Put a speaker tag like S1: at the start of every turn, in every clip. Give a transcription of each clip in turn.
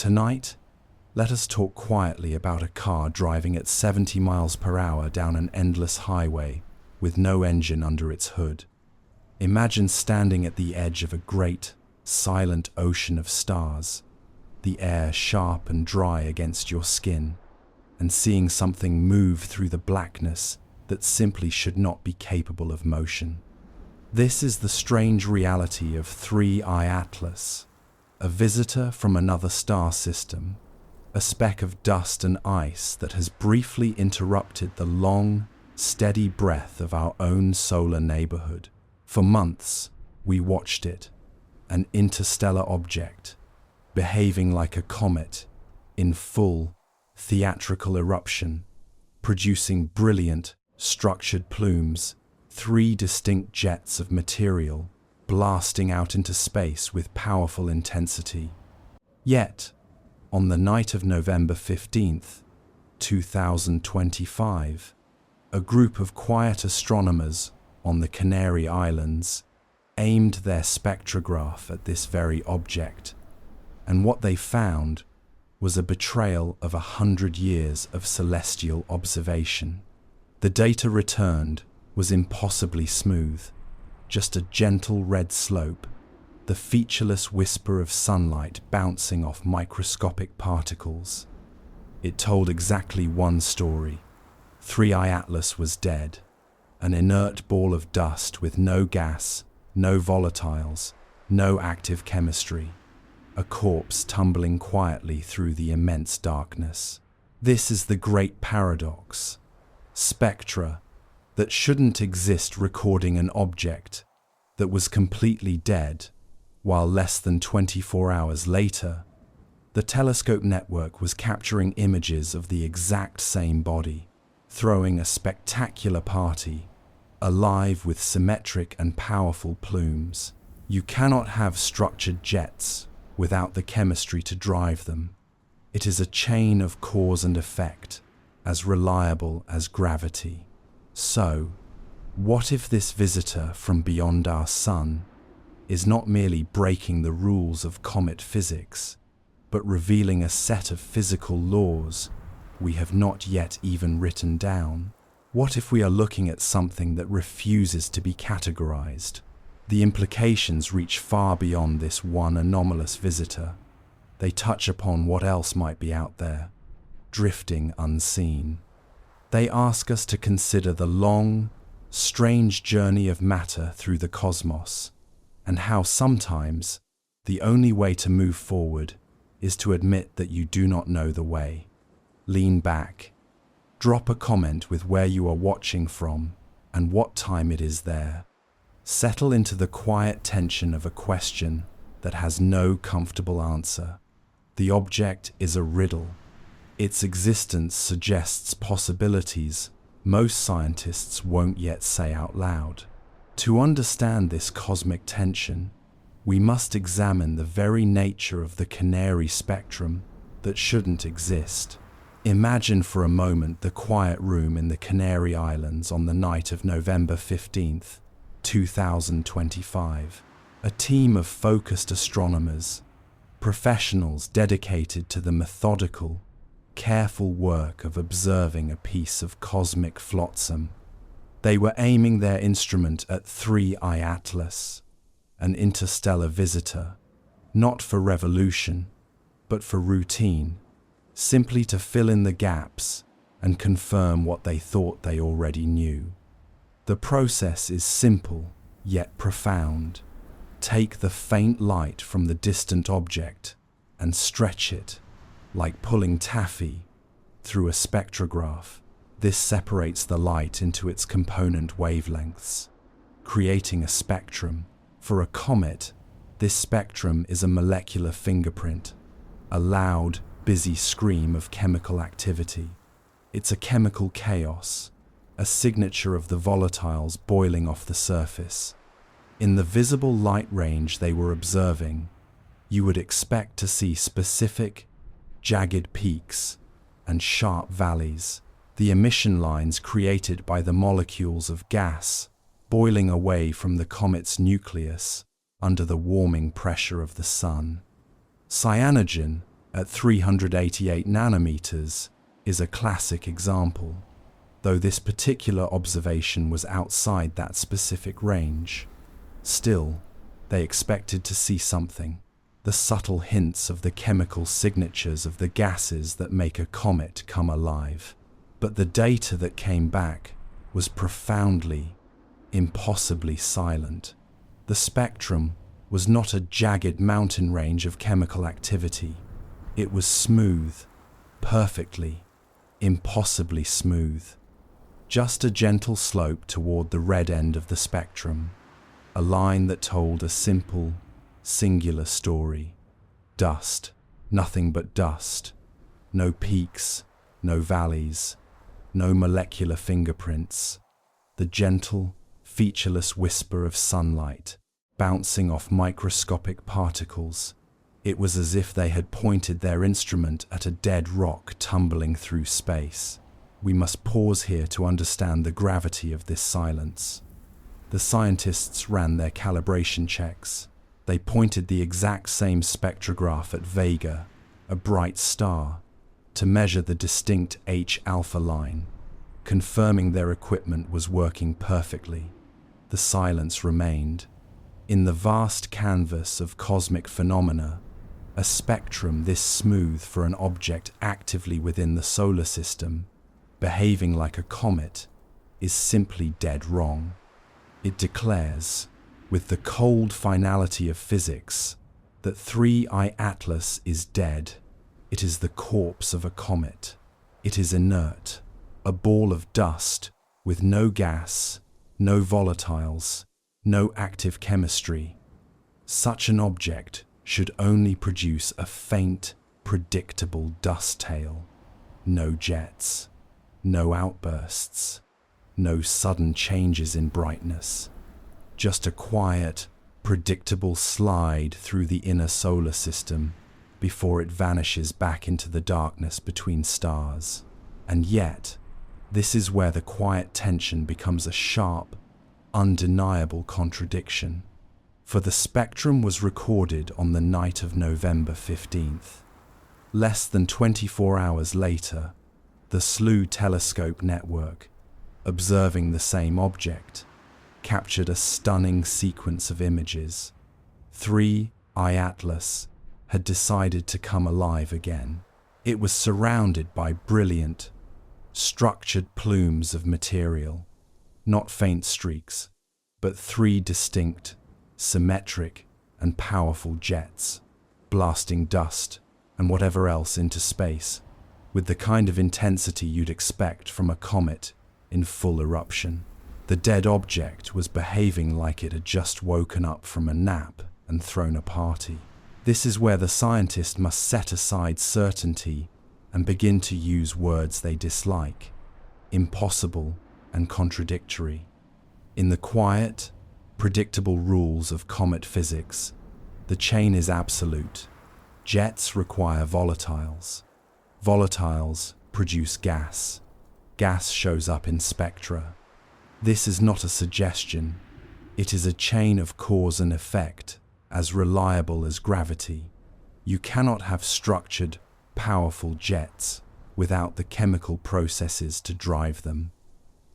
S1: Tonight, let us talk quietly about a car driving at 70 miles per hour down an endless highway with no engine under its hood. Imagine standing at the edge of a great, silent ocean of stars, the air sharp and dry against your skin, and seeing something move through the blackness that simply should not be capable of motion. This is the strange reality of 3I Atlas, a visitor from another star system, a speck of dust and ice that has briefly interrupted the long, steady breath of our own solar neighborhood. For months, we watched it, an interstellar object, behaving like a comet in full, theatrical eruption, producing brilliant, structured plumes, 3 distinct jets of material blasting out into space with powerful intensity. Yet, on the night of November 15th, 2025, a group of quiet astronomers on the Canary Islands aimed their spectrograph at this very object, and what they found was a betrayal of 100 years of celestial observation. The data returned was impossibly smooth, just a gentle red slope, the featureless whisper of sunlight bouncing off microscopic particles. It told exactly one story. 3I Atlas was dead, an inert ball of dust with no gas, no volatiles, no active chemistry, a corpse tumbling quietly through the immense darkness. This is the great paradox. Spectra, that shouldn't exist, recording an object that was completely dead, while less than 24 hours later, the telescope network was capturing images of the exact same body, throwing a spectacular party, alive with symmetric and powerful plumes. You cannot have structured jets without the chemistry to drive them. It is a chain of cause and effect, as reliable as gravity. So, what if this visitor from beyond our sun is not merely breaking the rules of comet physics, but revealing a set of physical laws we have not yet even written down? What if we are looking at something that refuses to be categorized? The implications reach far beyond this one anomalous visitor. They touch upon what else might be out there, drifting unseen. They ask us to consider the long, strange journey of matter through the cosmos, and how sometimes the only way to move forward is to admit that you do not know the way. Lean back. Drop a comment with where you are watching from and what time it is there. Settle into the quiet tension of a question that has no comfortable answer. The object is a riddle. Its existence suggests possibilities most scientists won't yet say out loud. To understand this cosmic tension, we must examine the very nature of the canary spectrum that shouldn't exist. Imagine for a moment the quiet room in the Canary Islands on the night of November 15th, 2025. A team of focused astronomers, professionals dedicated to the methodical, careful work of observing a piece of cosmic flotsam. They were aiming their instrument at 3I Atlas, an interstellar visitor, not for revolution, but for routine, simply to fill in the gaps and confirm what they thought they already knew. The process is simple, yet profound. Take the faint light from the distant object and stretch it, like pulling taffy, through a spectrograph. This separates the light into its component wavelengths, creating a spectrum. For a comet, this spectrum is a molecular fingerprint, a loud, busy scream of chemical activity. It's a chemical chaos, a signature of the volatiles boiling off the surface. In the visible light range they were observing, you would expect to see specific, jagged peaks and sharp valleys, the emission lines created by the molecules of gas boiling away from the comet's nucleus under the warming pressure of the sun. Cyanogen, at 388 nanometers is a classic example, though this particular observation was outside that specific range. Still, they expected to see something, the subtle hints of the chemical signatures of the gases that make a comet come alive. But the data that came back was profoundly, impossibly silent. The spectrum was not a jagged mountain range of chemical activity. It was smooth, perfectly, impossibly smooth. Just a gentle slope toward the red end of the spectrum, a line that told a simple, singular story. Dust, nothing but dust. No peaks, no valleys, no molecular fingerprints. The gentle, featureless whisper of sunlight, bouncing off microscopic particles. It was as if they had pointed their instrument at a dead rock tumbling through space. We must pause here to understand the gravity of this silence. The scientists ran their calibration checks. They pointed the exact same spectrograph at Vega, a bright star, to measure the distinct H-alpha line, confirming their equipment was working perfectly. The silence remained. In the vast canvas of cosmic phenomena, a spectrum this smooth for an object actively within the solar system, behaving like a comet, is simply dead wrong. It declares, with the cold finality of physics, that 3I Atlas is dead. It is the corpse of a comet. It is inert, a ball of dust with no gas, no volatiles, no active chemistry. Such an object should only produce a faint, predictable dust tail. No jets, no outbursts, no sudden changes in brightness. Just a quiet, predictable slide through the inner solar system before it vanishes back into the darkness between stars. And yet, this is where the quiet tension becomes a sharp, undeniable contradiction. For the spectrum was recorded on the night of November 15th. Less than 24 hours later, the SLU telescope network, observing the same object, captured a stunning sequence of images. 3I Atlas had decided to come alive again. It was surrounded by brilliant, structured plumes of material, not faint streaks, but three distinct, symmetric and powerful jets, blasting dust and whatever else into space, with the kind of intensity you'd expect from a comet in full eruption. The dead object was behaving like it had just woken up from a nap and thrown a party. This is where the scientist must set aside certainty and begin to use words they dislike, impossible and contradictory. In the quiet, predictable rules of comet physics, the chain is absolute. Jets require volatiles. Volatiles produce gas. Gas shows up in spectra. This is not a suggestion. It is a chain of cause and effect, as reliable as gravity. You cannot have structured, powerful jets without the chemical processes to drive them.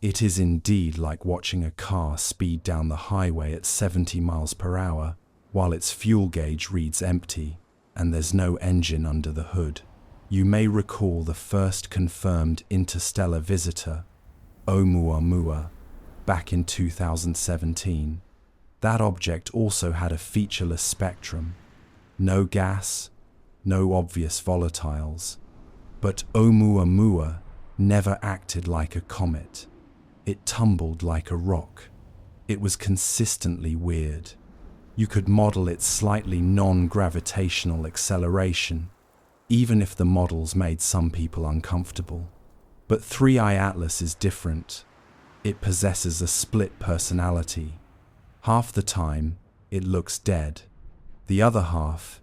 S1: It is indeed like watching a car speed down the highway at 70 miles per hour while its fuel gauge reads empty and there's no engine under the hood. You may recall the first confirmed interstellar visitor, Oumuamua, back in 2017. That object also had a featureless spectrum. No gas, no obvious volatiles. But Oumuamua never acted like a comet. It tumbled like a rock. It was consistently weird. You could model its slightly non-gravitational acceleration, even if the models made some people uncomfortable. But 3I Atlas is different. It possesses a split personality. Half the time, it looks dead. The other half,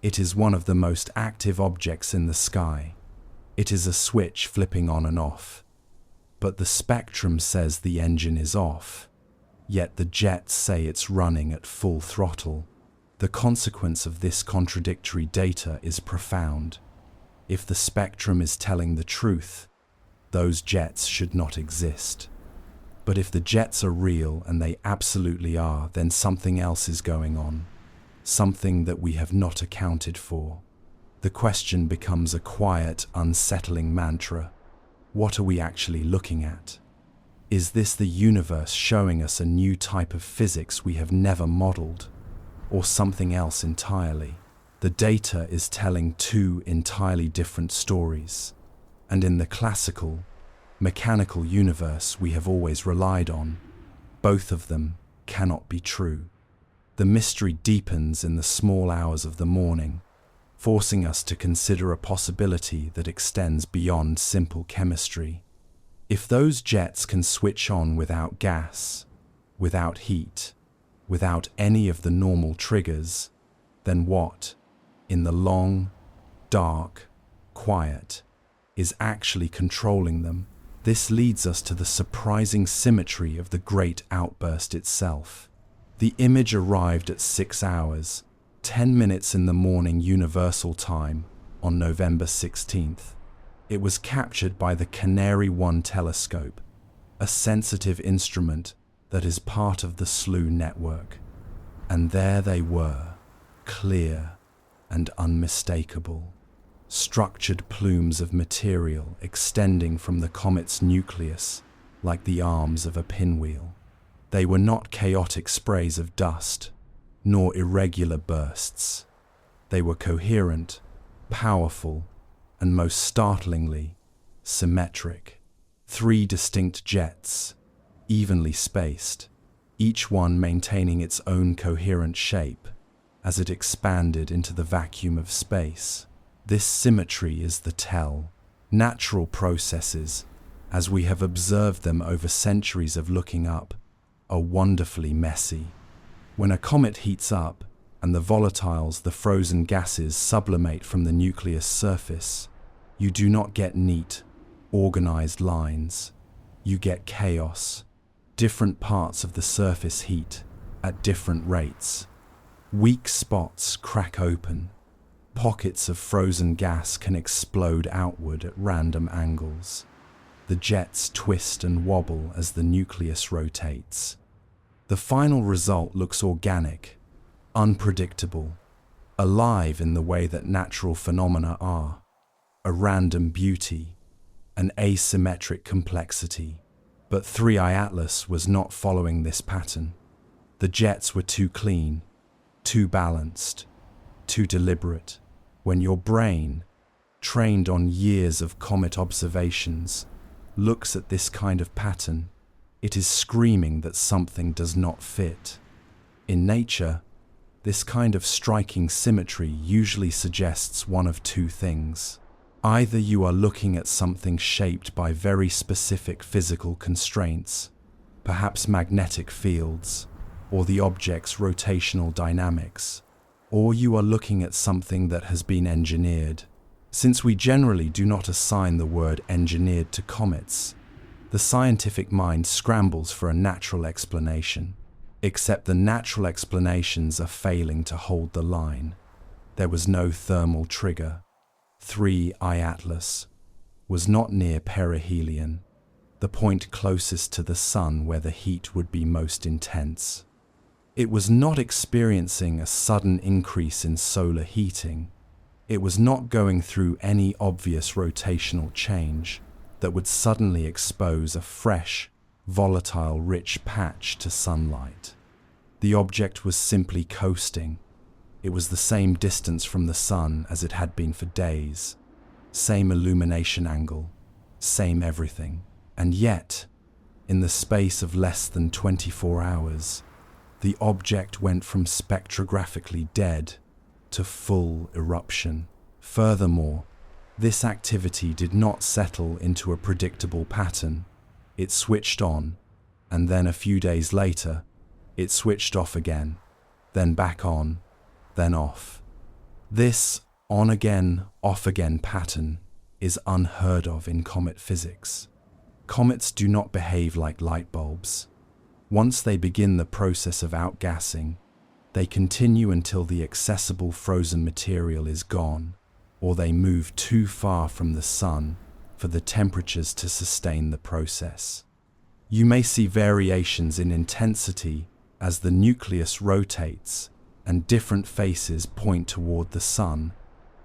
S1: it is one of the most active objects in the sky. It is a switch flipping on and off. But the spectrum says the engine is off, yet the jets say it's running at full throttle. The consequence of this contradictory data is profound. If the spectrum is telling the truth, those jets should not exist. But if the jets are real, and they absolutely are, then something else is going on, something that we have not accounted for. The question becomes a quiet, unsettling mantra. What are we actually looking at? Is this the universe showing us a new type of physics we have never modeled, or something else entirely? The data is telling two entirely different stories, and in the classical, mechanical universe we have always relied on, both of them cannot be true. The mystery deepens in the small hours of the morning, forcing us to consider a possibility that extends beyond simple chemistry. If those jets can switch on without gas, without heat, without any of the normal triggers, then what, in the long, dark, quiet, is actually controlling them? This leads us to the surprising symmetry of the great outburst itself. The image arrived at 6 hours, 10 minutes in the morning Universal Time on November 16th. It was captured by the Canary 1 telescope, a sensitive instrument that is part of the SLU network. And there they were, clear and unmistakable. Structured plumes of material extending from the comet's nucleus like the arms of a pinwheel. They were not chaotic sprays of dust, nor irregular bursts. They were coherent, powerful, and most startlingly, symmetric. 3 distinct jets, evenly spaced, each one maintaining its own coherent shape as it expanded into the vacuum of space. This symmetry is the tell. Natural processes, as we have observed them over centuries of looking up, are wonderfully messy. When a comet heats up and the volatiles, the frozen gases, sublimate from the nucleus surface, you do not get neat, organized lines. You get chaos. Different parts of the surface heat at different rates. Weak spots crack open. Pockets of frozen gas can explode outward at random angles. The jets twist and wobble as the nucleus rotates. The final result looks organic, unpredictable, alive in the way that natural phenomena are. A random beauty, an asymmetric complexity. But 3I Atlas was not following this pattern. The jets were too clean, too balanced, too deliberate. When your brain, trained on years of comet observations, looks at this kind of pattern, it is screaming that something does not fit. In nature, this kind of striking symmetry usually suggests one of two things. Either you are looking at something shaped by very specific physical constraints, perhaps magnetic fields, or the object's rotational dynamics, or you are looking at something that has been engineered. Since we generally do not assign the word engineered to comets, the scientific mind scrambles for a natural explanation. Except the natural explanations are failing to hold the line. There was no thermal trigger. 3I Atlas was not near perihelion, the point closest to the sun where the heat would be most intense. It was not experiencing a sudden increase in solar heating. It was not going through any obvious rotational change that would suddenly expose a fresh, volatile, rich patch to sunlight. The object was simply coasting. It was the same distance from the sun as it had been for days, same illumination angle, same everything. And yet, in the space of less than 24 hours, the object went from spectrographically dead to full eruption. Furthermore, this activity did not settle into a predictable pattern. It switched on, and then a few days later, it switched off again, then back on, then off. This on-again, off-again pattern is unheard of in comet physics. Comets do not behave like light bulbs. Once they begin the process of outgassing, They continue until the accessible frozen material is gone, or they move too far from the sun for the temperatures to sustain the process. You may see variations in intensity as the nucleus rotates and different faces point toward the sun,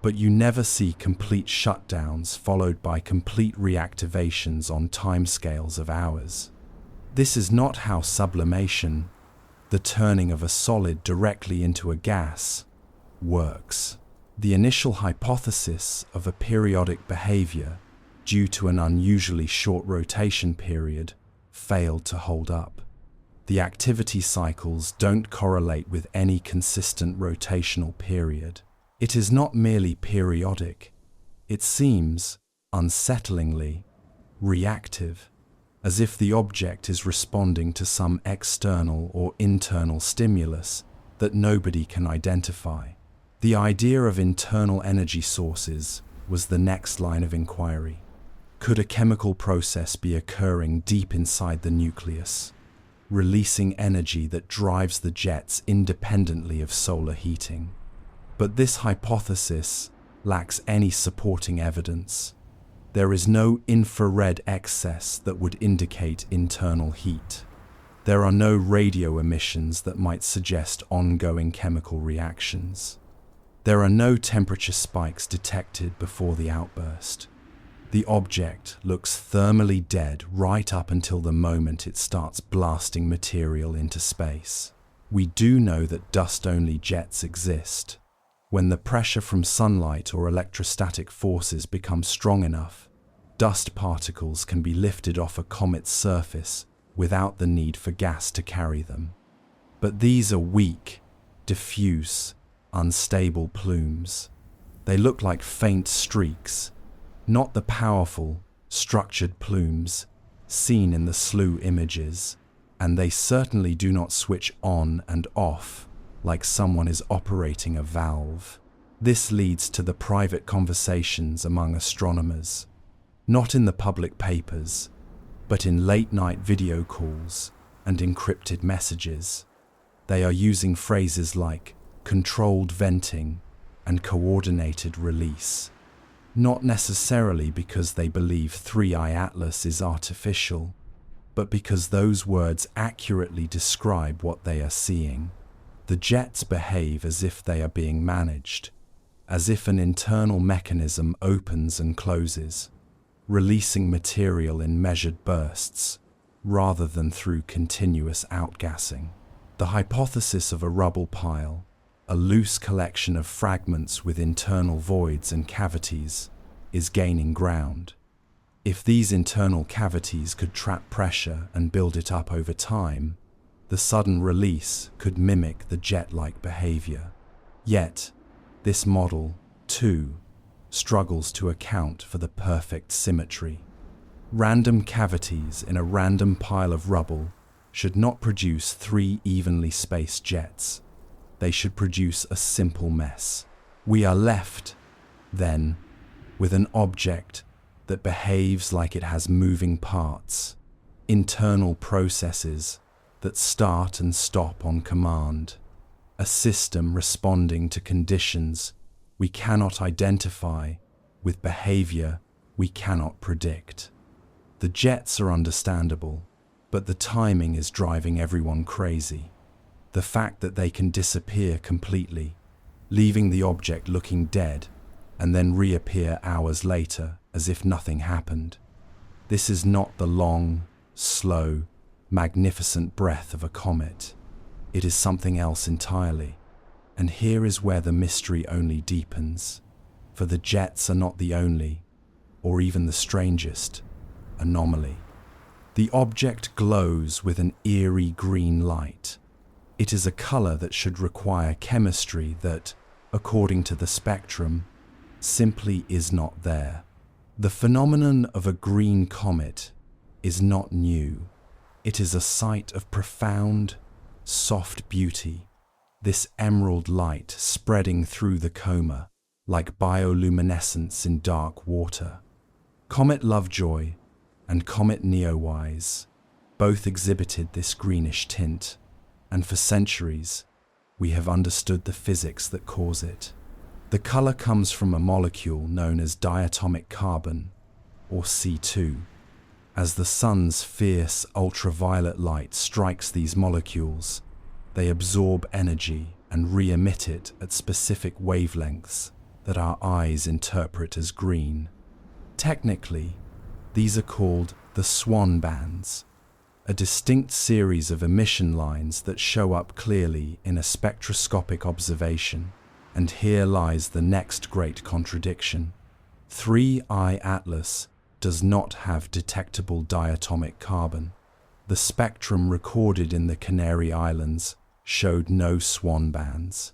S1: but you never see complete shutdowns followed by complete reactivations on timescales of hours. This is not how sublimation, the turning of a solid directly into a gas, works. The initial hypothesis of a periodic behavior due to an unusually short rotation period failed to hold up. The activity cycles don't correlate with any consistent rotational period. It is not merely periodic. It seems, unsettlingly, reactive, as if the object is responding to some external or internal stimulus that nobody can identify. The idea of internal energy sources was the next line of inquiry. Could a chemical process be occurring deep inside the nucleus, releasing energy that drives the jets independently of solar heating? But this hypothesis lacks any supporting evidence. There is no infrared excess that would indicate internal heat. There are no radio emissions that might suggest ongoing chemical reactions. There are no temperature spikes detected before the outburst. The object looks thermally dead right up until the moment it starts blasting material into space. We do know that dust-only jets exist. When the pressure from sunlight or electrostatic forces becomes strong enough, dust particles can be lifted off a comet's surface without the need for gas to carry them. But these are weak, diffuse, unstable plumes. They look like faint streaks, not the powerful, structured plumes seen in the SLU images, and they certainly do not switch on and off like someone is operating a valve. This leads to the private conversations among astronomers, not in the public papers, but in late-night video calls and encrypted messages. They are using phrases like controlled venting and coordinated release, not necessarily because they believe 3i Atlas is artificial, but because those words accurately describe what they are seeing. The jets behave as if they are being managed, as if an internal mechanism opens and closes, releasing material in measured bursts, rather than through continuous outgassing. The hypothesis of a rubble pile, a loose collection of fragments with internal voids and cavities, is gaining ground. If these internal cavities could trap pressure and build it up over time, the sudden release could mimic the jet-like behavior. Yet, this model, too, struggles to account for the perfect symmetry. Random cavities in a random pile of rubble should not produce 3 evenly spaced jets. They should produce a simple mess. We are left, then, with an object that behaves like it has moving parts, internal processes that start and stop on command, a system responding to conditions we cannot identify with behavior we cannot predict. The jets are understandable, but the timing is driving everyone crazy. The fact that they can disappear completely, leaving the object looking dead, and then reappear hours later as if nothing happened. This is not the long, slow, magnificent breath of a comet. It is something else entirely. And here is where the mystery only deepens, for the jets are not the only, or even the strangest, anomaly. The object glows with an eerie green light. It is a color that should require chemistry that, according to the spectrum, simply is not there. The phenomenon of a green comet is not new. It is a sight of profound, soft beauty, this emerald light spreading through the coma like bioluminescence in dark water. Comet Lovejoy and Comet Neowise both exhibited this greenish tint, and for centuries, we have understood the physics that cause it. The color comes from a molecule known as diatomic carbon, or C2. As the sun's fierce ultraviolet light strikes these molecules, they absorb energy and re-emit it at specific wavelengths that our eyes interpret as green. Technically, these are called the swan bands, a distinct series of emission lines that show up clearly in a spectroscopic observation. And here lies the next great contradiction. 3I Atlas does not have detectable diatomic carbon. The spectrum recorded in the Canary Islands showed no swan bands.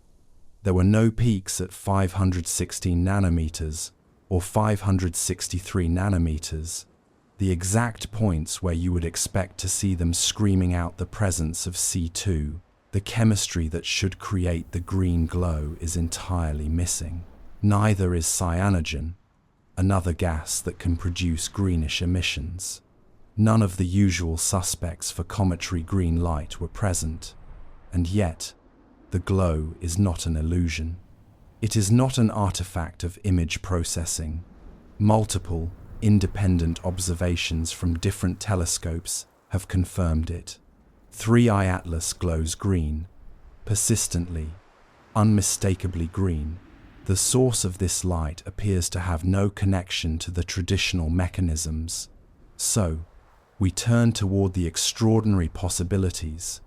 S1: There were no peaks at 516 nanometers or 563 nanometers, the exact points where you would expect to see them screaming out the presence of C2. The chemistry that should create the green glow is entirely missing. Neither is cyanogen, another gas that can produce greenish emissions. None of the usual suspects for cometary green light were present, and yet the glow is not an illusion. It is not an artifact of image processing. Multiple, independent observations from different telescopes have confirmed it. 3I Atlas glows green, persistently, unmistakably green. The source of this light appears to have no connection to the traditional mechanisms. So, we turn toward the extraordinary possibilities.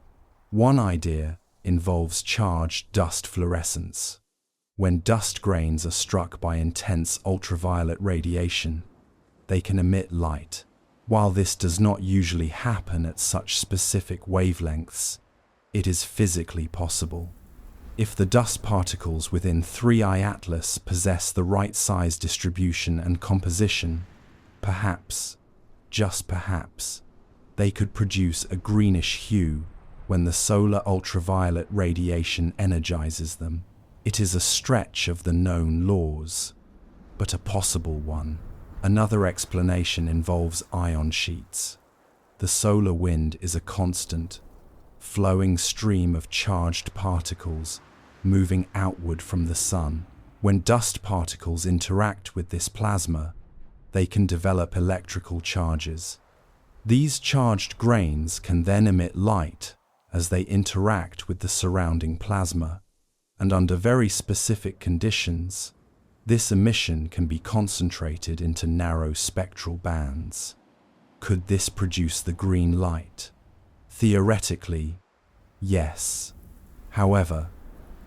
S1: One idea involves charged dust fluorescence. When dust grains are struck by intense ultraviolet radiation, they can emit light. While this does not usually happen at such specific wavelengths, it is physically possible. If the dust particles within 3I Atlas possess the right size distribution and composition, perhaps, just perhaps, they could produce a greenish hue when the solar ultraviolet radiation energizes them. It is a stretch of the known laws, but a possible one. Another explanation involves ion sheets. The solar wind is a constant, flowing stream of charged particles moving outward from the sun. When dust particles interact with this plasma, they can develop electrical charges. These charged grains can then emit light as they interact with the surrounding plasma, and under very specific conditions, this emission can be concentrated into narrow spectral bands. Could this produce the green light? Theoretically, yes. However,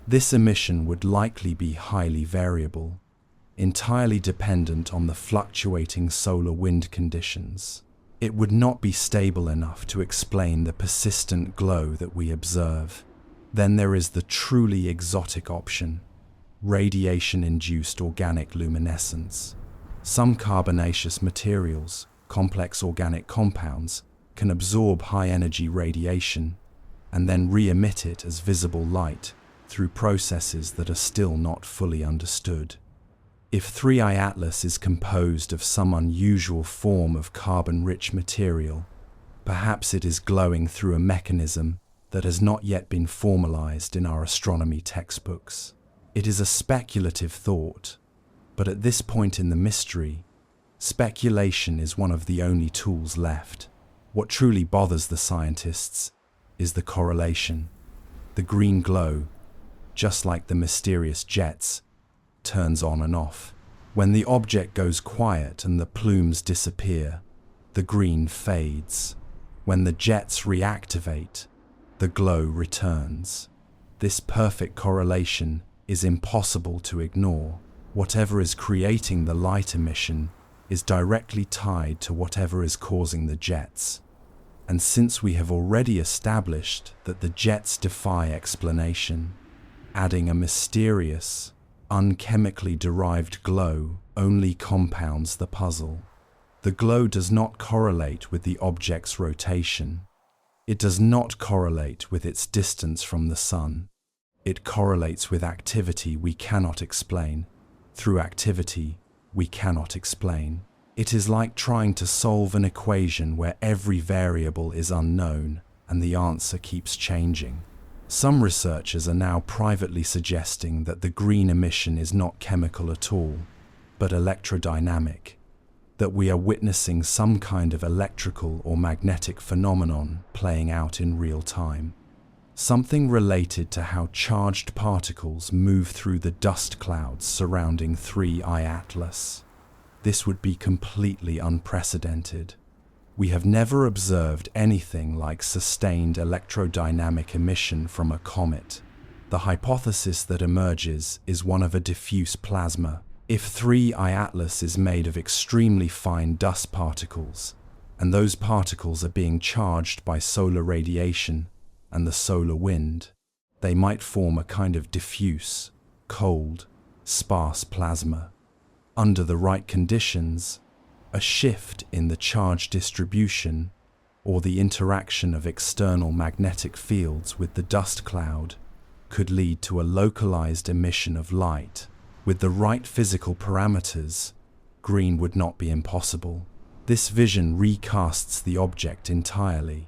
S1: this emission would likely be highly variable, entirely dependent on the fluctuating solar wind conditions. It would not be stable enough to explain the persistent glow that we observe. Then there is the truly exotic option: radiation-induced organic luminescence. Some carbonaceous materials, complex organic compounds, can absorb high-energy radiation and then re-emit it as visible light through processes that are still not fully understood. If 3I Atlas is composed of some unusual form of carbon-rich material, perhaps it is glowing through a mechanism that has not yet been formalized in our astronomy textbooks. It is a speculative thought, but at this point in the mystery, speculation is one of the only tools left. What truly bothers the scientists is the correlation. The green glow, just like the mysterious jets, turns on and off. When the object goes quiet and the plumes disappear, the green fades. When the jets reactivate, the glow returns. This perfect correlation is impossible to ignore. Whatever is creating the light emission is directly tied to whatever is causing the jets. And since we have already established that the jets defy explanation, adding a mysterious, unchemically derived glow only compounds the puzzle. The glow does not correlate with the object's rotation. It does not correlate with its distance from the sun. It correlates with activity we cannot explain. Through activity we cannot explain. It is like trying to solve an equation where every variable is unknown and the answer keeps changing. Some researchers are now privately suggesting that the green emission is not chemical at all, but electrodynamic, that we are witnessing some kind of electrical or magnetic phenomenon playing out in real time. Something related to how charged particles move through the dust clouds surrounding 3I Atlas. This would be completely unprecedented. We have never observed anything like sustained electrodynamic emission from a comet. The hypothesis that emerges is one of a diffuse plasma. If 3I Atlas is made of extremely fine dust particles, and those particles are being charged by solar radiation and the solar wind, they might form a kind of diffuse, cold, sparse plasma. Under the right conditions, a shift in the charge distribution or the interaction of external magnetic fields with the dust cloud could lead to a localized emission of light. With the right physical parameters, green would not be impossible. This vision recasts the object entirely.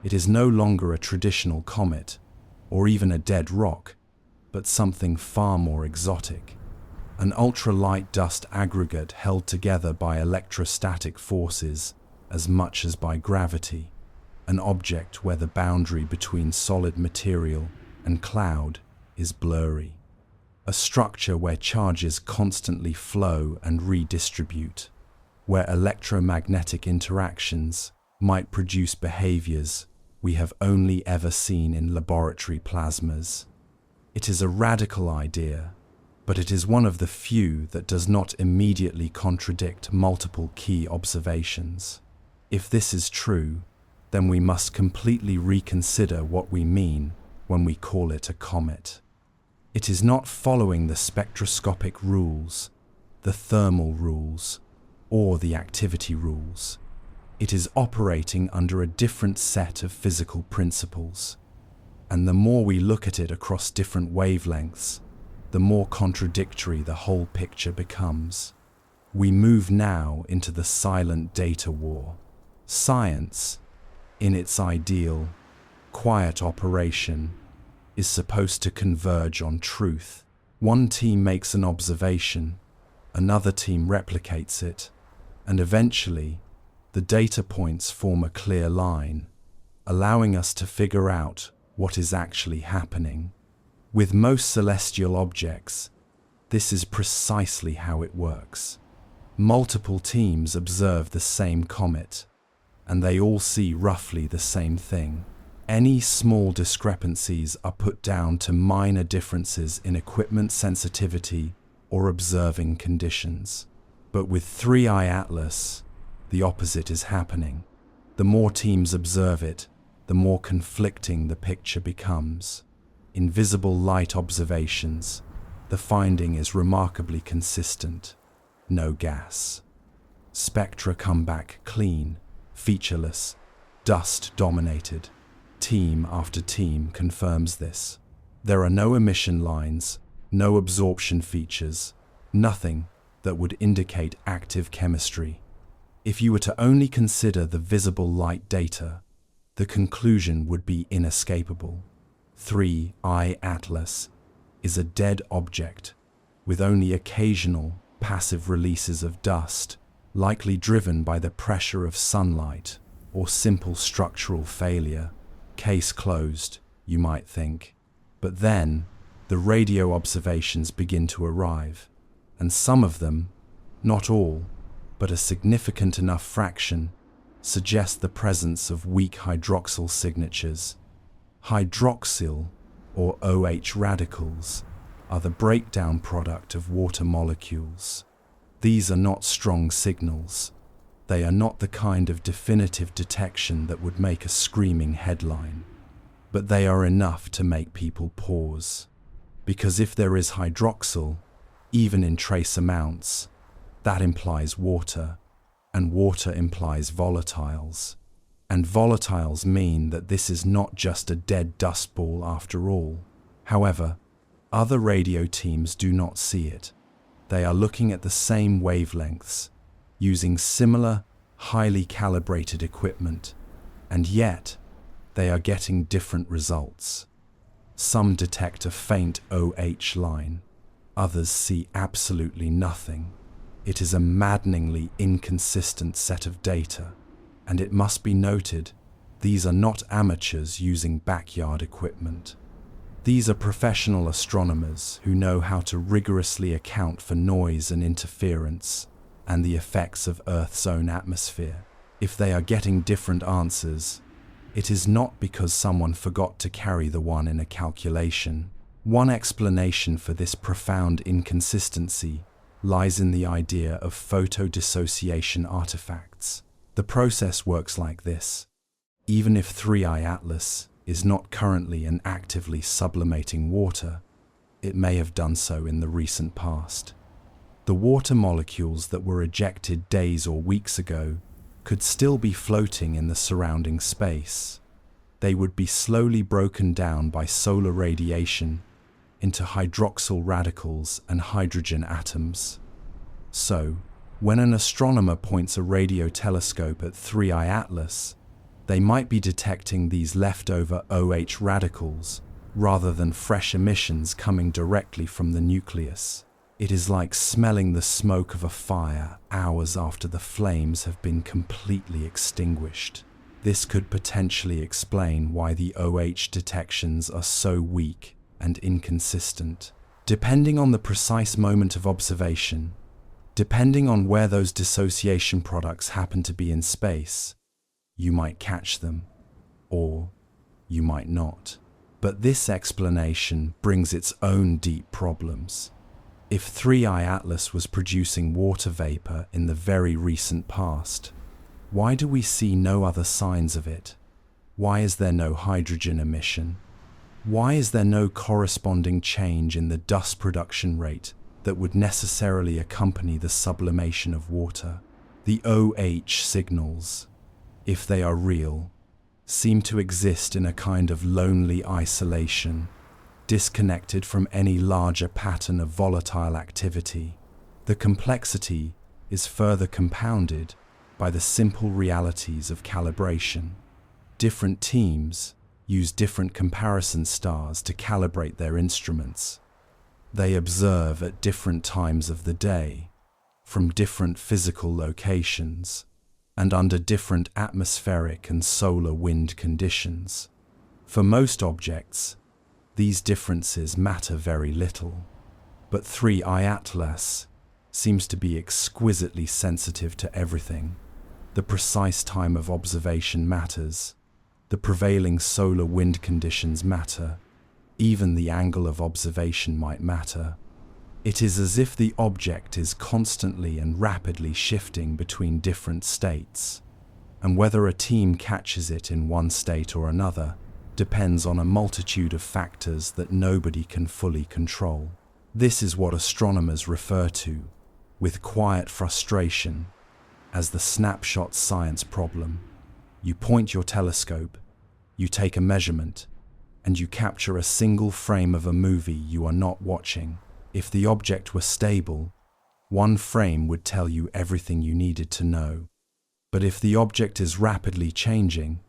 S1: It is no longer a traditional comet, or even a dead rock, but something far more exotic. An ultralight dust aggregate held together by electrostatic forces as much as by gravity. An object where the boundary between solid material and cloud is blurry. A structure where charges constantly flow and redistribute, where electromagnetic interactions might produce behaviors we have only ever seen in laboratory plasmas. It is a radical idea, but it is one of the few that does not immediately contradict multiple key observations. If this is true, then we must completely reconsider what we mean when we call it a comet. It is not following the spectroscopic rules, the thermal rules, or the activity rules. It is operating under a different set of physical principles. And the more we look at it across different wavelengths, the more contradictory the whole picture becomes. We move now into the silent data war. Science, in its ideal, quiet operation, is supposed to converge on truth. One team makes an observation, another team replicates it, and eventually, the data points form a clear line, allowing us to figure out what is actually happening. With most celestial objects, this is precisely how it works. Multiple teams observe the same comet, and they all see roughly the same thing. Any small discrepancies are put down to minor differences in equipment sensitivity or observing conditions. But with 3I Atlas, the opposite is happening. The more teams observe it, the more conflicting the picture becomes. In visible light observations, the finding is remarkably consistent. No gas. Spectra come back clean, featureless, dust-dominated. Team after team confirms this. There are no emission lines, no absorption features, nothing that would indicate active chemistry. If you were to only consider the visible light data, the conclusion would be inescapable. 3I Atlas is a dead object with only occasional passive releases of dust, likely driven by the pressure of sunlight or simple structural failure. Case closed, you might think. But then, the radio observations begin to arrive, and some of them, not all, but a significant enough fraction, suggest the presence of weak hydroxyl signatures. Hydroxyl, or OH radicals, are the breakdown product of water molecules. These are not strong signals. They are not the kind of definitive detection that would make a screaming headline. But they are enough to make people pause. Because if there is hydroxyl, even in trace amounts, that implies water, and water implies volatiles. And volatiles mean that this is not just a dead dust ball after all. However, other radio teams do not see it. They are looking at the same wavelengths, using similar, highly calibrated equipment, and yet they are getting different results. Some detect a faint OH line. Others see absolutely nothing. It is a maddeningly inconsistent set of data, and it must be noted, these are not amateurs using backyard equipment. These are professional astronomers who know how to rigorously account for noise and interference and the effects of Earth's own atmosphere. If they are getting different answers, it is not because someone forgot to carry the one in a calculation. One explanation for this profound inconsistency lies in the idea of photo-dissociation artifacts. The process works like this. Even if 3I Atlas is not currently and actively sublimating water, it may have done so in the recent past. The water molecules that were ejected days or weeks ago could still be floating in the surrounding space. They would be slowly broken down by solar radiation into hydroxyl radicals and hydrogen atoms. So, when an astronomer points a radio telescope at 3I Atlas, they might be detecting these leftover OH radicals rather than fresh emissions coming directly from the nucleus. It is like smelling the smoke of a fire hours after the flames have been completely extinguished. This could potentially explain why the OH detections are so weak and inconsistent. Depending on the precise moment of observation, depending on where those dissociation products happen to be in space, you might catch them, or you might not. But this explanation brings its own deep problems. If 3I Atlas was producing water vapor in the very recent past, why do we see no other signs of it? Why is there no hydrogen emission? Why is there no corresponding change in the dust production rate that would necessarily accompany the sublimation of water? The OH signals, if they are real, seem to exist in a kind of lonely isolation, disconnected from any larger pattern of volatile activity. The complexity is further compounded by the simple realities of calibration. Different teams use different comparison stars to calibrate their instruments. They observe at different times of the day, from different physical locations, and under different atmospheric and solar wind conditions. For most objects, these differences matter very little, but 3I Atlas seems to be exquisitely sensitive to everything. The precise time of observation matters, the prevailing solar wind conditions matter, even the angle of observation might matter. It is as if the object is constantly and rapidly shifting between different states, and whether a team catches it in one state or another depends on a multitude of factors that nobody can fully control. This is what astronomers refer to, with quiet frustration, as the snapshot science problem. You point your telescope, you take a measurement, and you capture a single frame of a movie you are not watching. If the object were stable, one frame would tell you everything you needed to know. But if the object is rapidly changing,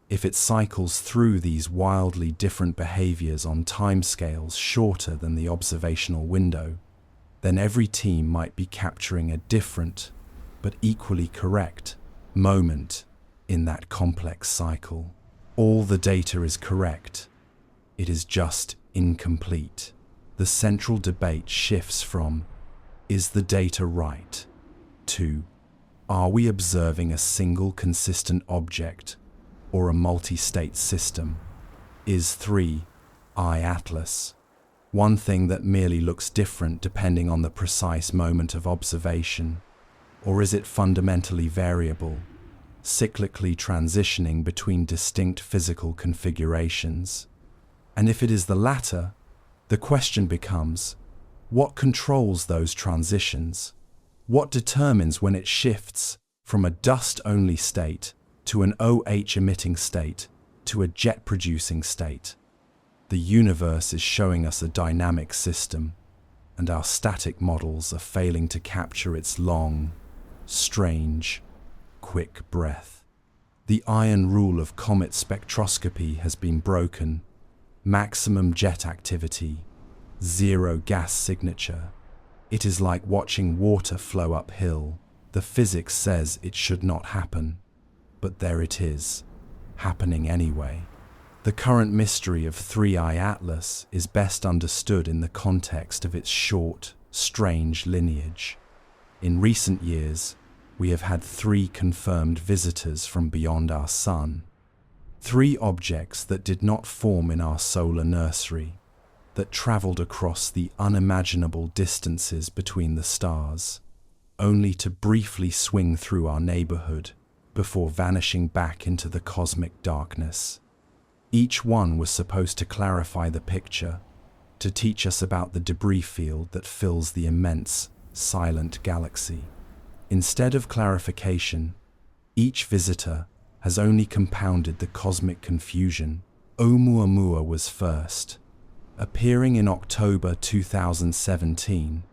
S1: if it cycles through these wildly different behaviors on timescales shorter than the observational window, then every team might be capturing a different, but equally correct, moment in that complex cycle. All the data is correct. It is just incomplete. The central debate shifts from, is the data right, to, are we observing a single consistent object or a multi-state system? Is 3I Atlas one thing that merely looks different depending on the precise moment of observation, or is it fundamentally variable, cyclically transitioning between distinct physical configurations? And if it is the latter, the question becomes, what controls those transitions? What determines when it shifts from a dust-only state to an OH-emitting state to a jet-producing state? The universe is showing us a dynamic system, and our static models are failing to capture its long, strange, quick breath. The iron rule of comet spectroscopy has been broken. maximum jet activity, zero gas signature. It is like watching water flow uphill. The physics says it should not happen, but there it is, happening anyway. The current mystery of 3I Atlas is best understood in the context of its short, strange lineage. In recent years, we have had 3 confirmed visitors from beyond our sun. 3 objects that did not form in our solar nursery, that traveled across the unimaginable distances between the stars, only to briefly swing through our neighborhood before vanishing back into the cosmic darkness. Each one was supposed to clarify the picture, to teach us about the debris field that fills the immense, silent galaxy. Instead of clarification, each visitor has only compounded the cosmic confusion. Oumuamua was first. Appearing in October 2017,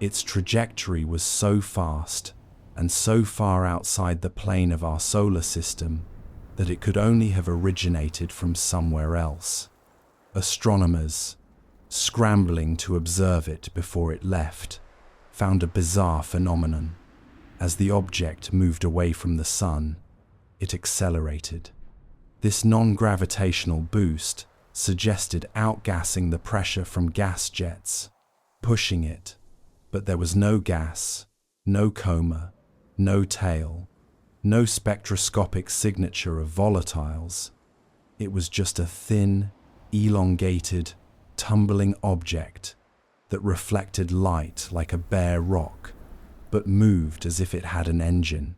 S1: its trajectory was so fast and so far outside the plane of our solar system that it could only have originated from somewhere else. Astronomers, scrambling to observe it before it left, found a bizarre phenomenon. As the object moved away from the sun, it accelerated. This non-gravitational boost suggested outgassing the pressure from gas jets, pushing it, but there was no gas, no coma, no tail, no spectroscopic signature of volatiles. It was just a thin, elongated, tumbling object that reflected light like a bare rock, but moved as if it had an engine.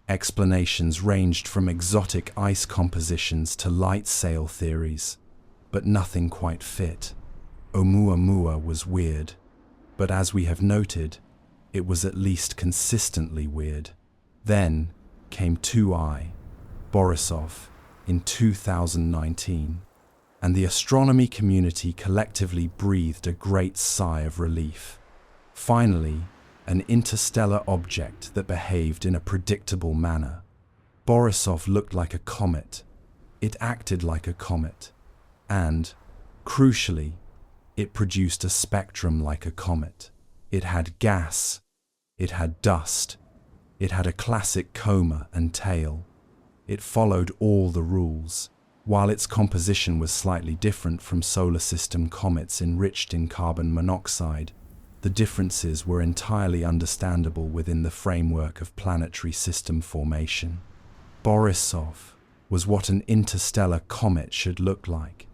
S1: Explanations ranged from exotic ice compositions to light sail theories, but nothing quite fit. Oumuamua was weird, but as we have noted, it was at least consistently weird. Then came 2I, Borisov, in 2019, and the astronomy community collectively breathed a great sigh of relief. Finally, an interstellar object that behaved in a predictable manner. Borisov looked like a comet. It acted like a comet. And, crucially, it produced a spectrum like a comet. It had gas. It had dust. It had a classic coma and tail. It followed all the rules. While its composition was slightly different from solar system comets enriched in carbon monoxide, the differences were entirely understandable within the framework of planetary system formation. Borisov was what an interstellar comet should look like,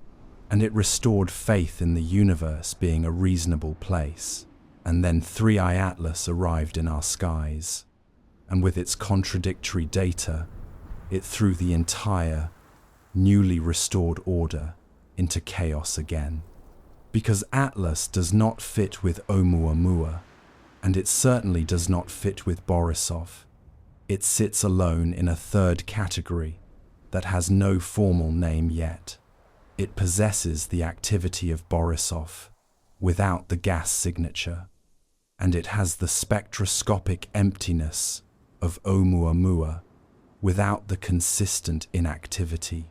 S1: and it restored faith in the universe being a reasonable place. And then 3I Atlas arrived in our skies, and with its contradictory data, it threw the entire, newly restored order into chaos again. Because Atlas does not fit with Oumuamua, and it certainly does not fit with Borisov. It sits alone in a third category that has no formal name yet. It possesses the activity of Borisov without the gas signature, and it has the spectroscopic emptiness of Oumuamua without the consistent inactivity.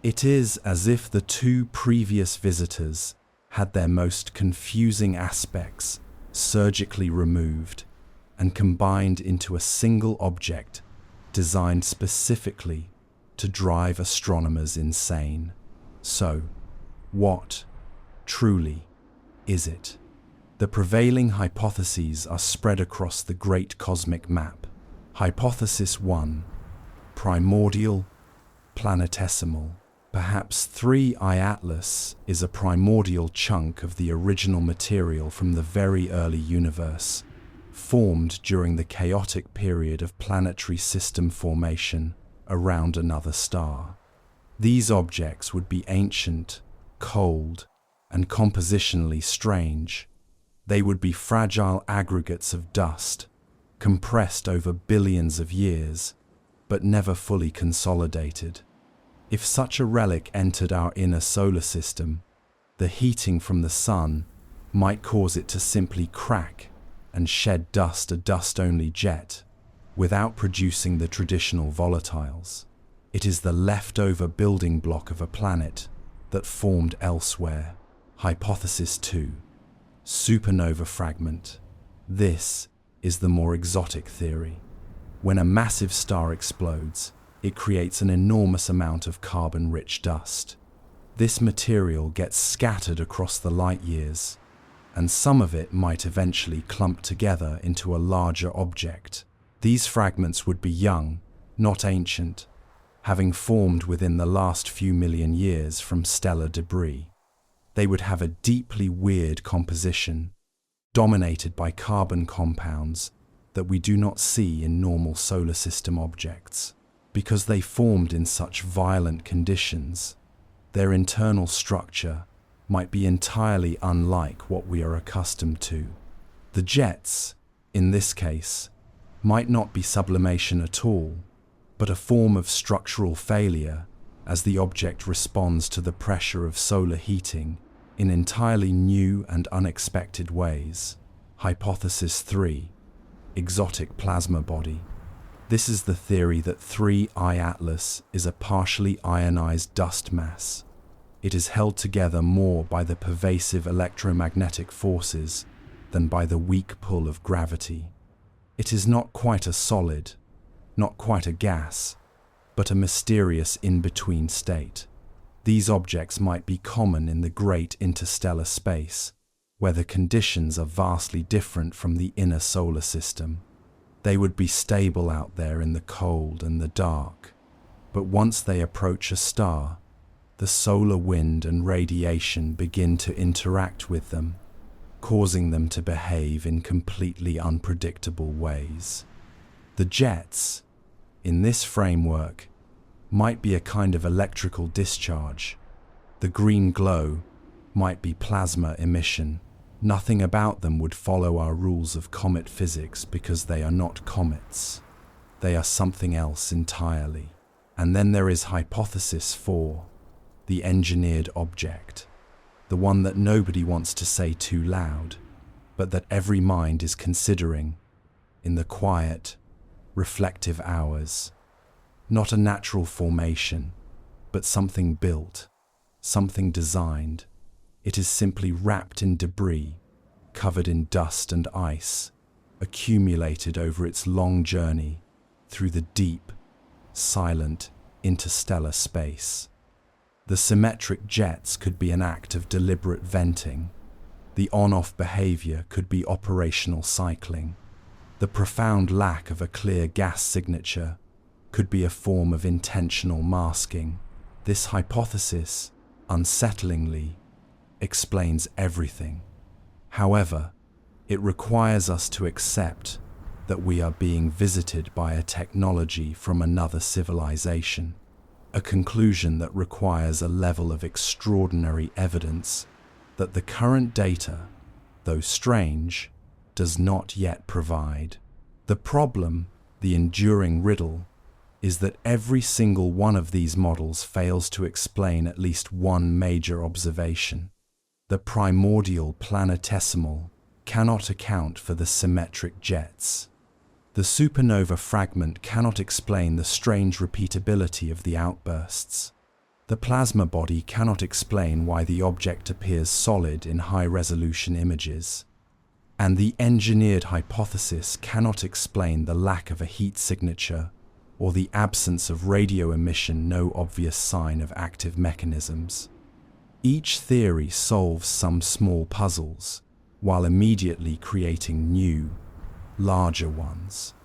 S1: It is as if the 2 previous visitors had their most confusing aspects surgically removed and combined into a single object designed specifically to drive astronomers insane. So, what, truly, is it? The prevailing hypotheses are spread across the great cosmic map. Hypothesis 1, primordial, planetesimal. Perhaps 3I Atlas is a primordial chunk of the original material from the very early universe, formed during the chaotic period of planetary system formation around another star. These objects would be ancient, cold, and compositionally strange. They would be fragile aggregates of dust, compressed over billions of years, but never fully consolidated. If such a relic entered our inner solar system, the heating from the sun might cause it to simply crack and shed dust, a dust-only jet, without producing the traditional volatiles. It is the leftover building block of a planet, that formed elsewhere. Hypothesis 2. Supernova fragment. This is the more exotic theory. When a massive star explodes, it creates an enormous amount of carbon-rich dust. This material gets scattered across the light years, and some of it might eventually clump together into a larger object. These fragments would be young, not ancient, having formed within the last few million years from stellar debris. They would have a deeply weird composition, dominated by carbon compounds that we do not see in normal solar system objects. Because they formed in such violent conditions, their internal structure might be entirely unlike what we are accustomed to. The jets, in this case, might not be sublimation at all, but a form of structural failure as the object responds to the pressure of solar heating in entirely new and unexpected ways. Hypothesis 3. Exotic plasma body. This is the theory that 3I Atlas is a partially ionized dust mass. It is held together more by the pervasive electromagnetic forces than by the weak pull of gravity. It is not quite a solid, not quite a gas, but a mysterious in-between state. These objects might be common in the great interstellar space, where the conditions are vastly different from the inner solar system. They would be stable out there in the cold and the dark, but once they approach a star, the solar wind and radiation begin to interact with them, causing them to behave in completely unpredictable ways. The jets, in this framework, might be a kind of electrical discharge. The green glow might be plasma emission. Nothing about them would follow our rules of comet physics because they are not comets. They are something else entirely. And then there is hypothesis 4, the engineered object, the one that nobody wants to say too loud, but that every mind is considering in the quiet, reflective hours. Not a natural formation, but something built, something designed. It is simply wrapped in debris, covered in dust and ice, accumulated over its long journey through the deep, silent, interstellar space. The symmetric jets could be an act of deliberate venting. The on-off behavior could be operational cycling. The profound lack of a clear gas signature could be a form of intentional masking. This hypothesis, unsettlingly, explains everything. However, it requires us to accept that we are being visited by a technology from another civilization, a conclusion that requires a level of extraordinary evidence that the current data, though strange, does not yet provide. The problem, the enduring riddle, is that every single one of these models fails to explain at least one major observation. The primordial planetesimal cannot account for the symmetric jets. The supernova fragment cannot explain the strange repeatability of the outbursts. The plasma body cannot explain why the object appears solid in high-resolution images. And the engineered hypothesis cannot explain the lack of a heat signature or the absence of radio emission, no obvious sign of active mechanisms. Each theory solves some small puzzles, while immediately creating new, larger ones.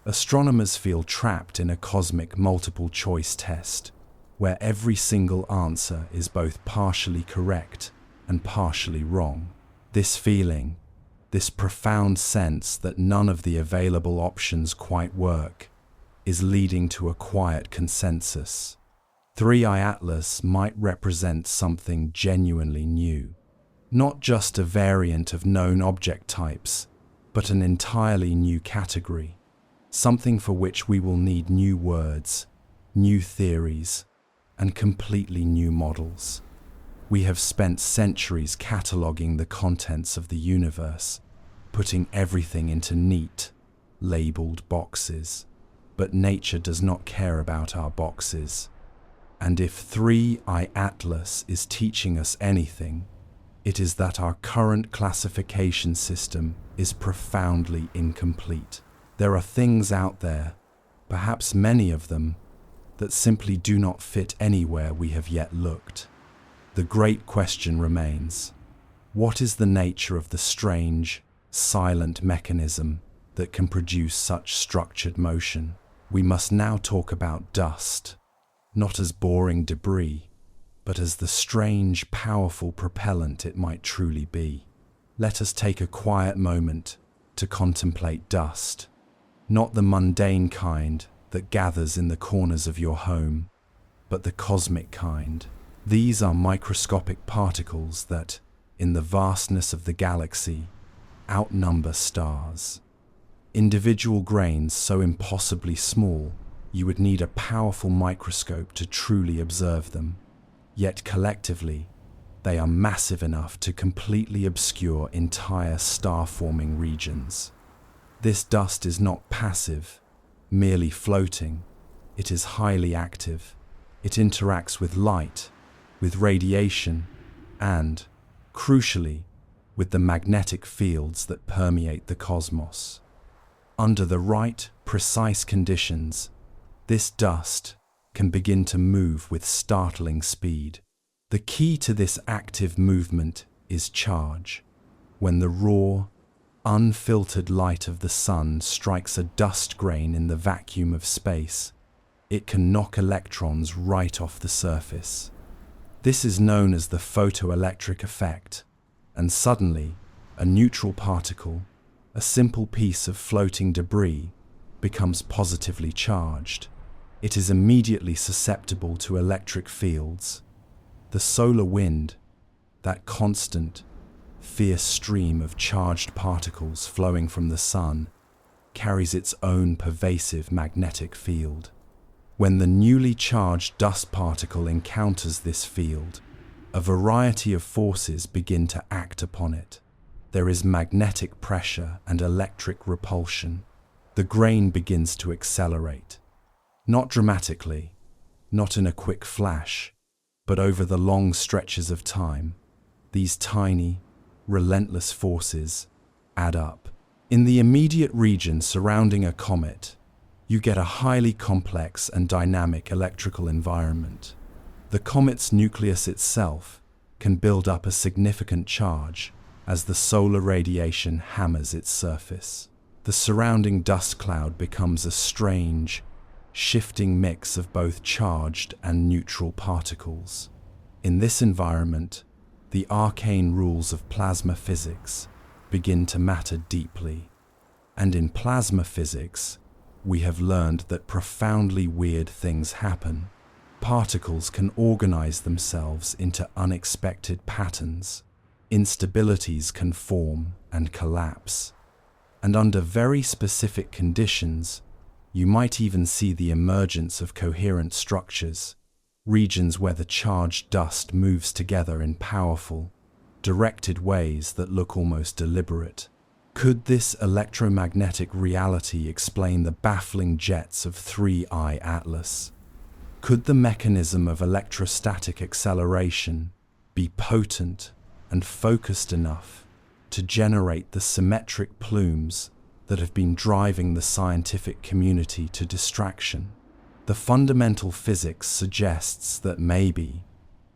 S1: Astronomers feel trapped in a cosmic multiple-choice test, where every single answer is both partially correct and partially wrong. This feeling, this profound sense that none of the available options quite work, is leading to a quiet consensus. 3I Atlas might represent something genuinely new. Not just a variant of known object types, but an entirely new category. Something for which we will need new words, new theories, and completely new models. We have spent centuries cataloging the contents of the universe, putting everything into neat, labeled boxes. But nature does not care about our boxes. And if 3I Atlas is teaching us anything, it is that our current classification system is profoundly incomplete. There are things out there, perhaps many of them, that simply do not fit anywhere we have yet looked. The great question remains: what is the nature of the strange, silent mechanism that can produce such structured motion? We must now talk about dust, not as boring debris, but as the strange, powerful propellant it might truly be. Let us take a quiet moment to contemplate dust, not the mundane kind that gathers in the corners of your home, but the cosmic kind. These are microscopic particles that, in the vastness of the galaxy, outnumber stars. Individual grains so impossibly small, you would need a powerful microscope to truly observe them. Yet collectively, they are massive enough to completely obscure entire star-forming regions. This dust is not passive, merely floating. It is highly active. It interacts with light, with radiation, and, crucially, with the magnetic fields that permeate the cosmos. Under the right, precise conditions, this dust can begin to move with startling speed. The key to this active movement is charge. When the raw, unfiltered light of the sun strikes a dust grain in the vacuum of space, it can knock electrons right off the surface. This is known as the photoelectric effect, and suddenly, a neutral particle, a simple piece of floating debris, becomes positively charged. It is immediately susceptible to electric fields. The solar wind, that constant, fierce stream of charged particles flowing from the sun, carries its own pervasive magnetic field. When the newly charged dust particle encounters this field, a variety of forces begin to act upon it. There is magnetic pressure and electric repulsion. The grain begins to accelerate. Not dramatically, not in a quick flash, but over the long stretches of time. These tiny, relentless forces add up. In the immediate region surrounding a comet, you get a highly complex and dynamic electrical environment. The comet's nucleus itself can build up a significant charge as the solar radiation hammers its surface. The surrounding dust cloud becomes a strange, shifting mix of both charged and neutral particles. In this environment, the arcane rules of plasma physics begin to matter deeply. And in plasma physics, we have learned that profoundly weird things happen. Particles can organize themselves into unexpected patterns. Instabilities can form and collapse. And under very specific conditions, you might even see the emergence of coherent structures, regions where the charged dust moves together in powerful, directed ways that look almost deliberate. Could this electromagnetic reality explain the baffling jets of 3I Atlas? Could the mechanism of electrostatic acceleration be potent and focused enough to generate the symmetric plumes that have been driving the scientific community to distraction? The fundamental physics suggests that maybe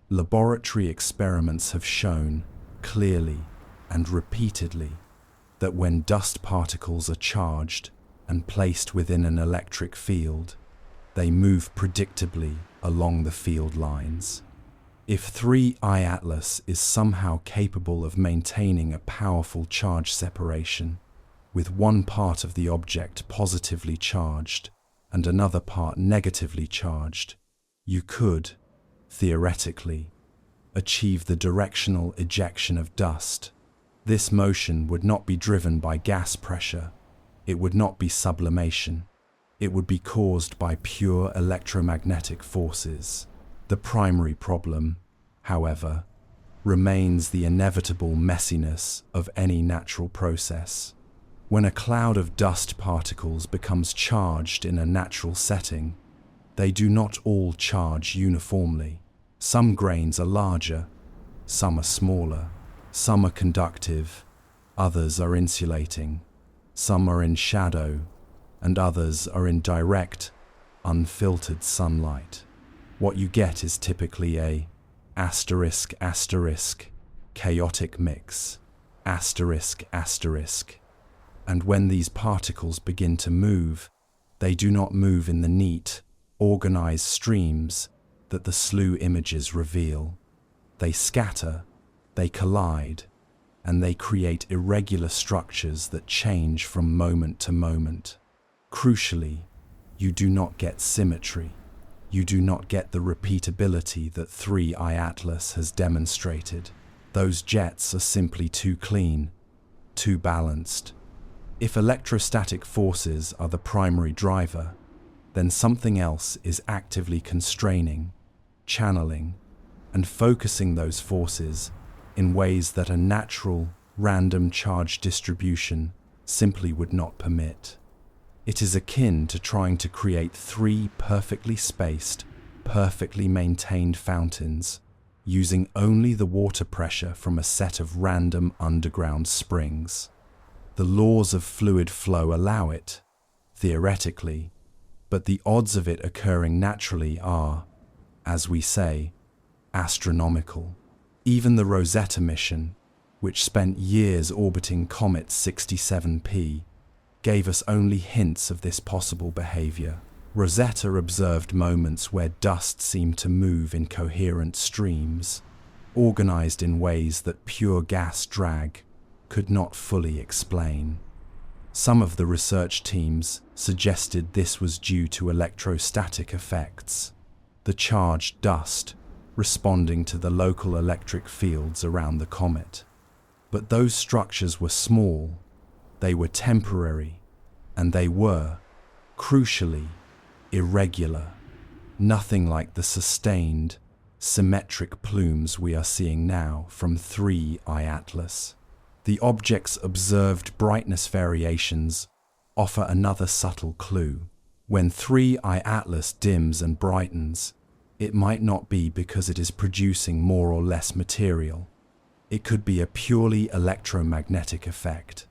S1: laboratory experiments have shown clearly and repeatedly that when dust particles are charged and placed within an electric field, they move predictably along the field lines. If 3I Atlas is somehow capable of maintaining a powerful charge separation, with one part of the object positively charged and another part negatively charged, you could, theoretically, achieve the directional ejection of dust. This motion would not be driven by gas pressure. It would not be sublimation. It would be caused by pure electromagnetic forces. The primary problem, however, remains the inevitable messiness of any natural process. When a cloud of dust particles becomes charged in a natural setting, They do not all charge uniformly. Some grains are larger, some are smaller, some are conductive, others are insulating, some are in shadow, and others are in direct, unfiltered sunlight. What you get is typically a **** chaotic mix, ****. And when these particles begin to move, they do not move in the neat, organized streams that the SLU images reveal. They scatter, they collide, and they create irregular structures that change from moment to moment. Crucially, you do not get symmetry. You do not get the repeatability that 3I Atlas has demonstrated. Those jets are simply too clean, too balanced. If electrostatic forces are the primary driver, then something else is actively constraining, channeling, and focusing those forces in ways that a natural, random charge distribution simply would not permit. It is akin to trying to create 3 perfectly spaced, perfectly maintained fountains using only the water pressure from a set of random underground springs. The laws of fluid flow allow it, theoretically, but the odds of it occurring naturally are, as we say, astronomical. Even the Rosetta mission, which spent years orbiting Comet 67P, gave us only hints of this possible behavior. Rosetta observed moments where dust seemed to move in coherent streams, organized in ways that pure gas drag could not fully explain. Some of the research teams suggested this was due to electrostatic effects, the charged dust responding to the local electric fields around the comet. But those structures were small, they were temporary, and they were, crucially, irregular, nothing like the sustained, symmetric plumes we are seeing now from 3I Atlas. The object's observed brightness variations offer another subtle clue. When 3I Atlas dims and brightens, it might not be because it is producing more or less material. It could be a purely electromagnetic effect.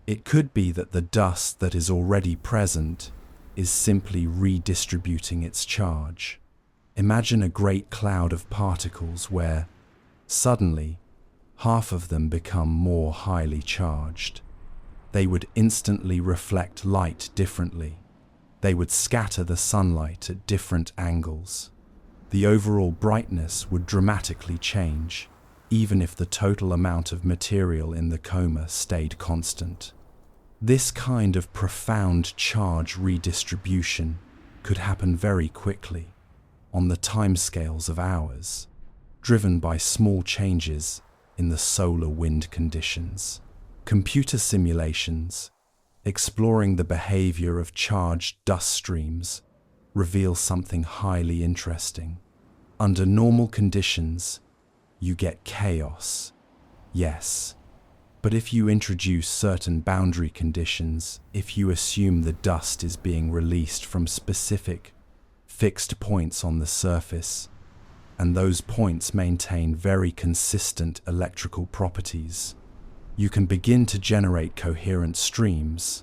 S1: It could be that the dust that is already present is simply redistributing its charge. Imagine a great cloud of particles where, suddenly, half of them become more highly charged. They would instantly reflect light differently. They would scatter the sunlight at different angles. The overall brightness would dramatically change, even if the total amount of material in the coma stayed constant. This kind of profound charge redistribution could happen very quickly, on the timescales of hours, driven by small changes in the solar wind conditions. Computer simulations, exploring the behavior of charged dust streams, reveal something highly interesting. Under normal conditions, you get chaos, yes. But if you introduce certain boundary conditions, if you assume the dust is being released from specific, fixed points on the surface, and those points maintain very consistent electrical properties, you can begin to generate coherent streams,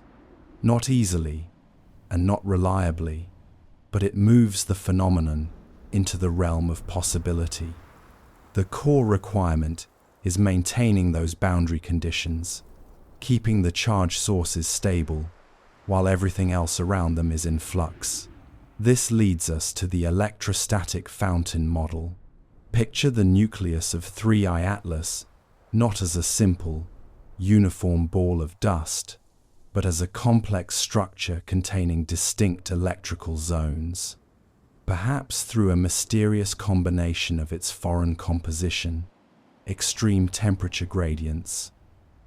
S1: not easily and not reliably, but it moves the phenomenon into the realm of possibility. The core requirement is maintaining those boundary conditions, keeping the charge sources stable, while everything else around them is in flux. This leads us to the electrostatic fountain model. Picture the nucleus of 3I Atlas not as a simple, uniform ball of dust, but as a complex structure containing distinct electrical zones. Perhaps through a mysterious combination of its foreign composition, extreme temperature gradients,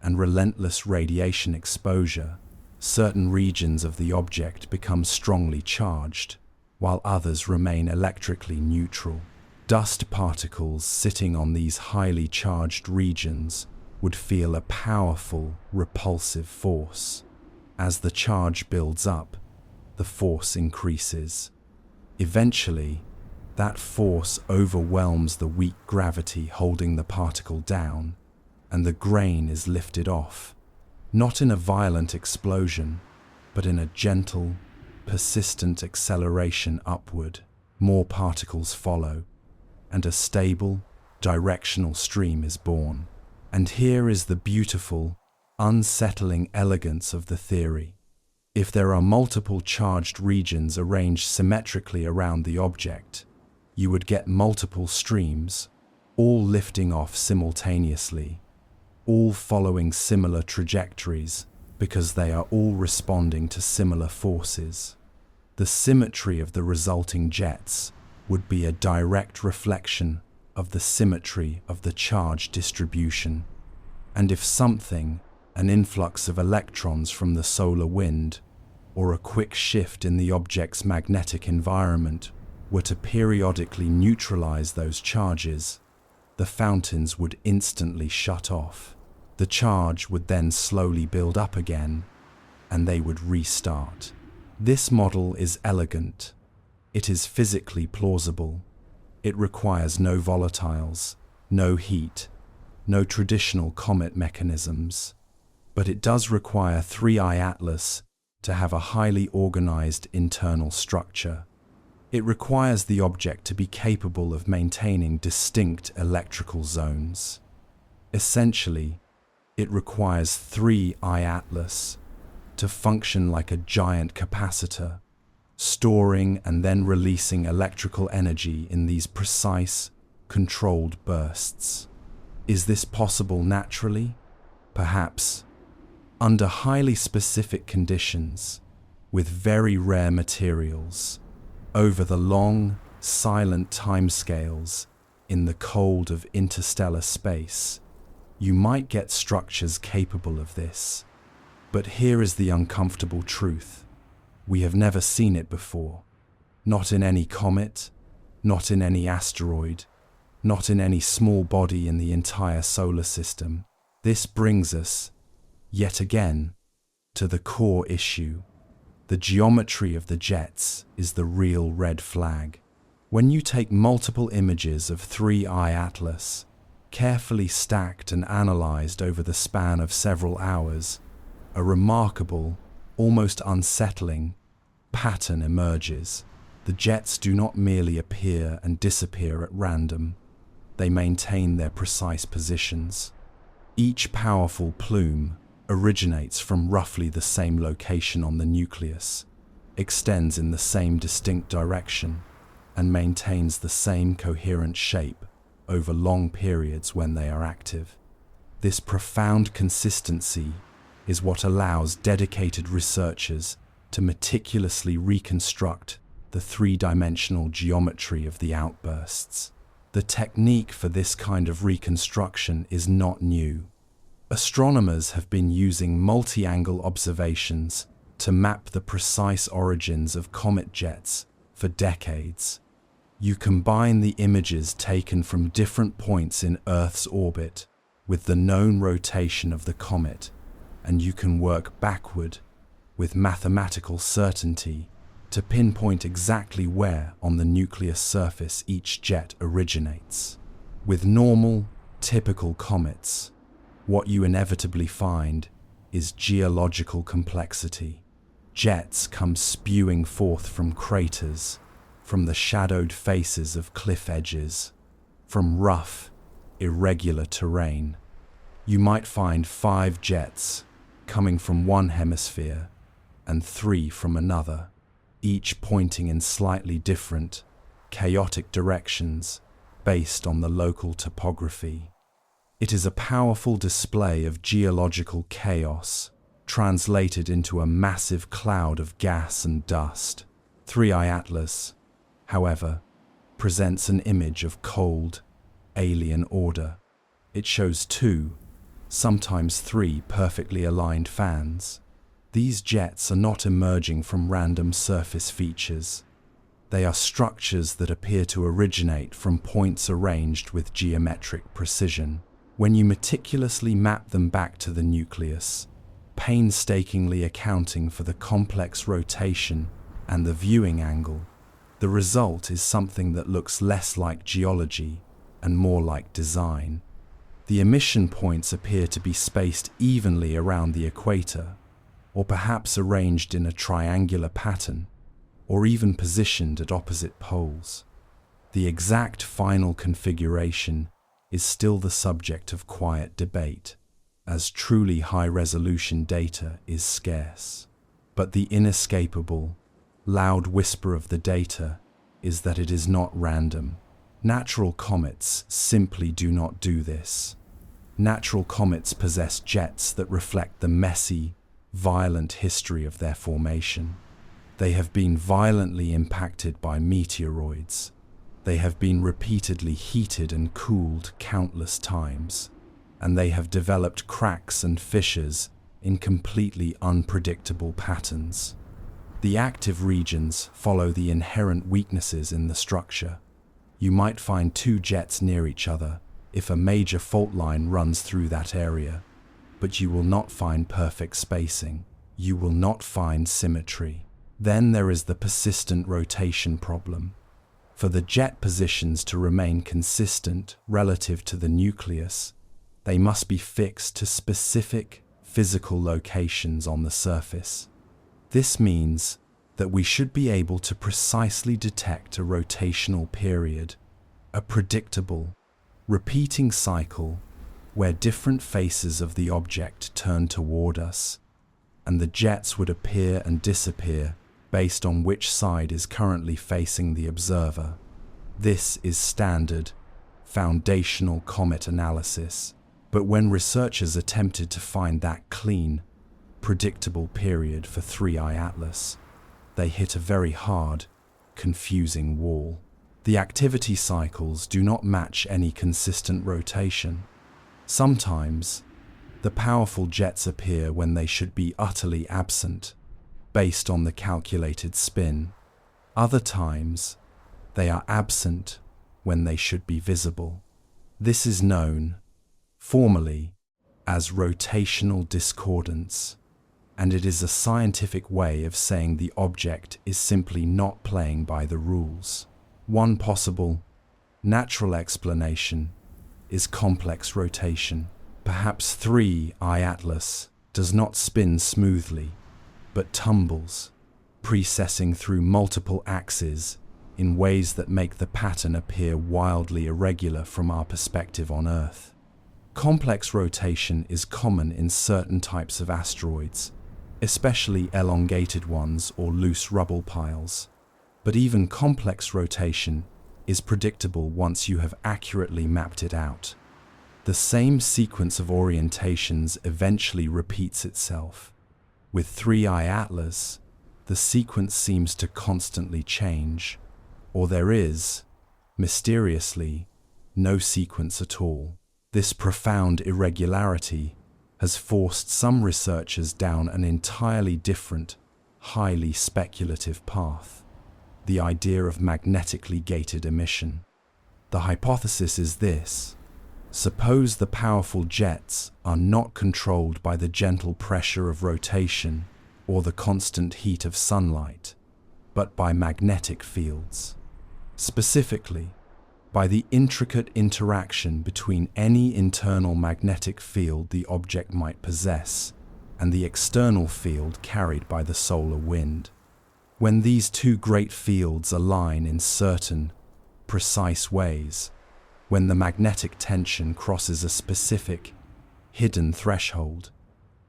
S1: and relentless radiation exposure, certain regions of the object become strongly charged, while others remain electrically neutral. Dust particles sitting on these highly charged regions would feel a powerful, repulsive force. As the charge builds up, the force increases. Eventually, that force overwhelms the weak gravity holding the particle down, and the grain is lifted off, not in a violent explosion, but in a gentle, persistent acceleration upward. More particles follow, and a stable, directional stream is born. And here is the beautiful, unsettling elegance of the theory. If there are multiple charged regions arranged symmetrically around the object, you would get multiple streams, all lifting off simultaneously, all following similar trajectories because they are all responding to similar forces. The symmetry of the resulting jets would be a direct reflection of the symmetry of the charge distribution. And if something, an influx of electrons from the solar wind, or a quick shift in the object's magnetic environment, were to periodically neutralize those charges, the fountains would instantly shut off. The charge would then slowly build up again, and they would restart. This model is elegant. It is physically plausible. It requires no volatiles, no heat, no traditional comet mechanisms. But it does require 3I Atlas to have a highly organized internal structure. It requires the object to be capable of maintaining distinct electrical zones. Essentially, it requires 3I Atlas to function like a giant capacitor, storing and then releasing electrical energy in these precise, controlled bursts. Is this possible naturally? Perhaps. Under highly specific conditions, with very rare materials, over the long, silent timescales in the cold of interstellar space, you might get structures capable of this. But here is the uncomfortable truth. We have never seen it before. Not in any comet, not in any asteroid, not in any small body in the entire solar system. This brings us, yet again, to the core issue. The geometry of the jets is the real red flag. When you take multiple images of 3I Atlas, carefully stacked and analyzed over the span of several hours, a remarkable, almost unsettling, pattern emerges. The jets do not merely appear and disappear at random. They maintain their precise positions. Each powerful plume originates from roughly the same location on the nucleus, extends in the same distinct direction, and maintains the same coherent shape over long periods when they are active. This profound consistency is what allows dedicated researchers to meticulously reconstruct the three-dimensional geometry of the outbursts. The technique for this kind of reconstruction is not new. Astronomers have been using multi-angle observations to map the precise origins of comet jets for decades. You combine the images taken from different points in Earth's orbit with the known rotation of the comet, and you can work backward with mathematical certainty to pinpoint exactly where on the nucleus surface each jet originates. With normal, typical comets, what you inevitably find is geological complexity. Jets come spewing forth from craters, from the shadowed faces of cliff edges, from rough, irregular terrain. You might find 5 jets coming from one hemisphere and 3 from another, each pointing in slightly different, chaotic directions based on the local topography. It is a powerful display of geological chaos, translated into a massive cloud of gas and dust. 3I Atlas, however, presents an image of cold, alien order. It shows 2, sometimes 3 perfectly aligned fans. These jets are not emerging from random surface features. They are structures that appear to originate from points arranged with geometric precision. When you meticulously map them back to the nucleus, painstakingly accounting for the complex rotation and the viewing angle, The result is something that looks less like geology and more like design. The emission points appear to be spaced evenly around the equator, or perhaps arranged in a triangular pattern, or even positioned at opposite poles. The exact final configuration is still the subject of quiet debate, as truly high-resolution data is scarce. But the inescapable, loud whisper of the data is that it is not random. Natural comets simply do not do this. Natural comets possess jets that reflect the messy, violent history of their formation. They have been violently impacted by meteoroids. They have been repeatedly heated and cooled countless times, and they have developed cracks and fissures in completely unpredictable patterns. The active regions follow the inherent weaknesses in the structure. You might find two jets near each other if a major fault line runs through that area, but you will not find perfect spacing. You will not find symmetry. Then there is the persistent rotation problem. For the jet positions to remain consistent relative to the nucleus, they must be fixed to specific physical locations on the surface. This means that we should be able to precisely detect a rotational period, a predictable, repeating cycle where different faces of the object turn toward us, and the jets would appear and disappear based on which side is currently facing the observer. This is standard, foundational comet analysis. But when researchers attempted to find that clean, predictable period for 3I Atlas, they hit a very hard, confusing wall. The activity cycles do not match any consistent rotation. Sometimes, the powerful jets appear when they should be utterly absent, based on the calculated spin. Other times, they are absent when they should be visible. This is known, formally, as rotational discordance, and it is a scientific way of saying the object is simply not playing by the rules. One possible, natural explanation is complex rotation. Perhaps 3I Atlas does not spin smoothly, but tumbles, precessing through multiple axes in ways that make the pattern appear wildly irregular from our perspective on Earth. Complex rotation is common in certain types of asteroids, especially elongated ones or loose rubble piles. But even complex rotation is predictable once you have accurately mapped it out. The same sequence of orientations eventually repeats itself. With 3I Atlas, the sequence seems to constantly change, or there is, mysteriously, no sequence at all. This profound irregularity has forced some researchers down an entirely different, highly speculative path: the idea of magnetically gated emission. The hypothesis is this: suppose the powerful jets are not controlled by the gentle pressure of rotation or the constant heat of sunlight, but by magnetic fields. Specifically, by the intricate interaction between any internal magnetic field the object might possess and the external field carried by the solar wind. When these two great fields align in certain, precise ways, when the magnetic tension crosses a specific, hidden threshold,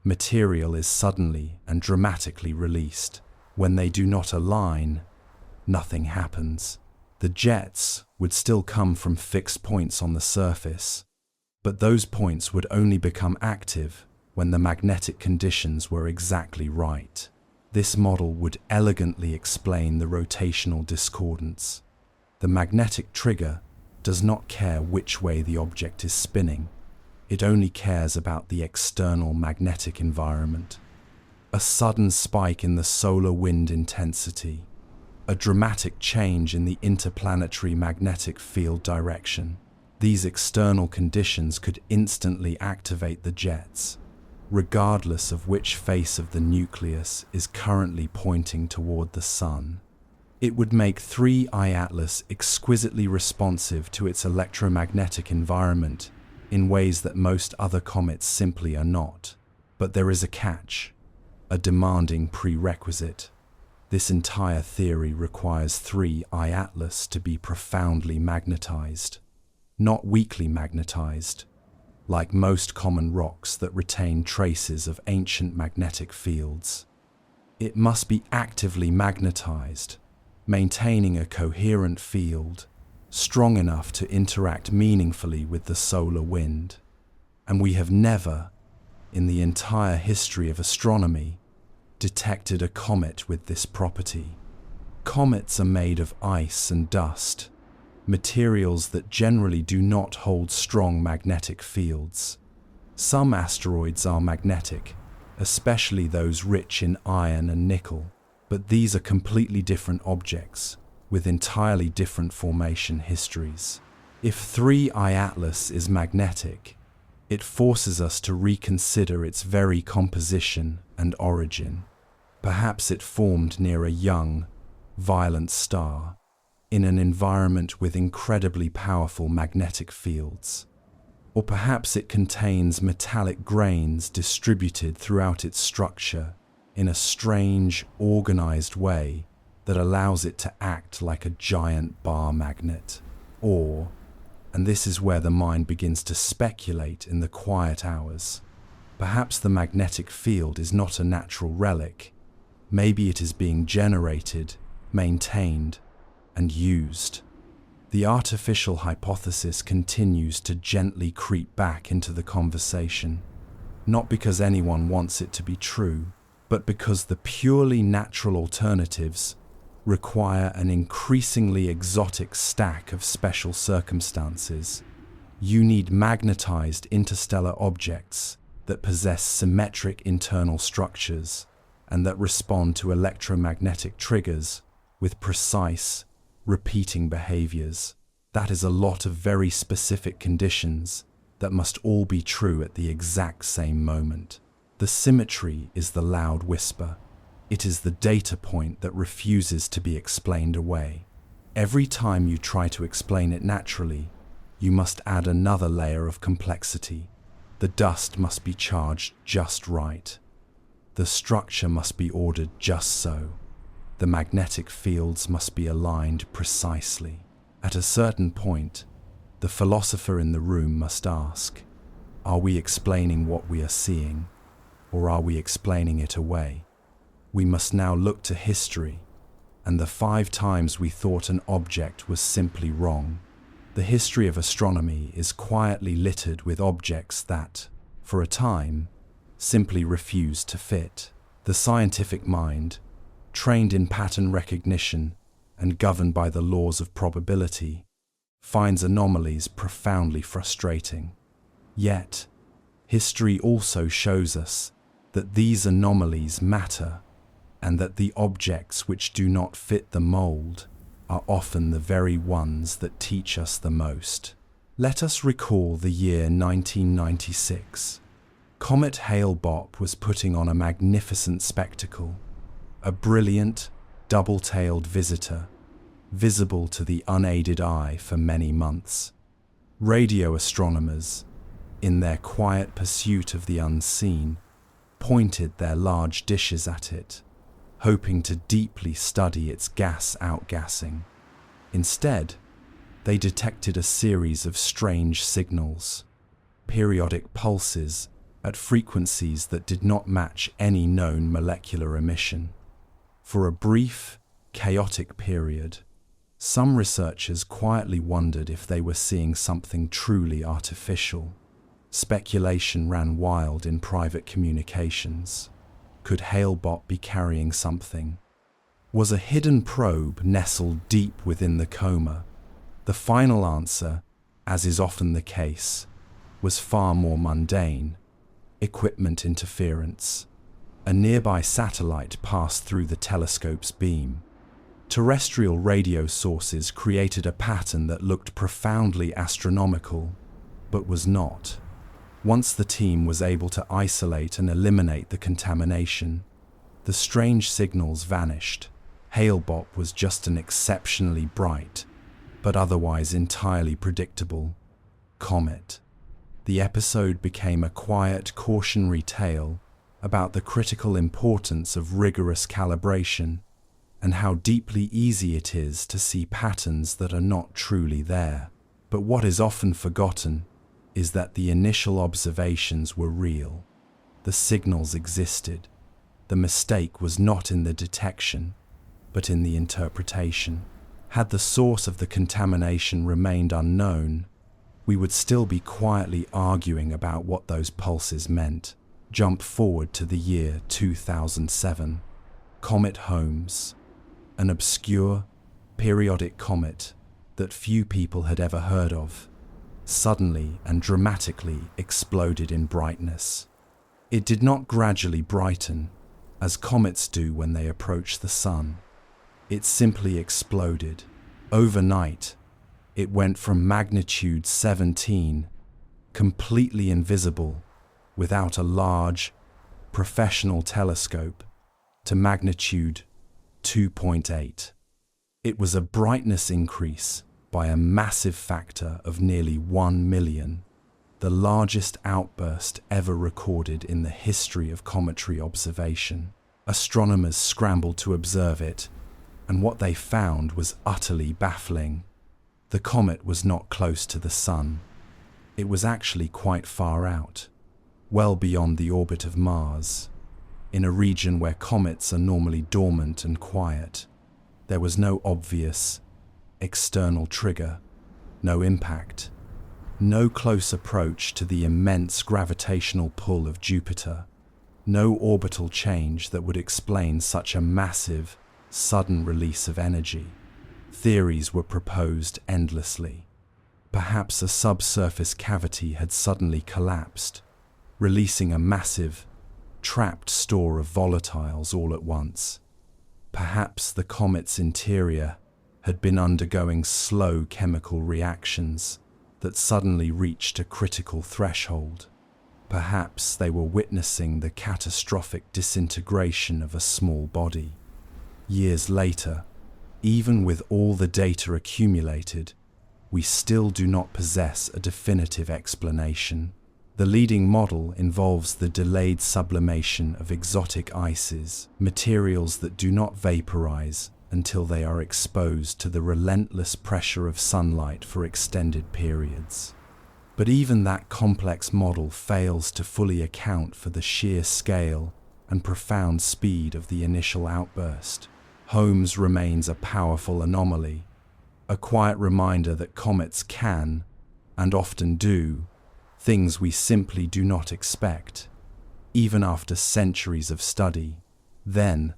S1: material is suddenly and dramatically released. When they do not align, nothing happens. The jets would still come from fixed points on the surface, but those points would only become active when the magnetic conditions were exactly right. This model would elegantly explain the rotational discordance. The magnetic trigger does not care which way the object is spinning. It only cares about the external magnetic environment. A sudden spike in the solar wind intensity, a dramatic change in the interplanetary magnetic field direction. These external conditions could instantly activate the jets, regardless of which face of the nucleus is currently pointing toward the sun. It would make 3I Atlas exquisitely responsive to its electromagnetic environment in ways that most other comets simply are not. But there is a catch, a demanding prerequisite. This entire theory requires 3I Atlas to be profoundly magnetized, not weakly magnetized, like most common rocks that retain traces of ancient magnetic fields. It must be actively magnetized, maintaining a coherent field, strong enough to interact meaningfully with the solar wind. And we have never, in the entire history of astronomy, detected a comet with this property. Comets are made of ice and dust, materials that generally do not hold strong magnetic fields. Some asteroids are magnetic, especially those rich in iron and nickel, but these are completely different objects, with entirely different formation histories. If 3I Atlas is magnetic, it forces us to reconsider its very composition and origin. Perhaps it formed near a young, violent star, in an environment with incredibly powerful magnetic fields. Or perhaps it contains metallic grains distributed throughout its structure in a strange, organized way that allows it to act like a giant bar magnet. Or, and this is where the mind begins to speculate in the quiet hours, perhaps the magnetic field is not a natural relic. Maybe it is being generated, maintained, and used. The artificial hypothesis continues to gently creep back into the conversation, not because anyone wants it to be true, but because the purely natural alternatives require an increasingly exotic stack of special circumstances. You need magnetized interstellar objects that possess symmetric internal structures and that respond to electromagnetic triggers with precise, repeating behaviors. That is a lot of very specific conditions that must all be true at the exact same moment. The symmetry is the loud whisper. It is the data point that refuses to be explained away. Every time you try to explain it naturally, you must add another layer of complexity. The dust must be charged just right. The structure must be ordered just so. The magnetic fields must be aligned precisely. At a certain point, the philosopher in the room must ask, are we explaining what we are seeing, or are we explaining it away? We must now look to history, and the 5 times we thought an object was simply wrong. The history of astronomy is quietly littered with objects that, for a time, simply refused to fit. The scientific mind, trained in pattern recognition and governed by the laws of probability, finds anomalies profoundly frustrating. Yet, history also shows us that these anomalies matter, and that the objects which do not fit the mold are often the very ones that teach us the most. Let us recall the year 1996. Comet Hale-Bopp was putting on a magnificent spectacle, a brilliant, double-tailed visitor, visible to the unaided eye for many months. Radio astronomers, in their quiet pursuit of the unseen, pointed their large dishes at it, hoping to deeply study its gas outgassing. Instead, they detected a series of strange signals, periodic pulses at frequencies that did not match any known molecular emission. For a brief, chaotic period, some researchers quietly wondered if they were seeing something truly artificial. Speculation ran wild in private communications. Could Hale-Bopp be carrying something? Was a hidden probe nestled deep within the coma? The final answer, as is often the case, was far more mundane: equipment interference. A nearby satellite passed through the telescope's beam. Terrestrial radio sources created a pattern that looked profoundly astronomical, but was not. Once the team was able to isolate and eliminate the contamination, the strange signals vanished. Hale-Bopp was just an exceptionally bright, but otherwise entirely predictable, comet. The episode became a quiet, cautionary tale about the critical importance of rigorous calibration and how deeply easy it is to see patterns that are not truly there. But what is often forgotten is that the initial observations were real. The signals existed. The mistake was not in the detection, but in the interpretation. Had the source of the contamination remained unknown, we would still be quietly arguing about what those pulses meant. Jump forward to the year 2007. Comet Holmes, an obscure, periodic comet that few people had ever heard of, suddenly and dramatically exploded in brightness. It did not gradually brighten, as comets do when they approach the sun. It simply exploded. Overnight, it went from magnitude 17, completely invisible, without a large, professional telescope, to magnitude 2.8. It was a brightness increase by a massive factor of nearly 1 million, the largest outburst ever recorded in the history of cometary observation. Astronomers scrambled to observe it, and what they found was utterly baffling. The comet was not close to the sun. It was actually quite far out, well beyond the orbit of Mars, in a region where comets are normally dormant and quiet. There was no obvious external trigger, no impact, no close approach to the immense gravitational pull of Jupiter, no orbital change that would explain such a massive, sudden release of energy. Theories were proposed endlessly. Perhaps a subsurface cavity had suddenly collapsed, releasing a massive, trapped store of volatiles all at once. Perhaps the comet's interior had been undergoing slow chemical reactions that suddenly reached a critical threshold. Perhaps they were witnessing the catastrophic disintegration of a small body. Years later, even with all the data accumulated, we still do not possess a definitive explanation. The leading model involves the delayed sublimation of exotic ices, materials that do not vaporize until they are exposed to the relentless pressure of sunlight for extended periods. But even that complex model fails to fully account for the sheer scale and profound speed of the initial outburst. Holmes remains a powerful anomaly, a quiet reminder that comets can, and often do, things we simply do not expect, even after centuries of study. Then,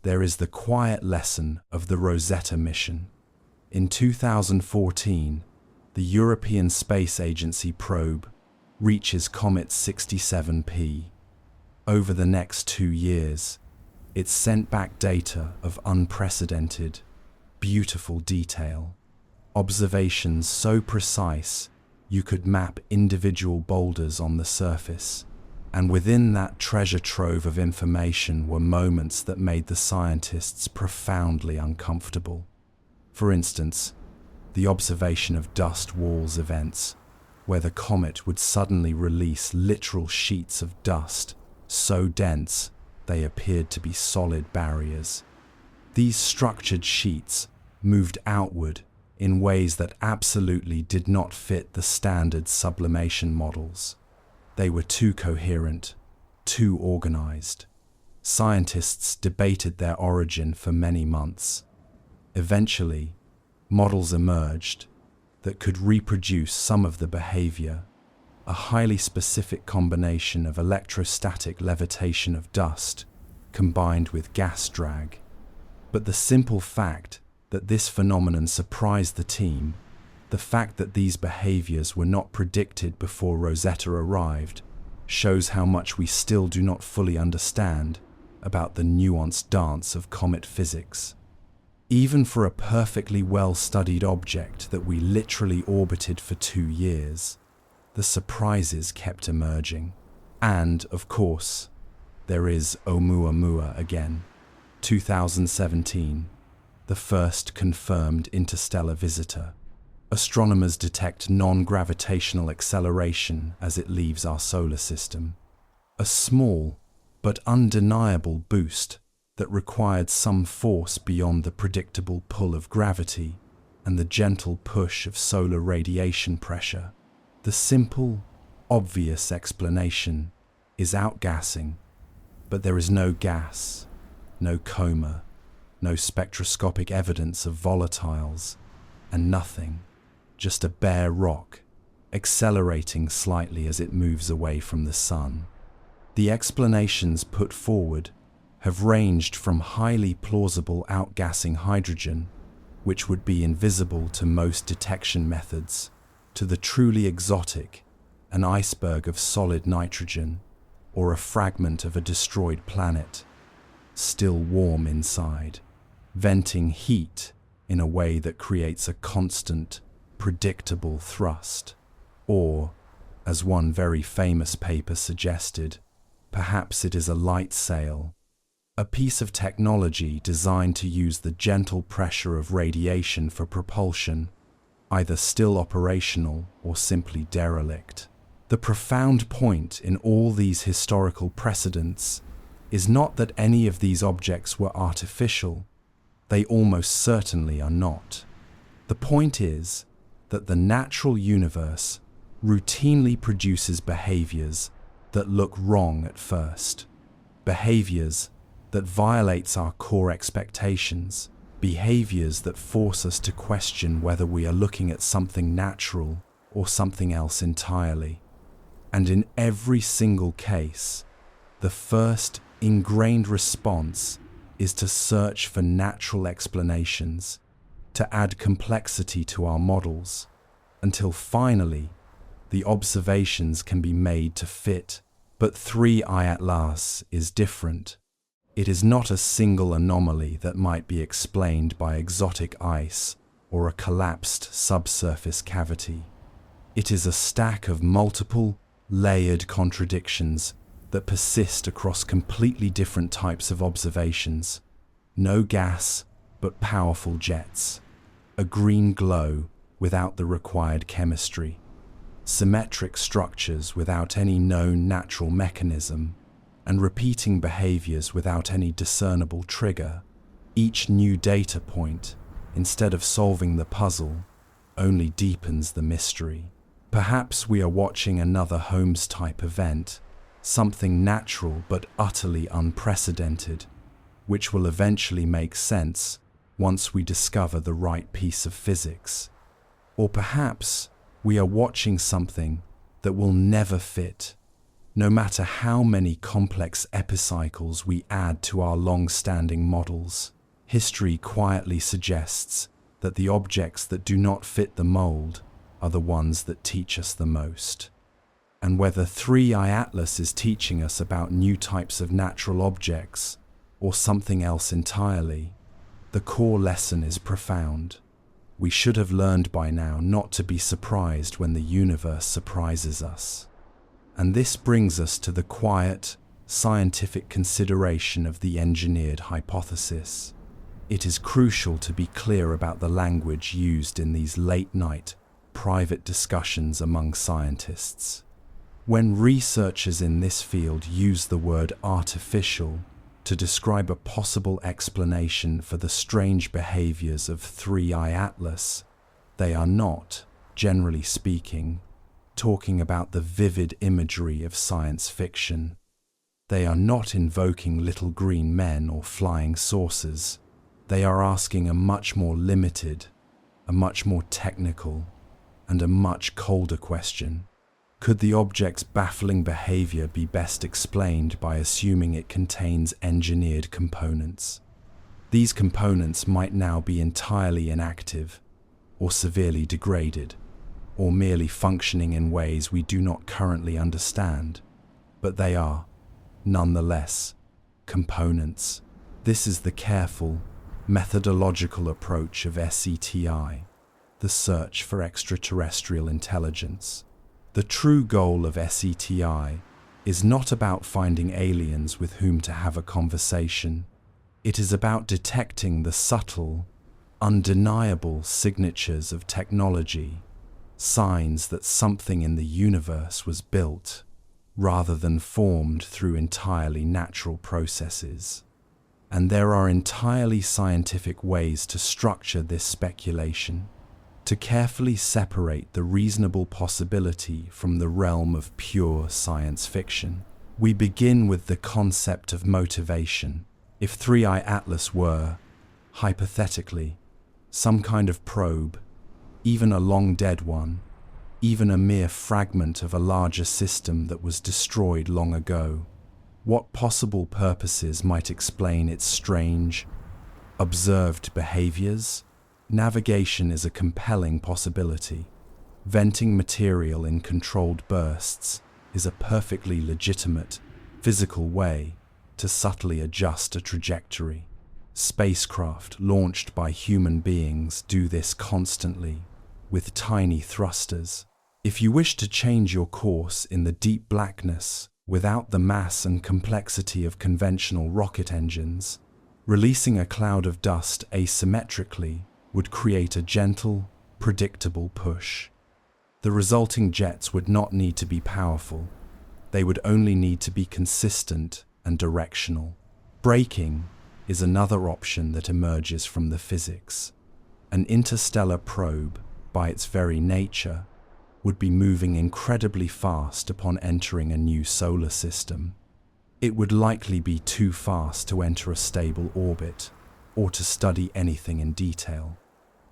S1: there is the quiet lesson of the Rosetta mission. In 2014, the European Space Agency probe reaches Comet 67P. Over the next 2 years, it sent back data of unprecedented, beautiful detail. Observations so precise you could map individual boulders on the surface, and within that treasure trove of information were moments that made the scientists profoundly uncomfortable. For instance, the observation of dust walls events, where the comet would suddenly release literal sheets of dust, so dense they appeared to be solid barriers. These structured sheets moved outward in ways that absolutely did not fit the standard sublimation models. They were too coherent, too organized. Scientists debated their origin for many months. Eventually, models emerged that could reproduce some of the behavior, a highly specific combination of electrostatic levitation of dust combined with gas drag. But the simple fact that this phenomenon surprised the team, the fact that these behaviors were not predicted before Rosetta arrived, shows how much we still do not fully understand about the nuanced dance of comet physics. Even for a perfectly well-studied object that we literally orbited for 2 years, the surprises kept emerging. And, of course, there is Oumuamua again. 2017. the first confirmed interstellar visitor. Astronomers detect non-gravitational acceleration as it leaves our solar system. A small but undeniable boost that required some force beyond the predictable pull of gravity and the gentle push of solar radiation pressure. The simple, obvious explanation is outgassing, but there is no gas, no coma, no spectroscopic evidence of volatiles, and nothing, just a bare rock, accelerating slightly as it moves away from the sun. The explanations put forward have ranged from highly plausible outgassing hydrogen, which would be invisible to most detection methods, to the truly exotic, an iceberg of solid nitrogen, or a fragment of a destroyed planet, still warm inside, venting heat in a way that creates a constant, predictable thrust. Or, as one very famous paper suggested, perhaps it is a light sail, a piece of technology designed to use the gentle pressure of radiation for propulsion, either still operational or simply derelict. The profound point in all these historical precedents is not that any of these objects were artificial. They almost certainly are not. The point is that the natural universe routinely produces behaviors that look wrong at first, behaviors that violates our core expectations, behaviors that force us to question whether we are looking at something natural or something else entirely. And in every single case, the first ingrained response is to search for natural explanations, to add complexity to our models, until finally the observations can be made to fit. But 3I Atlas is different. It is not a single anomaly that might be explained by exotic ice or a collapsed subsurface cavity. It is a stack of multiple, layered contradictions that persist across completely different types of observations. No gas, but powerful jets. A green glow without the required chemistry. Symmetric structures without any known natural mechanism, and repeating behaviors without any discernible trigger. Each new data point, instead of solving the puzzle, only deepens the mystery. Perhaps we are watching another Holmes-type event, something natural but utterly unprecedented, which will eventually make sense once we discover the right piece of physics. Or perhaps we are watching something that will never fit, no matter how many complex epicycles we add to our long-standing models. History quietly suggests that the objects that do not fit the mold are the ones that teach us the most. And whether 3I Atlas is teaching us about new types of natural objects or something else entirely, the core lesson is profound. We should have learned by now not to be surprised when the universe surprises us. And this brings us to the quiet, scientific consideration of the engineered hypothesis. It is crucial to be clear about the language used in these late-night, private discussions among scientists. When researchers in this field use the word artificial to describe a possible explanation for the strange behaviors of 3I Atlas, they are not, generally speaking, talking about the vivid imagery of science fiction. They are not invoking little green men or flying saucers. They are asking a much more limited, a much more technical, and a much colder question. Could the object's baffling behavior be best explained by assuming it contains engineered components? These components might now be entirely inactive, or severely degraded, or merely functioning in ways we do not currently understand, but they are, nonetheless, components. This is the careful, methodological approach of SETI, the search for extraterrestrial intelligence. The true goal of SETI is not about finding aliens with whom to have a conversation. It is about detecting the subtle, undeniable signatures of technology, signs that something in the universe was built rather than formed through entirely natural processes. And there are entirely scientific ways to structure this speculation, to carefully separate the reasonable possibility from the realm of pure science fiction. We begin with the concept of motivation. If 3I Atlas were, hypothetically, some kind of probe, even a long-dead one, even a mere fragment of a larger system that was destroyed long ago, what possible purposes might explain its strange, observed behaviors? Navigation is a compelling possibility. Venting material in controlled bursts is a perfectly legitimate, physical way to subtly adjust a trajectory. Spacecraft launched by human beings do this constantly, with tiny thrusters. If you wish to change your course in the deep blackness without the mass and complexity of conventional rocket engines, releasing a cloud of dust asymmetrically would create a gentle, predictable push. The resulting jets would not need to be powerful. They would only need to be consistent and directional. Braking is another option that emerges from the physics. An interstellar probe, by its very nature, would be moving incredibly fast upon entering a new solar system. It would likely be too fast to enter a stable orbit or to study anything in detail.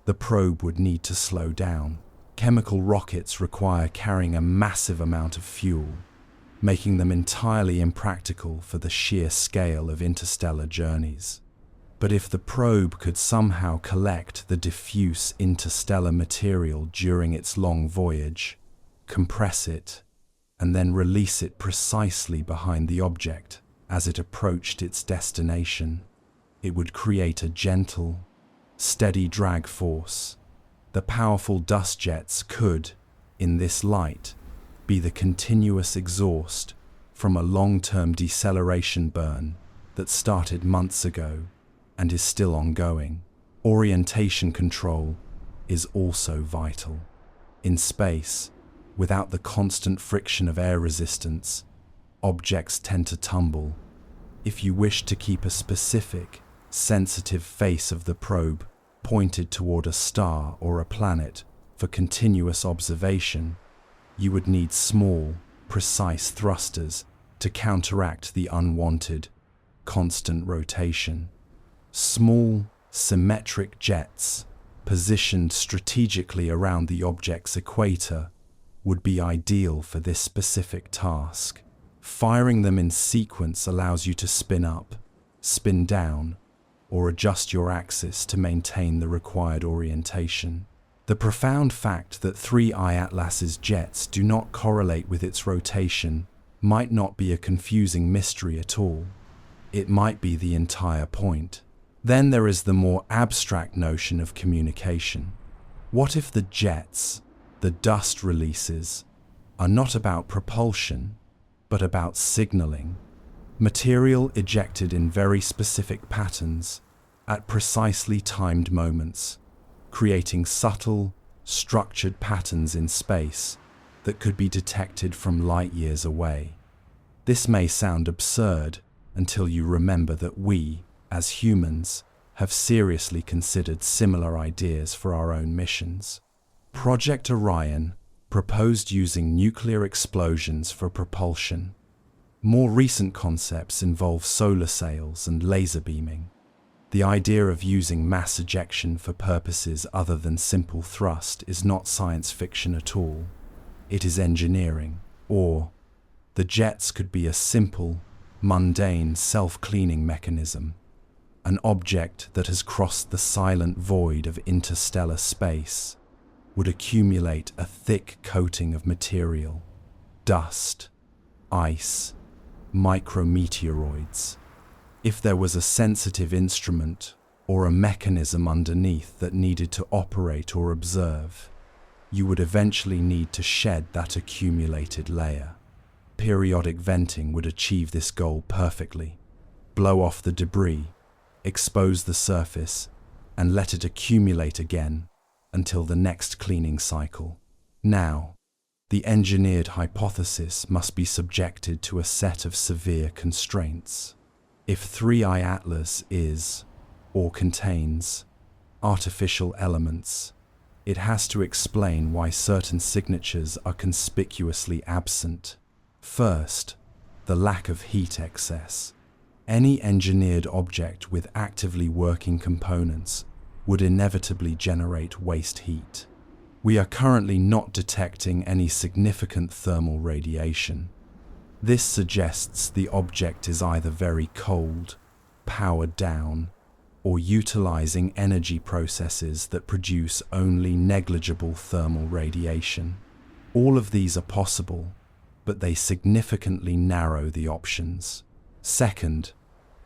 S1: The probe would need to slow down. Chemical rockets require carrying a massive amount of fuel, making them entirely impractical for the sheer scale of interstellar journeys. But if the probe could somehow collect the diffuse interstellar material during its long voyage, compress it, and then release it precisely behind the object as it approached its destination, it would create a gentle, steady drag force. The powerful dust jets could, in this light, be the continuous exhaust from a long-term deceleration burn that started months ago and is still ongoing. Orientation control is also vital. In space, without the constant friction of air resistance, objects tend to tumble. If you wish to keep a specific, sensitive face of the probe pointed toward a star or a planet for continuous observation, you would need small, precise thrusters to counteract the unwanted, constant rotation. Small, symmetric jets, positioned strategically around the object's equator, would be ideal for this specific task. Firing them in sequence allows you to spin up, spin down, or adjust your axis to maintain the required orientation. The profound fact that 3I Atlas's jets do not correlate with its rotation might not be a confusing mystery at all. It might be the entire point. Then there is the more abstract notion of communication. What if the jets, the dust releases, are not about propulsion, but about signaling? Material ejected in very specific patterns, at precisely timed moments, creating subtle, structured patterns in space that could be detected from light years away. This may sound absurd until you remember that we, as humans, have seriously considered similar ideas for our own missions. Project Orion proposed using nuclear explosions for propulsion. More recent concepts involve solar sails and laser beaming. The idea of using mass ejection for purposes other than simple thrust is not science fiction at all. It is engineering. Or, the jets could be a simple, mundane self-cleaning mechanism, an object that has crossed the silent void of interstellar space would accumulate a thick coating of material, dust, ice, micrometeoroids. If there was a sensitive instrument or a mechanism underneath that needed to operate or observe, you would eventually need to shed that accumulated layer. Periodic venting would achieve this goal perfectly. Blow off the debris, expose the surface, and let it accumulate again until the next cleaning cycle. Now, the engineered hypothesis must be subjected to a set of severe constraints. If 3I Atlas is, or contains, artificial elements, it has to explain why certain signatures are conspicuously absent. First, the lack of heat excess. Any engineered object with actively working components would inevitably generate waste heat. We are currently not detecting any significant thermal radiation. This suggests the object is either very cold, powered down, or utilizing energy processes that produce only negligible thermal radiation. All of these are possible, but they significantly narrow the options. Second,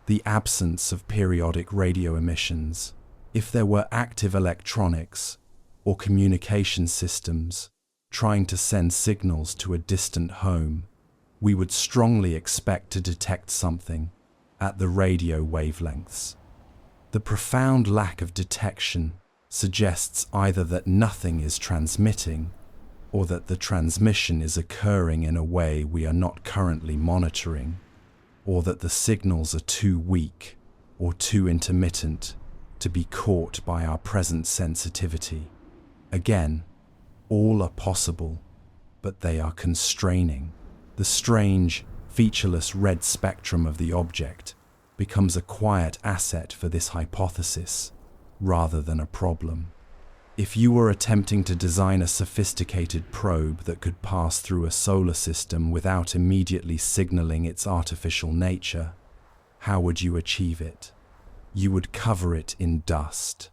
S1: the absence of periodic radio emissions. If there were active electronics or communication systems trying to send signals to a distant home, we would strongly expect to detect something at the radio wavelengths. The profound lack of detection suggests either that nothing is transmitting or that the transmission is occurring in a way we are not currently monitoring, or that the signals are too weak or too intermittent to be caught by our present sensitivity. Again, all are possible, but they are constraining. The strange, featureless red spectrum of the object becomes a quiet asset for this hypothesis, rather than a problem. If you were attempting to design a sophisticated probe that could pass through a solar system without immediately signaling its artificial nature, how would you achieve it? You would cover it in dust.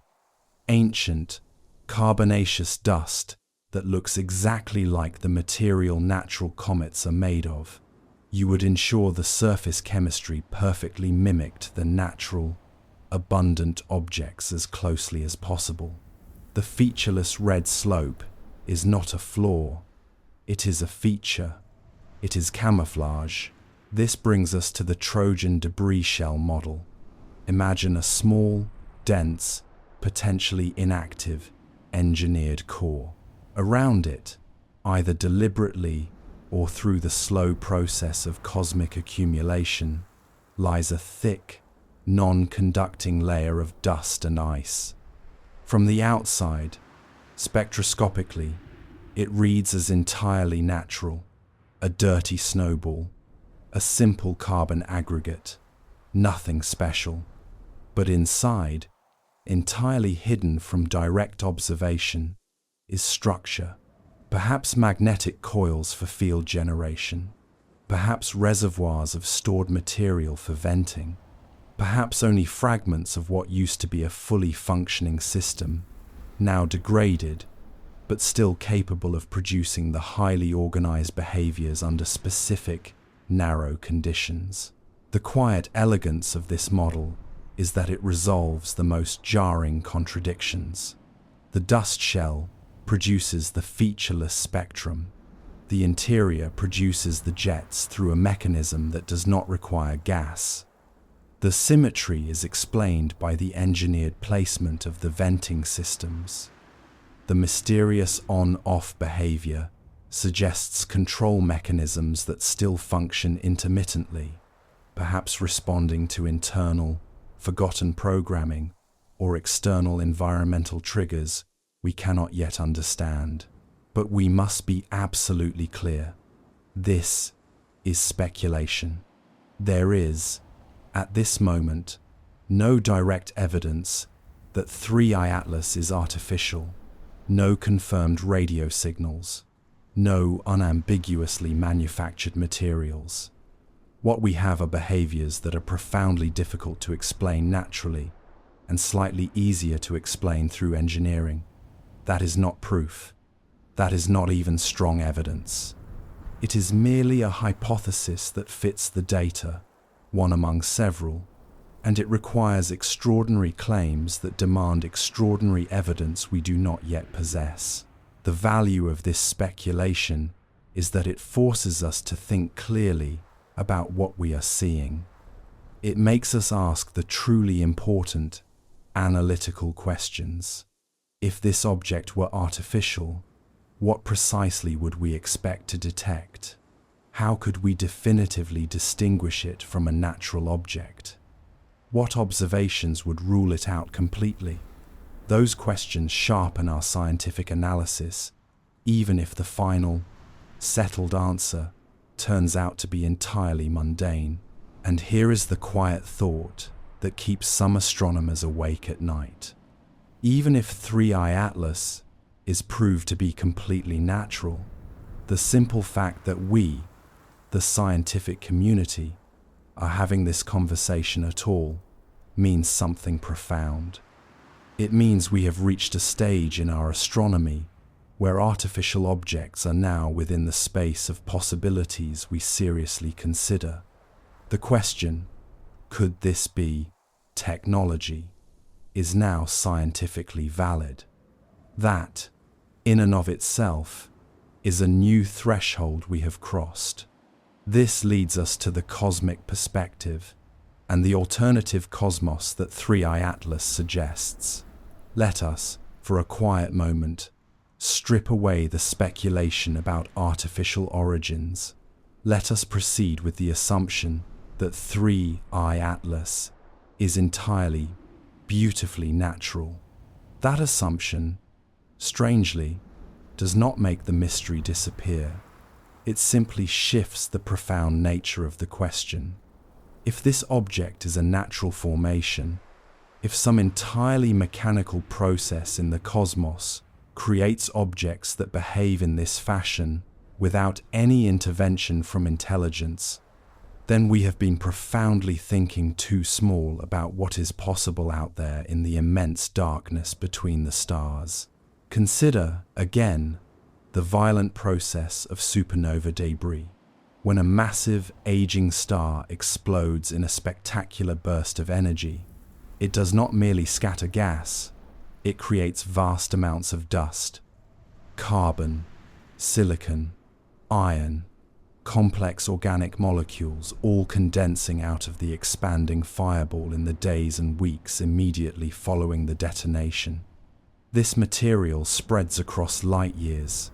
S1: Ancient, carbonaceous dust that looks exactly like the material natural comets are made of. You would ensure the surface chemistry perfectly mimicked the natural, abundant objects as closely as possible. The featureless red slope is not a flaw, it is a feature. It is camouflage. This brings us to the Trojan debris shell model. Imagine a small, dense, potentially inactive, engineered core. Around it, either deliberately or through the slow process of cosmic accumulation, lies a thick, non-conducting layer of dust and ice. From the outside, spectroscopically, it reads as entirely natural, a dirty snowball, a simple carbon aggregate, nothing special. But inside, entirely hidden from direct observation, is structure, perhaps magnetic coils for field generation, perhaps reservoirs of stored material for venting, perhaps only fragments of what used to be a fully functioning system, now degraded, but still capable of producing the highly organized behaviors under specific, narrow conditions. The quiet elegance of this model is that it resolves the most jarring contradictions. The dust shell produces the featureless spectrum. The interior produces the jets through a mechanism that does not require gas. The symmetry is explained by the engineered placement of the venting systems. The mysterious on-off behavior suggests control mechanisms that still function intermittently, perhaps responding to internal, forgotten programming or external environmental triggers we cannot yet understand. But we must be absolutely clear. This is speculation. There is, at this moment, no direct evidence that 3I Atlas is artificial, no confirmed radio signals, no unambiguously manufactured materials. What we have are behaviors that are profoundly difficult to explain naturally and slightly easier to explain through engineering. That is not proof. That is not even strong evidence. It is merely a hypothesis that fits the data, one among several, and it requires extraordinary claims that demand extraordinary evidence we do not yet possess. The value of this speculation is that it forces us to think clearly about what we are seeing. It makes us ask the truly important, analytical questions. If this object were artificial, what precisely would we expect to detect? How could we definitively distinguish it from a natural object? What observations would rule it out completely? Those questions sharpen our scientific analysis, even if the final, settled answer turns out to be entirely mundane. And here is the quiet thought that keeps some astronomers awake at night. Even if 3I Atlas is proved to be completely natural, the simple fact that we, the scientific community, are having this conversation at all means something profound. It means we have reached a stage in our astronomy where artificial objects are now within the space of possibilities we seriously consider. The question, could this be technology, is now scientifically valid. That, in and of itself, is a new threshold we have crossed. This leads us to the cosmic perspective and the alternative cosmos that 3I Atlas suggests. Let us, for a quiet moment, strip away the speculation about artificial origins. Let us proceed with the assumption that 3I Atlas is entirely, beautifully natural. That assumption, strangely, does not make the mystery disappear. It simply shifts the profound nature of the question. If this object is a natural formation, if some entirely mechanical process in the cosmos creates objects that behave in this fashion without any intervention from intelligence, then we have been profoundly thinking too small about what is possible out there in the immense darkness between the stars. Consider, again, the violent process of supernova debris. When a massive, aging star explodes in a spectacular burst of energy, it does not merely scatter gas, it creates vast amounts of dust, carbon, silicon, iron, complex organic molecules all condensing out of the expanding fireball in the days and weeks immediately following the detonation. This material spreads across light years,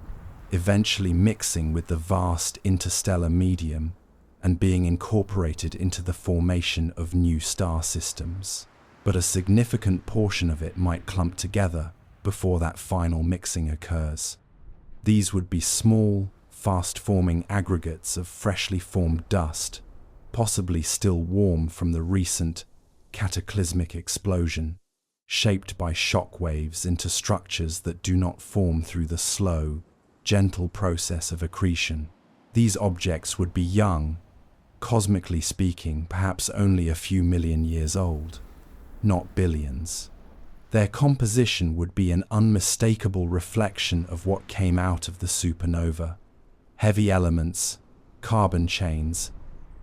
S1: eventually mixing with the vast interstellar medium and being incorporated into the formation of new star systems. But a significant portion of it might clump together before that final mixing occurs. These would be small, fast-forming aggregates of freshly formed dust, possibly still warm from the recent cataclysmic explosion, shaped by shock waves into structures that do not form through the slow, gentle process of accretion. These objects would be young, cosmically speaking, perhaps only a few million years old, not billions. Their composition would be an unmistakable reflection of what came out of the supernova. Heavy elements, carbon chains,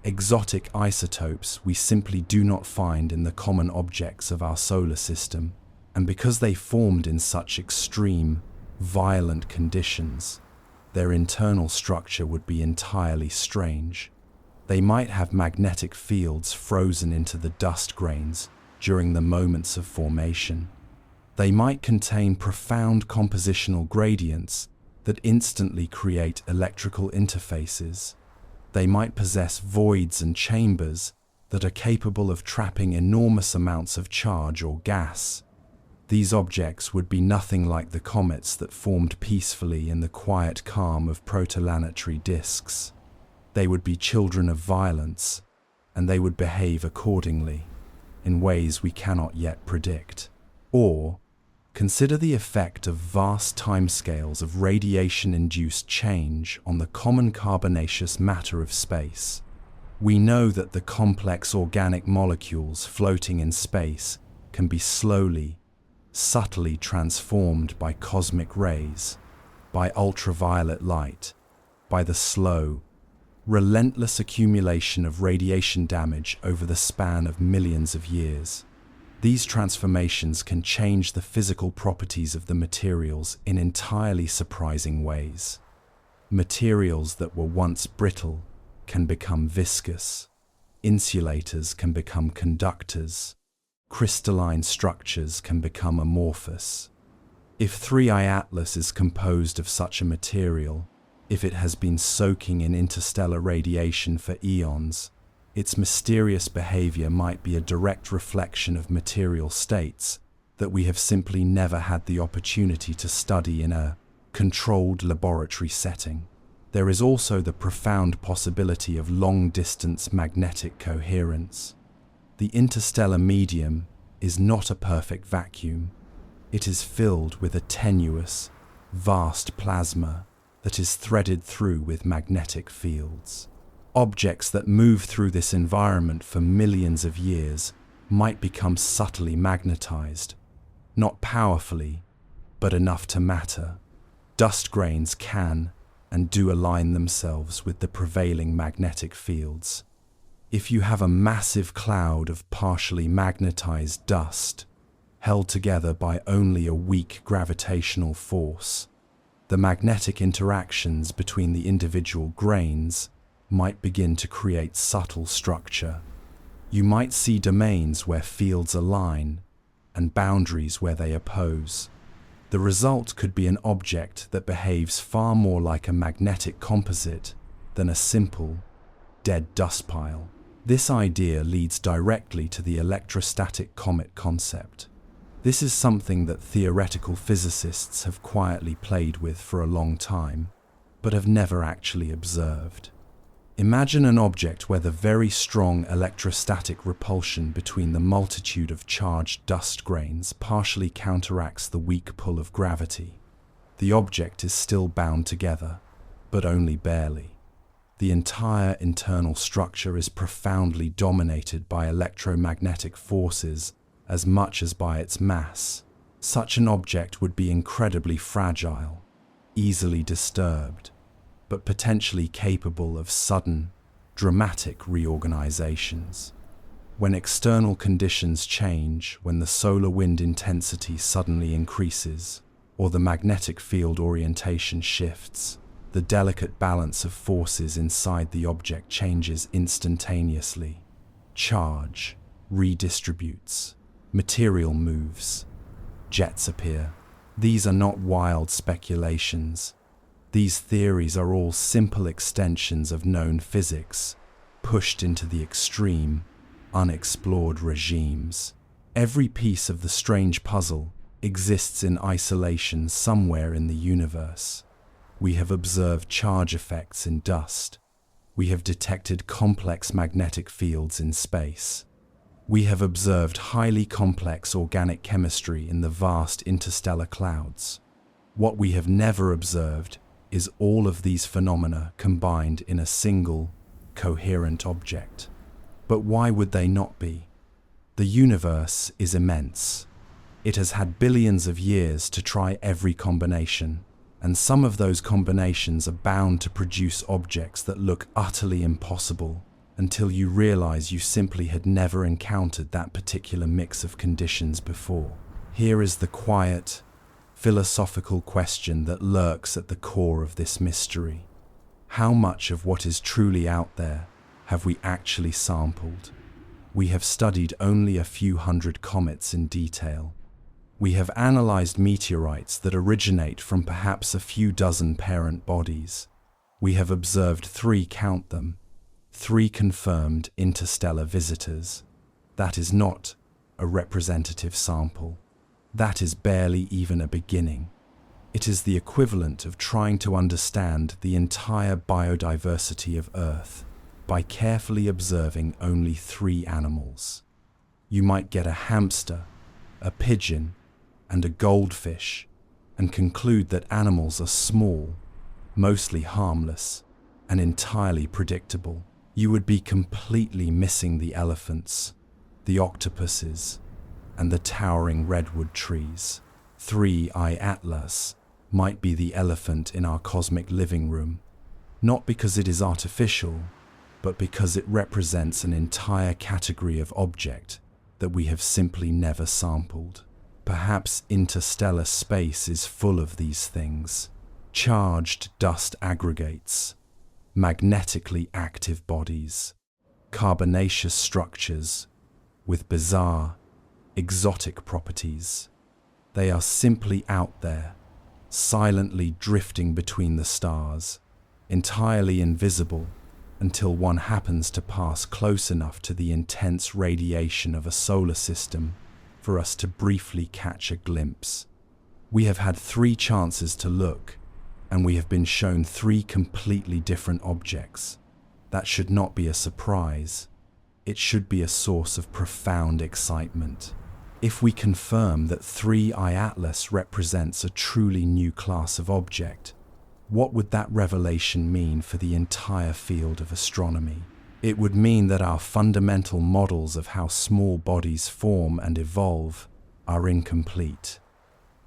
S1: exotic isotopes we simply do not find in the common objects of our solar system, and because they formed in such extreme, violent conditions, their internal structure would be entirely strange. They might have magnetic fields frozen into the dust grains during the moments of formation. They might contain profound compositional gradients that instantly create electrical interfaces. They might possess voids and chambers that are capable of trapping enormous amounts of charge or gas. These objects would be nothing like the comets that formed peacefully in the quiet calm of protoplanetary disks. They would be children of violence, and they would behave accordingly, in ways we cannot yet predict. Or, consider the effect of vast timescales of radiation-induced change on the common carbonaceous matter of space. We know that the complex organic molecules floating in space can be slowly, subtly transformed by cosmic rays, by ultraviolet light, by the slow, relentless accumulation of radiation damage over the span of millions of years. These transformations can change the physical properties of the materials in entirely surprising ways. Materials that were once brittle can become viscous. Insulators can become conductors. crystalline structures can become amorphous. If 3I Atlas is composed of such a material, if it has been soaking in interstellar radiation for eons, its mysterious behavior might be a direct reflection of material states that we have simply never had the opportunity to study in a controlled laboratory setting. There is also the profound possibility of long-distance magnetic coherence. The interstellar medium is not a perfect vacuum. It is filled with a tenuous, vast plasma that is threaded through with magnetic fields. Objects that move through this environment for millions of years might become subtly magnetized, not powerfully, but enough to matter. Dust grains can and do align themselves with the prevailing magnetic fields. If you have a massive cloud of partially magnetized dust, held together by only a weak gravitational force, the magnetic interactions between the individual grains might begin to create subtle structure. You might see domains where fields align and boundaries where they oppose. The result could be an object that behaves far more like a magnetic composite than a simple, dead dust pile. This idea leads directly to the electrostatic comet concept. This is something that theoretical physicists have quietly played with for a long time, but have never actually observed. Imagine an object where the very strong electrostatic repulsion between the multitude of charged dust grains partially counteracts the weak pull of gravity. The object is still bound together, but only barely. The entire internal structure is profoundly dominated by electromagnetic forces as much as by its mass. Such an object would be incredibly fragile, easily disturbed, but potentially capable of sudden, dramatic reorganizations. When external conditions change, when the solar wind intensity suddenly increases, or the magnetic field orientation shifts, the delicate balance of forces inside the object changes instantaneously. Charge redistributes, material moves, jets appear. These are not wild speculations. These theories are all simple extensions of known physics, pushed into the extreme, unexplored regimes. Every piece of the strange puzzle exists in isolation somewhere in the universe. We have observed charge effects in dust. We have detected complex magnetic fields in space. We have observed highly complex organic chemistry in the vast interstellar clouds. What we have never observed is all of these phenomena combined in a single, coherent object. But why would they not be? The universe is immense. It has had billions of years to try every combination, and some of those combinations are bound to produce objects that look utterly impossible until you realize you simply had never encountered that particular mix of conditions before. Here is the quiet, philosophical question that lurks at the core of this mystery. How much of what is truly out there have we actually sampled? We have studied only a few hundred comets in detail. We have analyzed meteorites that originate from perhaps a few dozen parent bodies. We have observed 3 confirmed interstellar visitors. That is not a representative sample. That is barely even a beginning. It is the equivalent of trying to understand the entire biodiversity of Earth by carefully observing only 3 animals. You might get a hamster, a pigeon, and a goldfish, and conclude that animals are small, mostly harmless, and entirely predictable. You would be completely missing the elephants, the octopuses, and the towering redwood trees. 3I Atlas might be the elephant in our cosmic living room, not because it is artificial, but because it represents an entire category of object that we have simply never sampled. Perhaps interstellar space is full of these things. Charged dust aggregates, magnetically active bodies, carbonaceous structures with bizarre, exotic properties. They are simply out there, silently drifting between the stars, entirely invisible until one happens to pass close enough to the intense radiation of a solar system for us to briefly catch a glimpse. We have had 3 chances to look, and we have been shown 3 completely different objects. That should not be a surprise. It should be a source of profound excitement. If we confirm that 3I Atlas represents a truly new class of object, what would that revelation mean for the entire field of astronomy? It would mean that our fundamental models of how small bodies form and evolve are incomplete.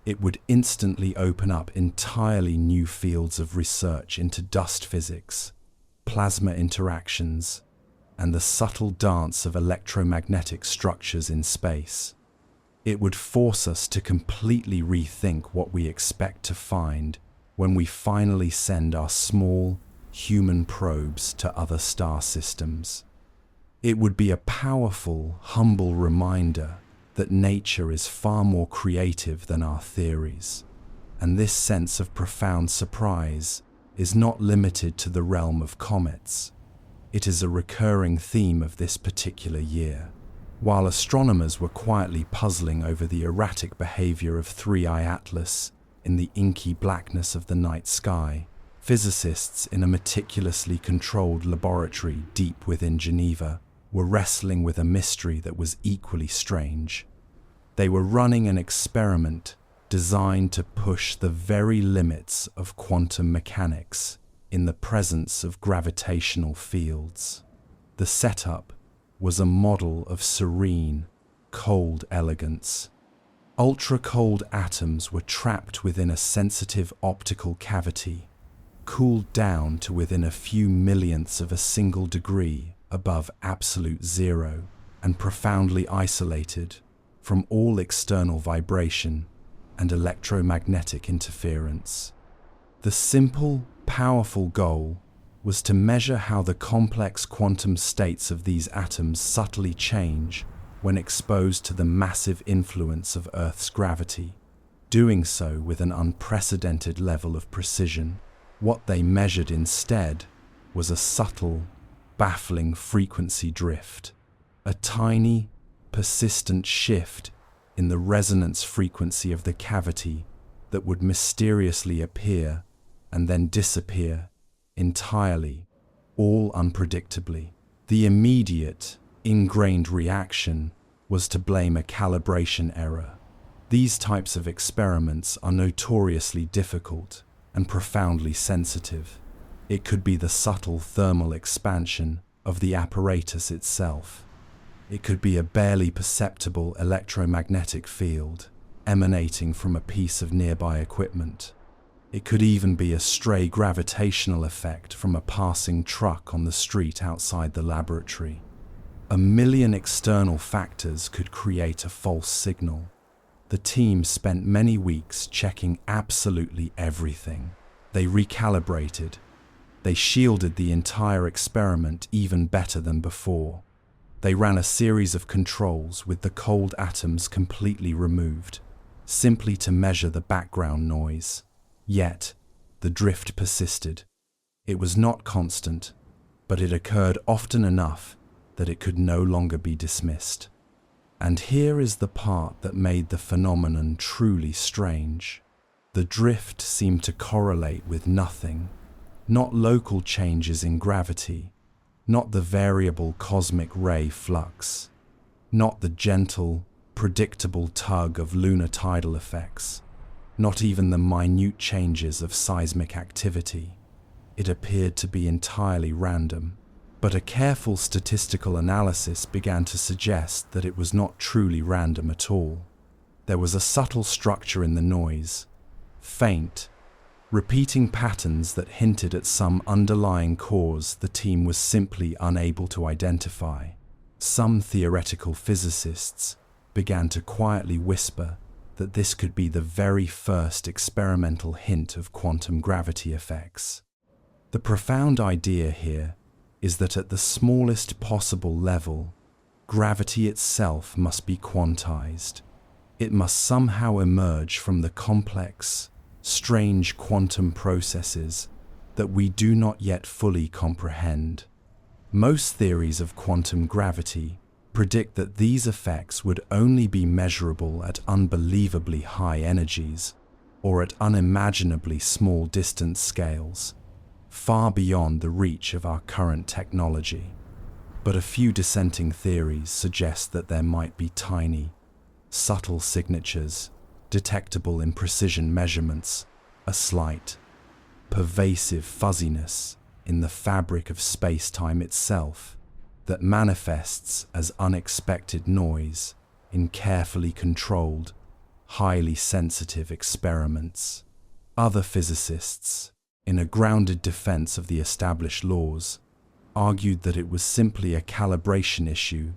S1: It would instantly open up entirely new fields of research into dust physics, plasma interactions, and the subtle dance of electromagnetic structures in space. It would force us to completely rethink what we expect to find when we finally send our small, human probes to other star systems. It would be a powerful, humble reminder that nature is far more creative than our theories, and this sense of profound surprise is not limited to the realm of comets. It is a recurring theme of this particular year. While astronomers were quietly puzzling over the erratic behavior of 3I Atlas in the inky blackness of the night sky, physicists in a meticulously controlled laboratory deep within Geneva were wrestling with a mystery that was equally strange. They were running an experiment designed to push the very limits of quantum mechanics in the presence of gravitational fields. The setup was a model of serene, cold elegance. Ultra-cold atoms were trapped within a sensitive optical cavity, cooled down to within a few millionths of a single degree above absolute zero, and profoundly isolated from all external vibration and electromagnetic interference. The simple, powerful goal was to measure how the complex quantum states of these atoms subtly change when exposed to the massive influence of Earth's gravity, doing so with an unprecedented level of precision. What they measured instead was a subtle, baffling frequency drift, a tiny, persistent shift in the resonance frequency of the cavity that would mysteriously appear and then disappear entirely, all unpredictably. The immediate, ingrained reaction was to blame a calibration error. These types of experiments are notoriously difficult and profoundly sensitive. It could be the subtle thermal expansion of the apparatus itself. It could be a barely perceptible electromagnetic field emanating from a piece of nearby equipment. It could even be a stray gravitational effect from a passing truck on the street outside the laboratory. A million external factors could create a false signal. The team spent many weeks checking absolutely everything. They recalibrated. They shielded the entire experiment even better than before. They ran a series of controls with the cold atoms completely removed, simply to measure the background noise. Yet, the drift persisted. It was not constant, but it occurred often enough that it could no longer be dismissed. And here is the part that made the phenomenon truly strange. The drift seemed to correlate with nothing, not local changes in gravity, not the variable cosmic ray flux, not the gentle, predictable tug of lunar tidal effects, not even the minute changes of seismic activity. It appeared to be entirely random, but a careful statistical analysis began to suggest that it was not truly random at all. There was a subtle structure in the noise, faint, repeating patterns that hinted at some underlying cause the team was simply unable to identify. Some theoretical physicists began to quietly whisper that this could be the very first experimental hint of quantum gravity effects. The profound idea here is that at the smallest possible level, Gravity itself must be quantized. It must somehow emerge from the complex, strange quantum processes that we do not yet fully comprehend. Most theories of quantum gravity predict that these effects would only be measurable at unbelievably high energies or at unimaginably small distance scales, far beyond the reach of our current technology. But a few dissenting theories suggest that there might be tiny, subtle signatures detectable in precision measurements, a slight, pervasive fuzziness in the fabric of space-time itself that manifests as unexpected noise in carefully controlled, highly sensitive experiments. Other physicists, in a grounded defense of the established laws, argued that it was simply a calibration issue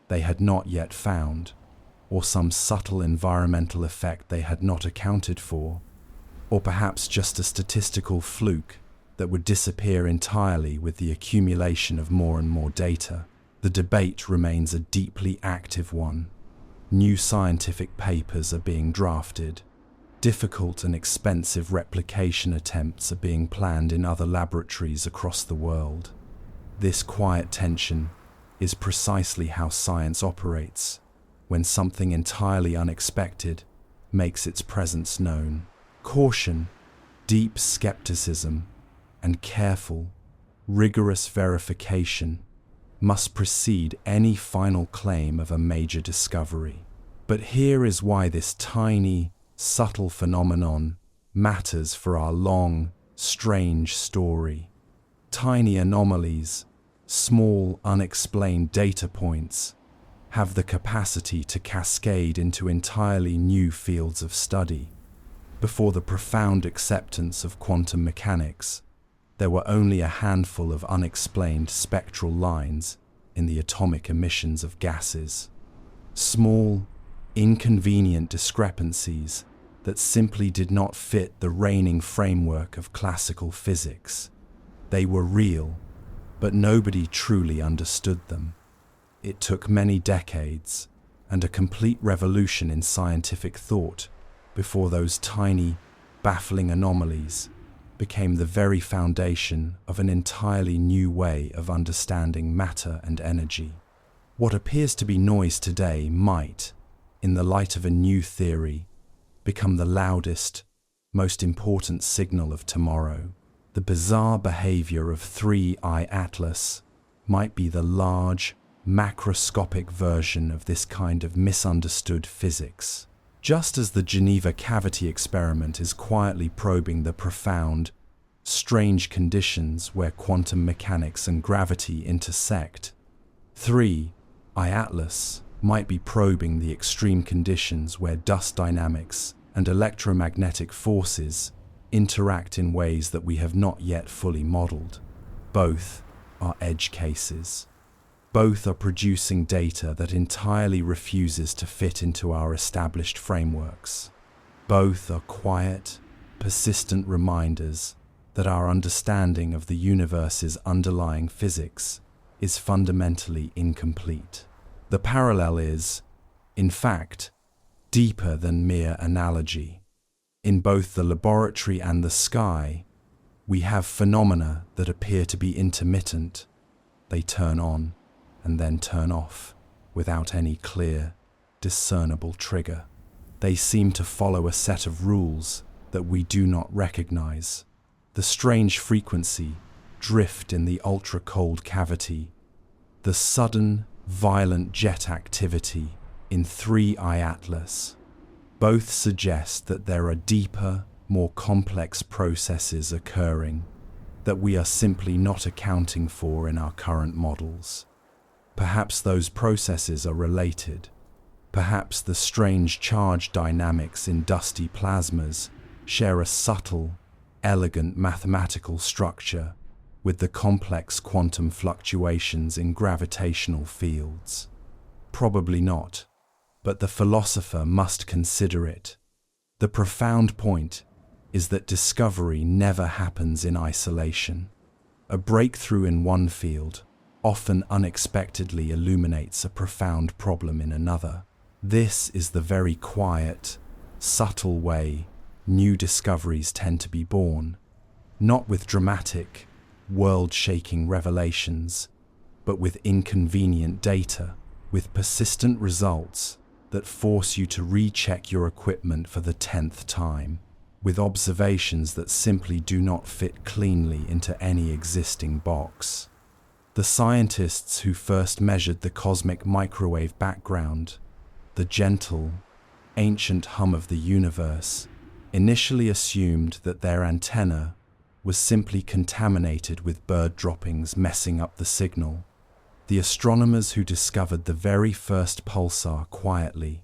S1: they had not yet found, or some subtle environmental effect they had not accounted for, or perhaps just a statistical fluke that would disappear entirely with the accumulation of more and more data. The debate remains a deeply active one. New scientific papers are being drafted. Difficult and expensive replication attempts are being planned in other laboratories across the world. This quiet tension is precisely how science operates when something entirely unexpected makes its presence known. Caution, deep skepticism, and careful, rigorous verification must precede any final claim of a major discovery. But here is why this tiny, subtle phenomenon matters for our long, strange story. Tiny anomalies, small, unexplained data points, have the capacity to cascade into entirely new fields of study. Before the profound acceptance of quantum mechanics, there were only a handful of unexplained spectral lines in the atomic emissions of gases. Small, inconvenient discrepancies that simply did not fit the reigning framework of classical physics. They were real, but nobody truly understood them. It took many decades and a complete revolution in scientific thought before those tiny, baffling anomalies became the very foundation of an entirely new way of understanding matter and energy. What appears to be noise today might, in the light of a new theory, become the loudest, most important signal of tomorrow. The bizarre behavior of 3I Atlas might be the large, macroscopic version of this kind of misunderstood physics. Just as the Geneva cavity experiment is quietly probing the profound, strange conditions where quantum mechanics and gravity intersect, 3I Atlas might be probing the extreme conditions where dust dynamics and electromagnetic forces interact in ways that we have not yet fully modeled. Both are edge cases. Both are producing data that entirely refuses to fit into our established frameworks. Both are quiet, persistent reminders that our understanding of the universe's underlying physics is fundamentally incomplete. The parallel is, in fact, deeper than mere analogy. In both the laboratory and the sky, we have phenomena that appear to be intermittent. They turn on and then turn off without any clear, discernible trigger. They seem to follow a set of rules that we do not recognize. The strange frequency drift in the ultra-cold cavity, the sudden, violent jet activity in 3I Atlas, both suggest that there are deeper, more complex processes occurring that we are simply not accounting for in our current models. Perhaps those processes are related. Perhaps the strange charge dynamics in dusty plasmas share a subtle, elegant mathematical structure with the complex quantum fluctuations in gravitational fields. Probably not, but the philosopher must consider it. The profound point is that discovery never happens in isolation. A breakthrough in one field often unexpectedly illuminates a profound problem in another. This is the very quiet, subtle way new discoveries tend to be born, not with dramatic, world-shaking revelations, but with inconvenient data, with persistent results that force you to recheck your equipment for the 10th time, with observations that simply do not fit cleanly into any existing box. The scientists who first measured the cosmic microwave background, the gentle, ancient hum of the universe, initially assumed that their antenna was simply contaminated with bird droppings messing up the signal. The astronomers who discovered the very first pulsar quietly,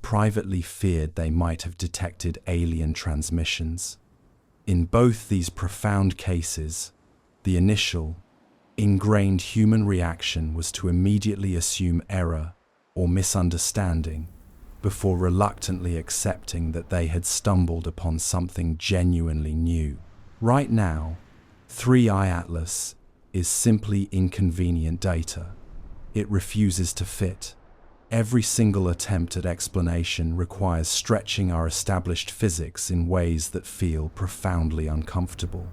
S1: privately feared they might have detected alien transmissions. In both these profound cases, the initial, ingrained human reaction was to immediately assume error or misunderstanding before reluctantly accepting that they had stumbled upon something genuinely new. Right now, 3i Atlas is simply inconvenient data. It refuses to fit. Every single attempt at explanation requires stretching our established physics in ways that feel profoundly uncomfortable.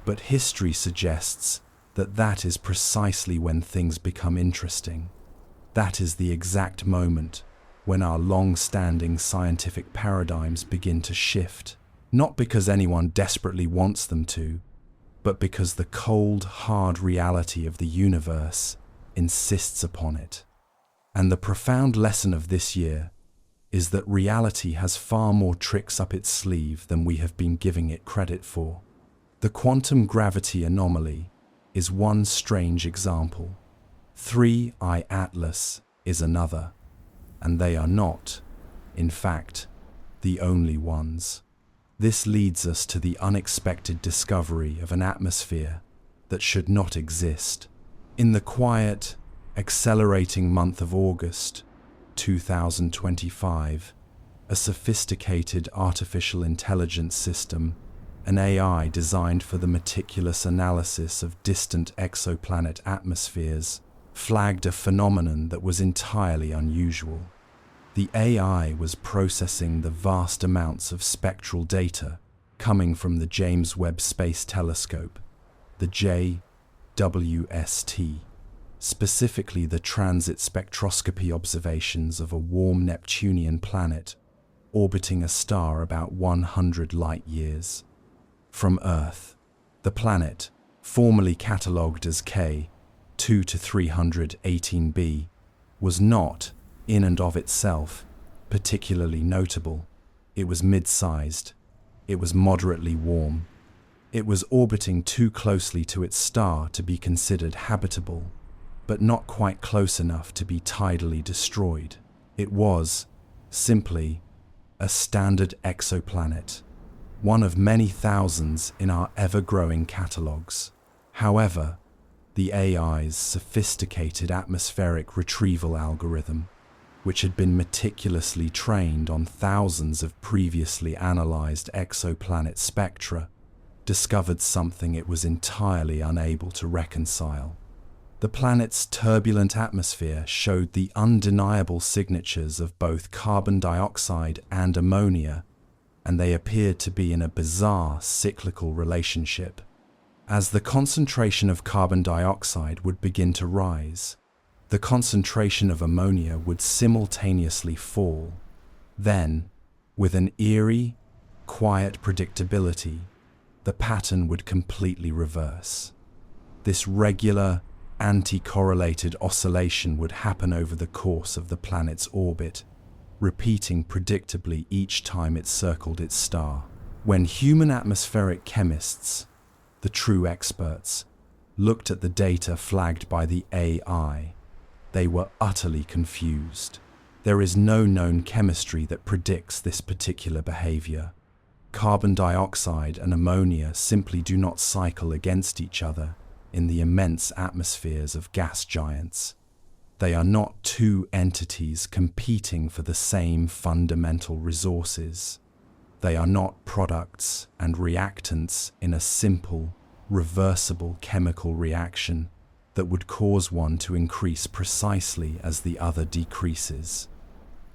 S1: But history suggests that that is precisely when things become interesting. That is the exact moment when our long-standing scientific paradigms begin to shift, not because anyone desperately wants them to, but because the cold, hard reality of the universe insists upon it. And the profound lesson of this year is that reality has far more tricks up its sleeve than we have been giving it credit for. The quantum gravity anomaly is one strange example. 3i Atlas is another, and they are not, in fact, the only ones. This leads us to the unexpected discovery of an atmosphere that should not exist. In the quiet, accelerating month of August 2025, a sophisticated artificial intelligence system, an AI designed for the meticulous analysis of distant exoplanet atmospheres, flagged a phenomenon that was entirely unusual. The AI was processing the vast amounts of spectral data coming from the James Webb Space Telescope, the JWST, specifically the transit spectroscopy observations of a warm Neptunian planet orbiting a star about 100 light-years from Earth. The planet, formerly catalogued as K 2 to 318b, was not, in and of itself, particularly notable. It was mid-sized. It was moderately warm. It was orbiting too closely to its star to be considered habitable, but not quite close enough to be tidally destroyed. It was, simply, a standard exoplanet, one of many thousands in our ever-growing catalogues. However, the AI's sophisticated atmospheric retrieval algorithm, which had been meticulously trained on thousands of previously analyzed exoplanet spectra, discovered something it was entirely unable to reconcile. The planet's turbulent atmosphere showed the undeniable signatures of both carbon dioxide and ammonia, and they appeared to be in a bizarre cyclical relationship. As the concentration of carbon dioxide would begin to rise, the concentration of ammonia would simultaneously fall. Then, with an eerie, quiet predictability, the pattern would completely reverse. This regular, anti-correlated oscillation would happen over the course of the planet's orbit, repeating predictably each time it circled its star. When human atmospheric chemists, the true experts, looked at the data flagged by the AI, they were utterly confused. There is no known chemistry that predicts this particular behavior. Carbon dioxide and ammonia simply do not cycle against each other in the immense atmospheres of gas giants. They are not two entities competing for the same fundamental resources. They are not products and reactants in a simple, reversible chemical reaction. that would cause one to increase precisely as the other decreases.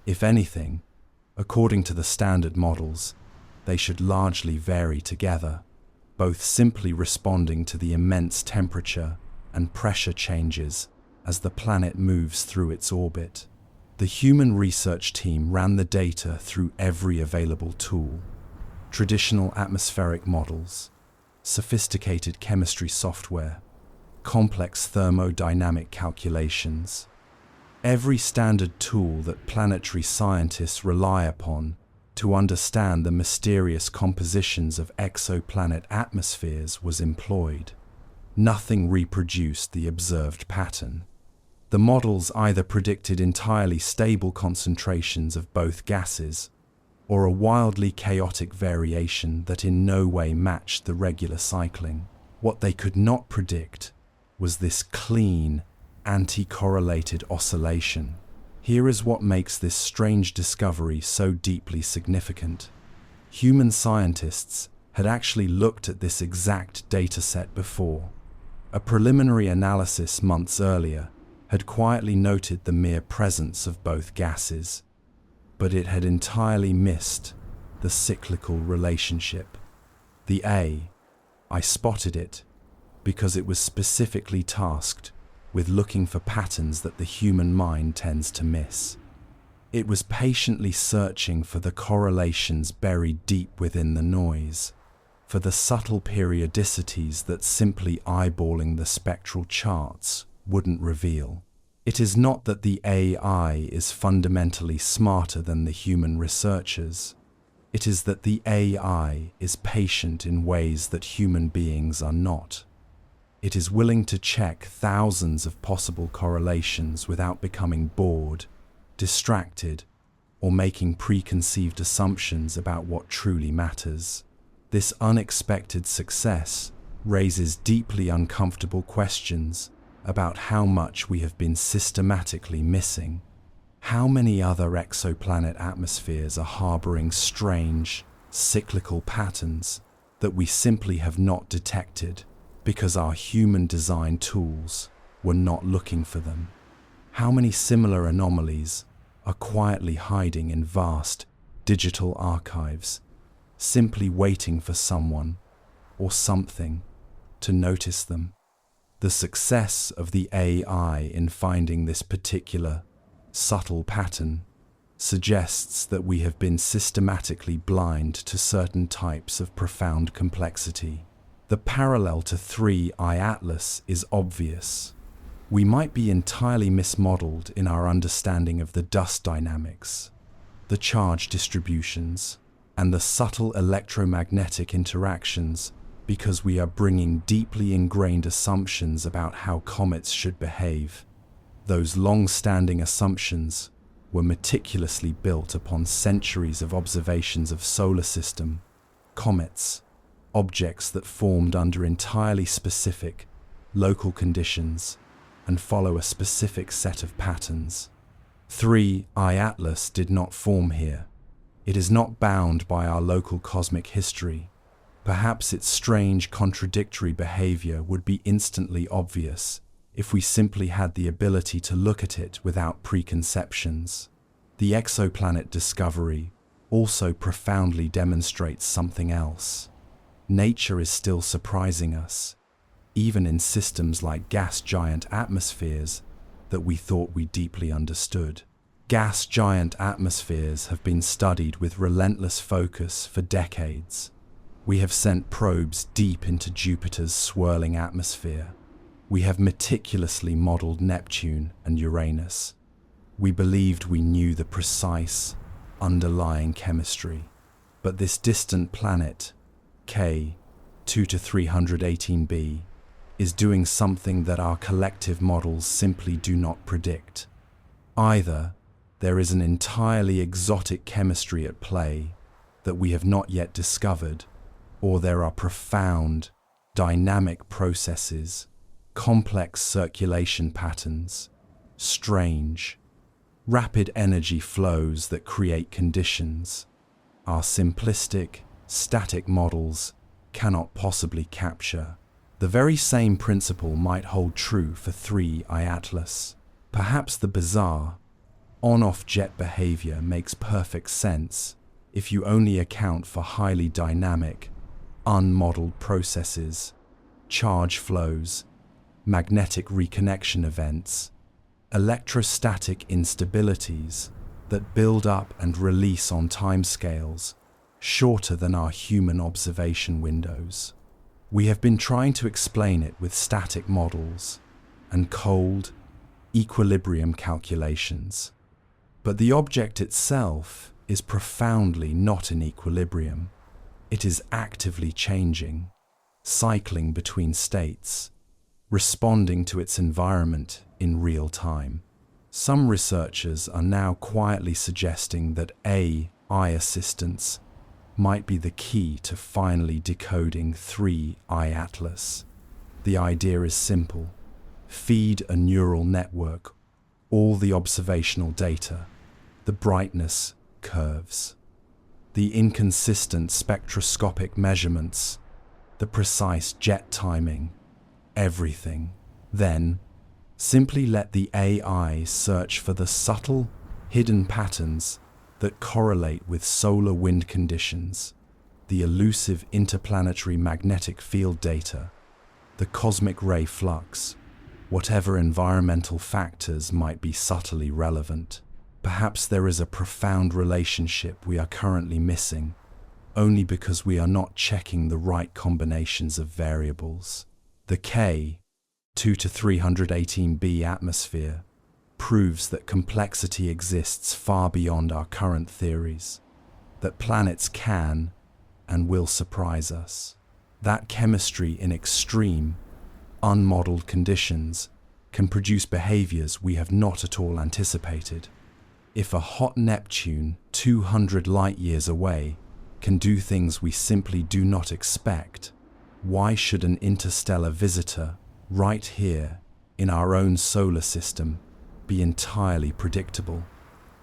S1: If anything, according to the standard models, they should largely vary together, both simply responding to the immense temperature and pressure changes as the planet moves through its orbit. The human research team ran the data through every available tool: traditional atmospheric models, sophisticated chemistry software, complex thermodynamic calculations. Every standard tool that planetary scientists rely upon to understand the mysterious compositions of exoplanet atmospheres was employed. Nothing reproduced the observed pattern. The models either predicted entirely stable concentrations of both gases, or a wildly chaotic variation that in no way matched the regular cycling. What they could not predict was this clean, anti-correlated oscillation. Here is what makes this strange discovery so deeply significant. Human scientists had actually looked at this exact dataset before. A preliminary analysis months earlier had quietly noted the mere presence of both gases, but it had entirely missed the cyclical relationship. I spotted it because it was specifically tasked with looking for patterns that the human mind tends to miss. It was patiently searching for the correlations buried deep within the noise, for the subtle periodicities that simply eyeballing the spectral charts wouldn't reveal. It is not that the AI is fundamentally smarter than the human researchers. It is that the AI is patient in ways that human beings are not. It is willing to check thousands of possible correlations without becoming bored, distracted, or making preconceived assumptions about what truly matters. This unexpected success raises deeply uncomfortable questions about how much we have been systematically missing. How many other exoplanet atmospheres are harboring strange, cyclical patterns that we simply have not detected because our human-designed tools were not looking for them? How many similar anomalies are quietly hiding in vast digital archives, simply waiting for someone or something to notice them? The success of the AI in finding this particular subtle pattern suggests that we have been systematically blind to certain types of profound complexity. The parallel to 3I Atlas is obvious. We might be entirely mismodeled in our understanding of the dust dynamics, the charge distributions, and the subtle electromagnetic interactions because we are bringing deeply ingrained assumptions about how comets should behave. Those long-standing assumptions were meticulously built upon centuries of observations of solar system, comets, objects that formed under entirely specific, local conditions and follow a specific set of patterns. 3I Atlas did not form here. It is not bound by our local cosmic history. Perhaps its strange, contradictory behavior would be instantly obvious if we simply had the ability to look at it without preconceptions. The exoplanet discovery also profoundly demonstrates something else. Nature is still surprising us, even in systems like gas giant atmospheres that we thought we deeply understood. Gas giant atmospheres have been studied with relentless focus for decades. We have sent probes deep into Jupiter's swirling atmosphere. We have meticulously modeled Neptune and Uranus. We believed we knew the precise, underlying chemistry. But this distant planet, K 2-318b, is doing something that our collective models simply do not predict. Either there is an entirely exotic chemistry at play that we have not yet discovered, or there are profound, dynamic processes, complex circulation patterns, strange, rapid energy flows that create conditions our simplistic, static models cannot possibly capture. The very same principle might hold true for 3I Atlas. Perhaps the bizarre, on-off jet behavior makes perfect sense if you only account for highly dynamic, unmodeled processes, charge flows, magnetic reconnection events, electrostatic instabilities that build up and release on timescales shorter than our human observation windows. We have been trying to explain it with static models and cold, equilibrium calculations. But the object itself is profoundly not in equilibrium. It is actively changing, cycling between states, responding to its environment in real time. Some researchers are now quietly suggesting that AI assistance might be the key to finally decoding 3I Atlas. The idea is simple. Feed a neural network all the observational data, the brightness curves, the inconsistent spectroscopic measurements, the precise jet timing, everything. Then, simply let the AI search for the subtle, hidden patterns that correlate with solar wind conditions, the elusive interplanetary magnetic field data, the cosmic ray flux, whatever environmental factors might be subtly relevant. Perhaps there is a profound relationship we are currently missing, only because we are not checking the right combinations of variables. The K, 2 to 318b atmosphere, proves that complexity exists far beyond our current theories, that planets can and will surprise us, that chemistry in extreme, unmodeled conditions can produce behaviors we have not at all anticipated. If a hot Neptune 200 light-years away can do things we simply do not expect, why should an interstellar visitor right here in our own solar system be entirely predictable?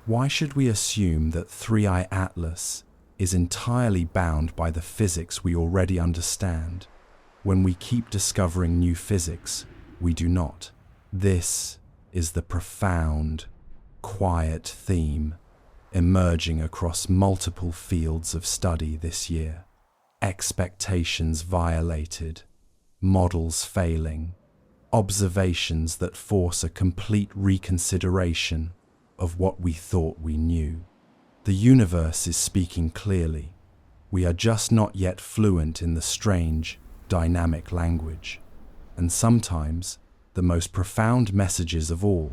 S1: Why should we assume that 3I Atlas is entirely bound by the physics we already understand, when we keep discovering new physics we do not? This is the profound, quiet theme emerging across multiple fields of study this year. Expectations violated, models failing, observations that force a complete reconsideration of what we thought we knew. The universe is speaking clearly. We are just not yet fluent in the strange, dynamic language. And sometimes, the most profound messages of all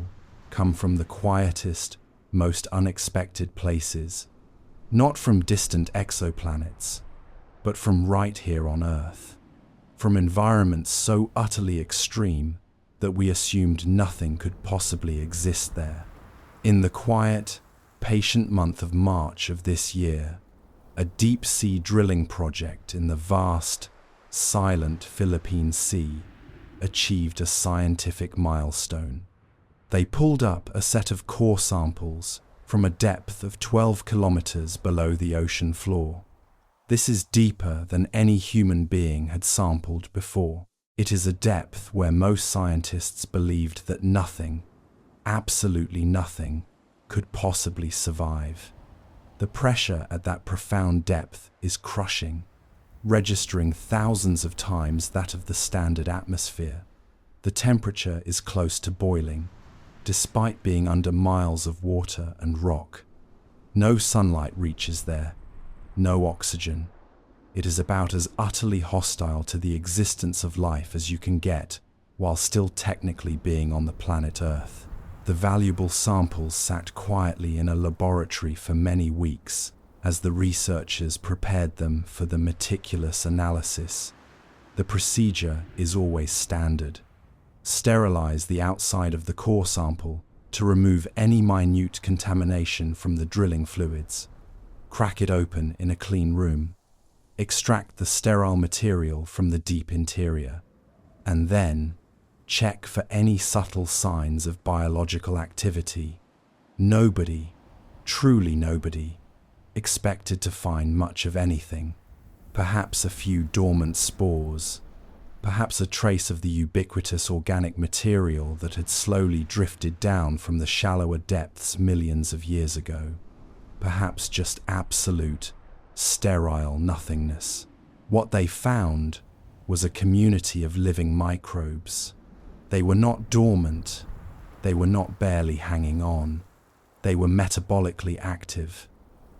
S1: come from the quietest, most unexpected places, not from distant exoplanets, but from right here on Earth, from environments so utterly extreme that we assumed nothing could possibly exist there. In the quiet, patient month of March of this year, a deep-sea drilling project in the vast, silent Philippine Sea achieved a scientific milestone. They pulled up a set of core samples from a depth of 12 kilometers below the ocean floor. This is deeper than any human being had sampled before. It is a depth where most scientists believed that nothing, absolutely nothing, could possibly survive. The pressure at that profound depth is crushing, registering thousands of times that of the standard atmosphere. The temperature is close to boiling, despite being under miles of water and rock. No sunlight reaches there, no oxygen. It is about as utterly hostile to the existence of life as you can get, while still technically being on the planet Earth. The valuable samples sat quietly in a laboratory for many weeks, as the researchers prepared them for the meticulous analysis. The procedure is always standard. Sterilize the outside of the core sample to remove any minute contamination from the drilling fluids. Crack it open in a clean room. Extract the sterile material from the deep interior. And then, check for any subtle signs of biological activity. Nobody, truly nobody, expected to find much of anything. Perhaps a few dormant spores, Perhaps a trace of the ubiquitous organic material that had slowly drifted down from the shallower depths millions of years ago. Perhaps just absolute, sterile nothingness. What they found was a community of living microbes. They were not dormant. They were not barely hanging on. They were metabolically active.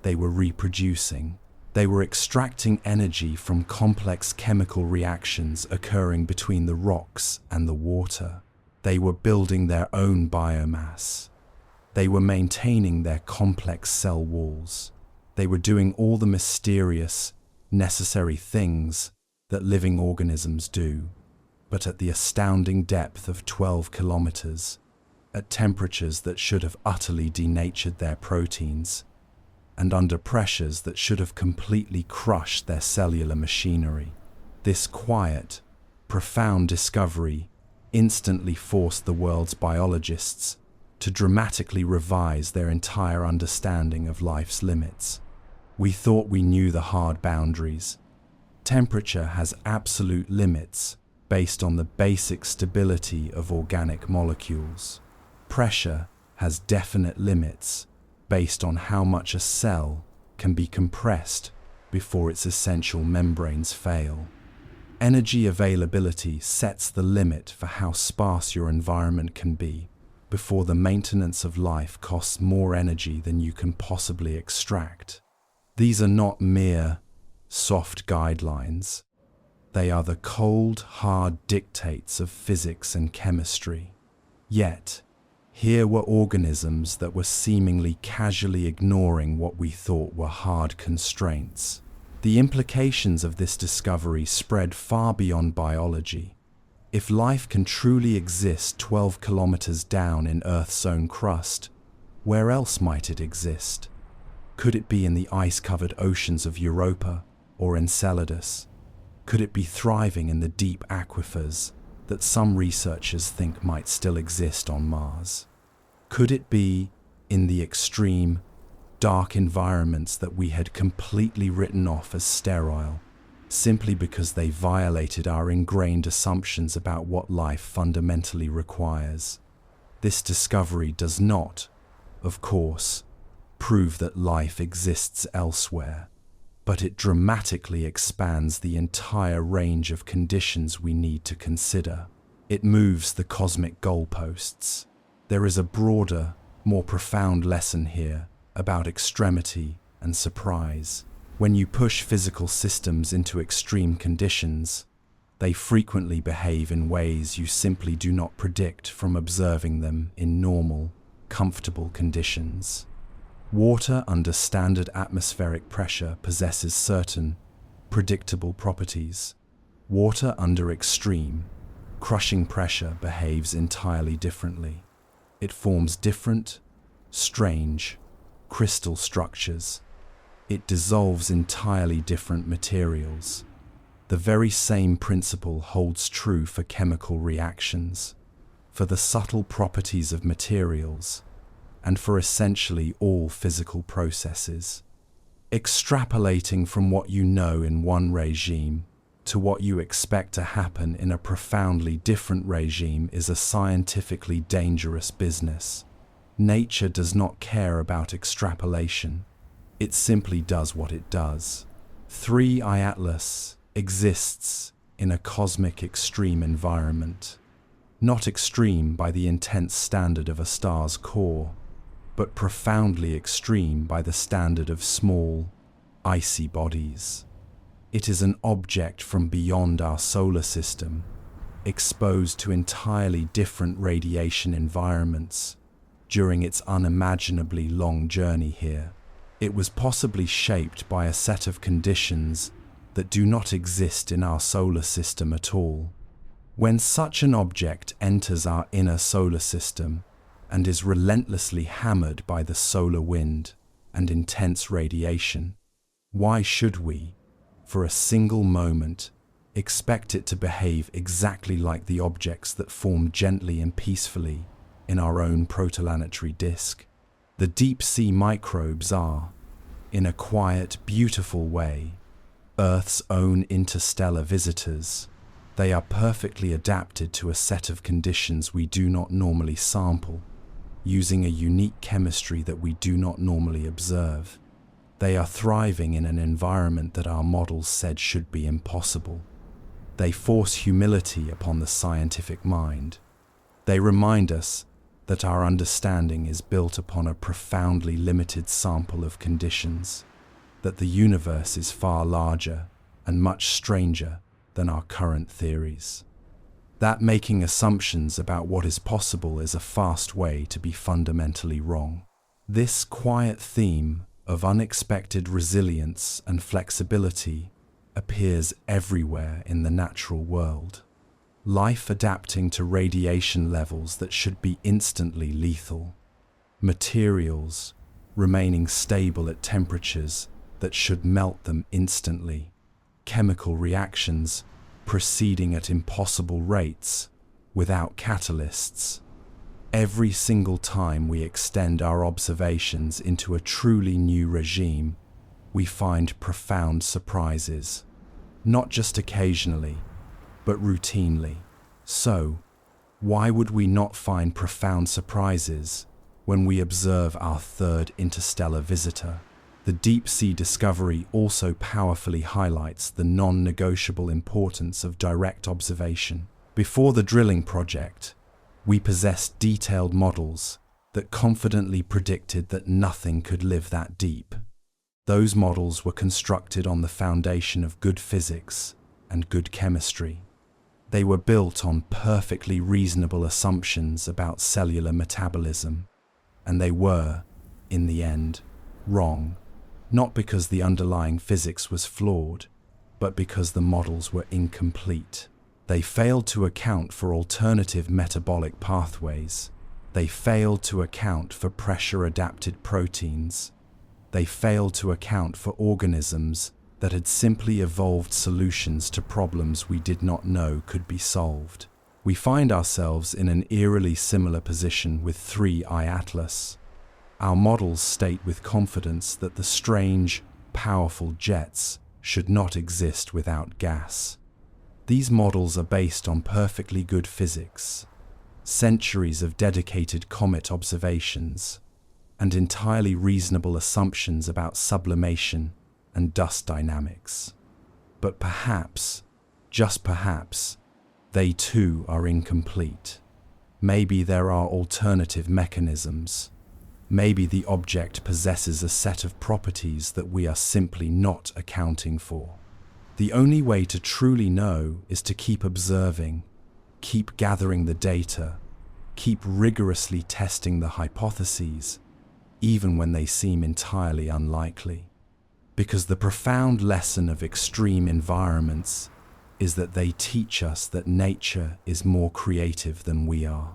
S1: They were reproducing. They were extracting energy from complex chemical reactions occurring between the rocks and the water. They were building their own biomass. They were maintaining their complex cell walls. They were doing all the mysterious, necessary things that living organisms do, but at the astounding depth of 12 kilometers, at temperatures that should have utterly denatured their proteins, and under pressures that should have completely crushed their cellular machinery. This quiet, profound discovery instantly forced the world's biologists to dramatically revise their entire understanding of life's limits. We thought we knew the hard boundaries. Temperature has absolute limits based on the basic stability of organic molecules. Pressure has definite limits based on how much a cell can be compressed before its essential membranes fail. Energy availability sets the limit for how sparse your environment can be before the maintenance of life costs more energy than you can possibly extract. These are not mere soft guidelines. They are the cold, hard dictates of physics and chemistry. Yet, here were organisms that were seemingly casually ignoring what we thought were hard constraints. The implications of this discovery spread far beyond biology. If life can truly exist 12 kilometers down in Earth's own crust, where else might it exist? Could it be in the ice-covered oceans of Europa or Enceladus? Could it be thriving in the deep aquifers that some researchers think might still exist on Mars? Could it be in the extreme, dark environments that we had completely written off as sterile, simply because they violated our ingrained assumptions about what life fundamentally requires? This discovery does not, of course, prove that life exists elsewhere, but it dramatically expands the entire range of conditions we need to consider. It moves the cosmic goalposts. There is a broader, more profound lesson here about extremity and surprise. When you push physical systems into extreme conditions, they frequently behave in ways you simply do not predict from observing them in normal, comfortable conditions. Water under standard atmospheric pressure possesses certain, predictable properties. Water under extreme, crushing pressure behaves entirely differently. It forms different, strange, crystal structures. It dissolves entirely different materials. The very same principle holds true for chemical reactions, for the subtle properties of materials, and for essentially all physical processes. Extrapolating from what you know in one regime to what you expect to happen in a profoundly different regime is a scientifically dangerous business. Nature does not care about extrapolation. It simply does what it does. 3I Atlas exists in a cosmic extreme environment, not extreme by the intense standard of a star's core, but profoundly extreme by the standard of small, icy bodies. It is an object from beyond our solar system, exposed to entirely different radiation environments during its unimaginably long journey here. It was possibly shaped by a set of conditions that do not exist in our solar system at all. When such an object enters our inner solar system and is relentlessly hammered by the solar wind and intense radiation, why should we, for a single moment, expect it to behave exactly like the objects that form gently and peacefully in our own protoplanetary disk? The deep-sea microbes are, in a quiet, beautiful way, Earth's own interstellar visitors. They are perfectly adapted to a set of conditions we do not normally sample, using a unique chemistry that we do not normally observe. They are thriving in an environment that our models said should be impossible. They force humility upon the scientific mind. They remind us that our understanding is built upon a profoundly limited sample of conditions, that the universe is far larger and much stranger than our current theories. That making assumptions about what is possible is a fast way to be fundamentally wrong. This quiet theme of unexpected resilience and flexibility appears everywhere in the natural world. Life adapting to radiation levels that should be instantly lethal. Materials remaining stable at temperatures that should melt them instantly. Chemical reactions proceeding at impossible rates without catalysts. Every single time we extend our observations into a truly new regime, we find profound surprises, not just occasionally, but routinely. So, why would we not find profound surprises when we observe our third interstellar visitor? The deep-sea discovery also powerfully highlights the non-negotiable importance of direct observation. Before the drilling project, we possessed detailed models that confidently predicted that nothing could live that deep. Those models were constructed on the foundation of good physics and good chemistry. They were built on perfectly reasonable assumptions about cellular metabolism, and they were, in the end, wrong. Not because the underlying physics was flawed, but because the models were incomplete. They failed to account for alternative metabolic pathways. They failed to account for pressure-adapted proteins. They failed to account for organisms that had simply evolved solutions to problems we did not know could be solved. We find ourselves in an eerily similar position with 3I Atlas. Our models state with confidence that the strange, powerful jets should not exist without gas. These models are based on perfectly good physics, centuries of dedicated comet observations, and entirely reasonable assumptions about sublimation and dust dynamics. But perhaps, just perhaps, they too are incomplete. Maybe there are alternative mechanisms. Maybe the object possesses a set of properties that we are simply not accounting for. The only way to truly know is to keep observing, keep gathering the data, keep rigorously testing the hypotheses, even when they seem entirely unlikely. Because the profound lesson of extreme environments is that they teach us that nature is more creative than we are,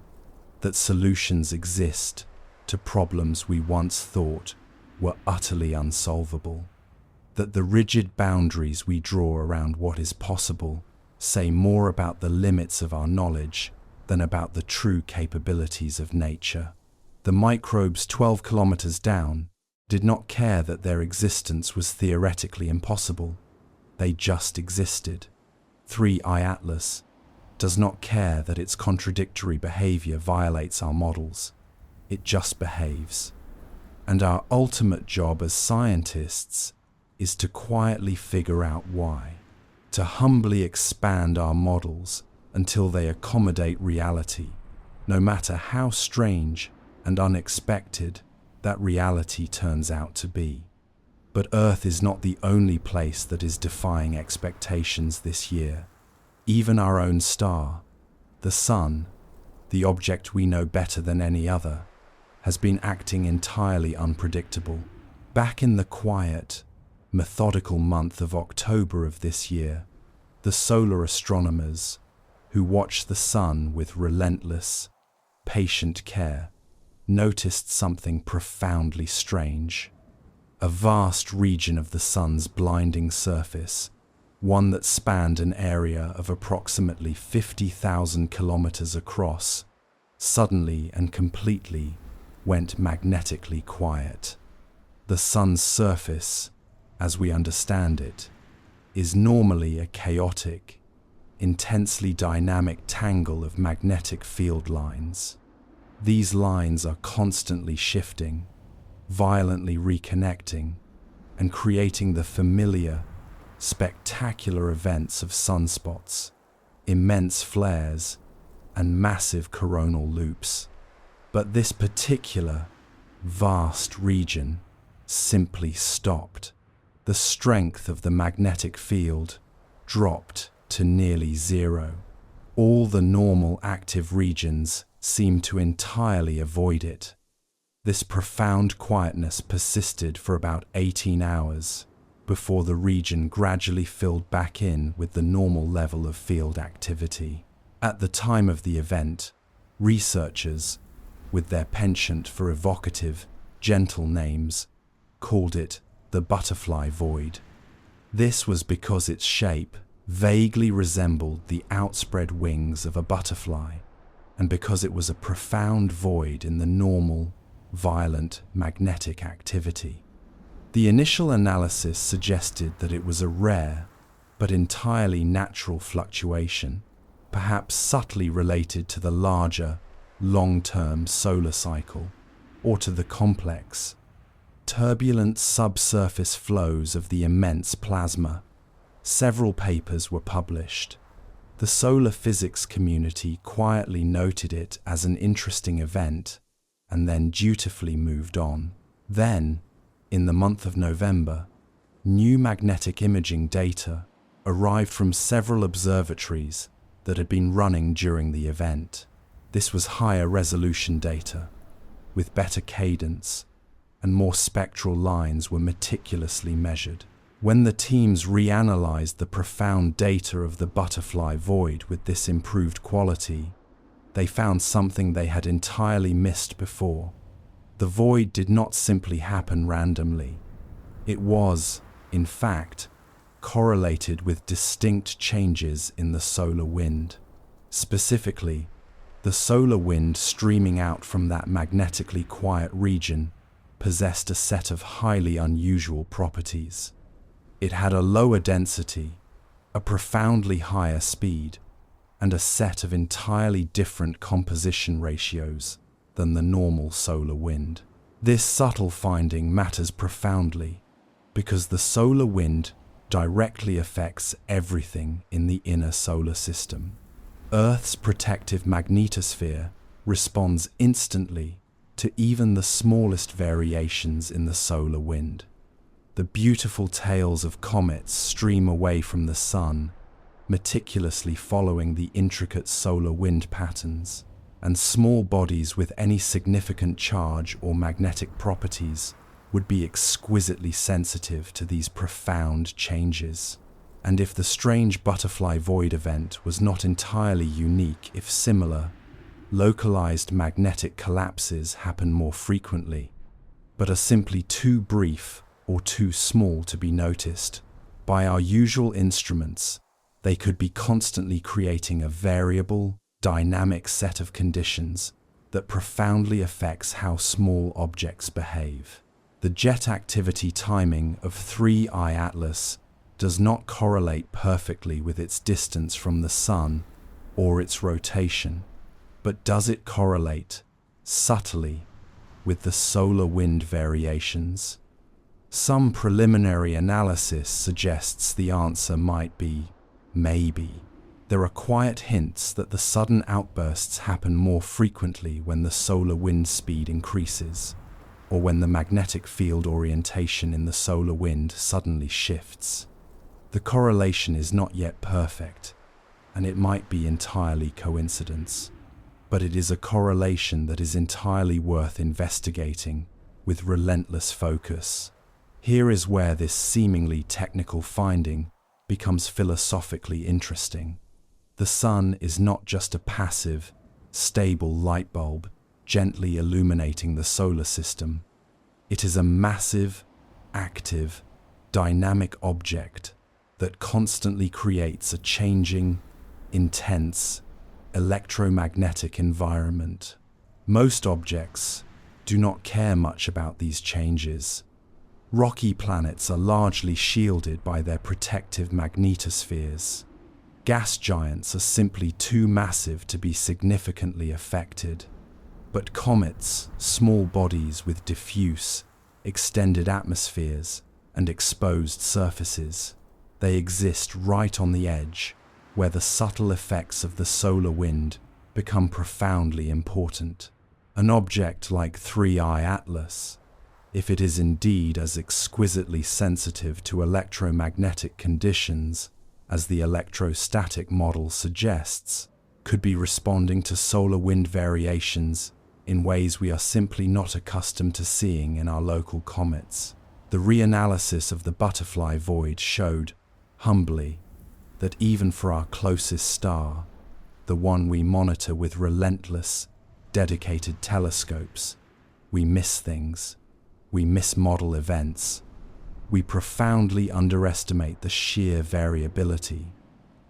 S1: that solutions exist to problems we once thought were utterly unsolvable, that the rigid boundaries we draw around what is possible say more about the limits of our knowledge than about the true capabilities of nature. The microbes 12 kilometers down did not care that their existence was theoretically impossible. They just existed. 3I Atlas does not care that its contradictory behavior violates our models. It just behaves. And our ultimate job as scientists is to quietly figure out why, to humbly expand our models until they accommodate reality, no matter how strange and unexpected that reality turns out to be. But Earth is not the only place that is defying expectations this year. Even our own star, the Sun, the object we know better than any other, has been acting entirely unpredictable. Back in the quiet, methodical month of October of this year, the solar astronomers, who watch the Sun with relentless, patient care, noticed something profoundly strange. A vast region of the Sun's blinding surface, one that spanned an area of approximately 50,000 kilometers across, suddenly and completely went magnetically quiet. The Sun's surface, as we understand it, is normally a chaotic, intensely dynamic tangle of magnetic field lines. These lines are constantly shifting, violently reconnecting, and creating the familiar, spectacular events of sunspots, immense flares, and massive coronal loops. But this particular, vast region simply stopped. The strength of the magnetic field dropped to nearly zero. All the normal active regions seemed to entirely avoid it. This profound quietness persisted for about 18 hours before the region gradually filled back in with the normal level of field activity. At the time of the event, researchers, with their penchant for evocative, gentle names, called it the butterfly void. This was because its shape vaguely resembled the outspread wings of a butterfly, and because it was a profound void in the normal, violent magnetic activity. The initial analysis suggested that it was a rare, but entirely natural fluctuation, perhaps subtly related to the larger, long-term solar cycle, or to the complex, turbulent subsurface flows of the immense plasma. Several papers were published. The solar physics community quietly noted it as an interesting event and then dutifully moved on. Then, in the month of November, new magnetic imaging data arrived from several observatories that had been running during the event. This was higher resolution data, with better cadence, and more spectral lines were meticulously measured. When the teams reanalyzed the profound data of the butterfly void with this improved quality, they found something they had entirely missed before. The void did not simply happen randomly. It was, in fact, correlated with distinct changes in the solar wind. Specifically, the solar wind streaming out from that magnetically quiet region possessed a set of highly unusual properties. It had a lower density, a profoundly higher speed, and a set of entirely different composition ratios than the normal solar wind. This subtle finding matters profoundly because the solar wind directly affects everything in the inner solar system. Earth's protective magnetosphere responds instantly to even the smallest variations in the solar wind. The beautiful tails of comets stream away from the sun, meticulously following the intricate solar wind patterns, and small bodies with any significant charge or magnetic properties would be exquisitely sensitive to these profound changes. And if the strange butterfly void event was not entirely unique, if similar, localized magnetic collapses happen more frequently, but are simply too brief or too small to be noticed by our usual instruments, they could be constantly creating a variable, dynamic set of conditions that profoundly affects how small objects behave. The jet activity timing of 3I Atlas does not correlate perfectly with its distance from the Sun or its rotation, but does it correlate, subtly, with the solar wind variations? Some preliminary analysis suggests the answer might be maybe. There are quiet hints that the sudden outbursts happen more frequently when the solar wind speed increases, or when the magnetic field orientation in the solar wind suddenly shifts. The correlation is not yet perfect, and it might be entirely coincidence, but it is a correlation that is entirely worth investigating with relentless focus. Here is where this seemingly technical finding becomes philosophically interesting. The sun is not just a passive, stable light bulb gently illuminating the solar system. It is a massive, active, dynamic object that constantly creates a changing, intense, electromagnetic environment. Most objects do not care much about these changes. Rocky planets are largely shielded by their protective magnetospheres. Gas giants are simply too massive to be significantly affected. But comets, small bodies with diffuse, extended atmospheres and exposed surfaces, they exist right on the edge, where the subtle effects of the solar wind become profoundly important. An object like 3I Atlas, if it is indeed as exquisitely sensitive to electromagnetic conditions as the electrostatic model suggests, could be responding to solar wind variations in ways we are simply not accustomed to seeing in our local comets. The reanalysis of the butterfly void showed, humbly, that even for our closest star, the one we monitor with relentless, dedicated telescopes, we miss things, we mismodel events, we profoundly underestimate the sheer variability.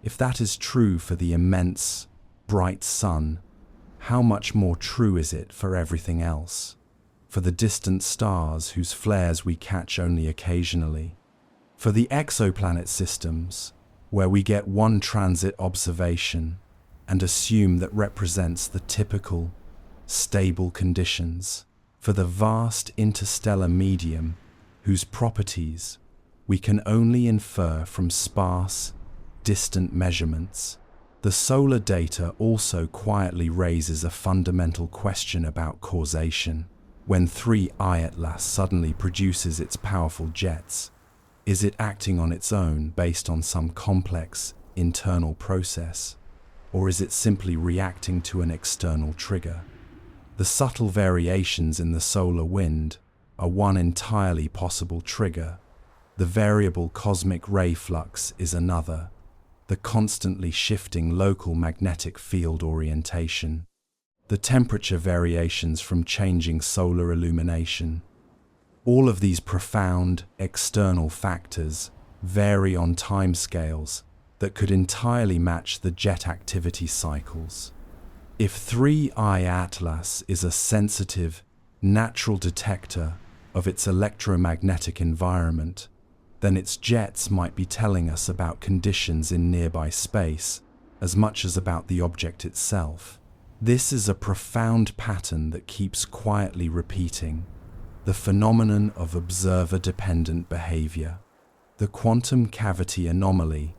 S1: If that is true for the immense, bright sun, how much more true is it for everything else? For the distant stars whose flares we catch only occasionally? For the exoplanet systems, where we get one transit observation and assume that represents the typical, stable conditions? For the vast interstellar medium, whose properties we can only infer from sparse, distant measurements? The solar data also quietly raises a fundamental question about causation. When 3I Atlas suddenly produces its powerful jets, is it acting on its own based on some complex internal process, or is it simply reacting to an external trigger? The subtle variations in the solar wind are one entirely possible trigger. The variable cosmic ray flux is another. The constantly shifting local magnetic field orientation. The temperature variations from changing solar illumination. All of these profound, external factors vary on timescales that could entirely match the jet activity cycles. If 3I Atlas is a sensitive, natural detector of its electromagnetic environment, then its jets might be telling us about conditions in nearby space as much as about the object itself. This is a profound pattern that keeps quietly repeating, the phenomenon of observer-dependent behavior. The quantum cavity anomaly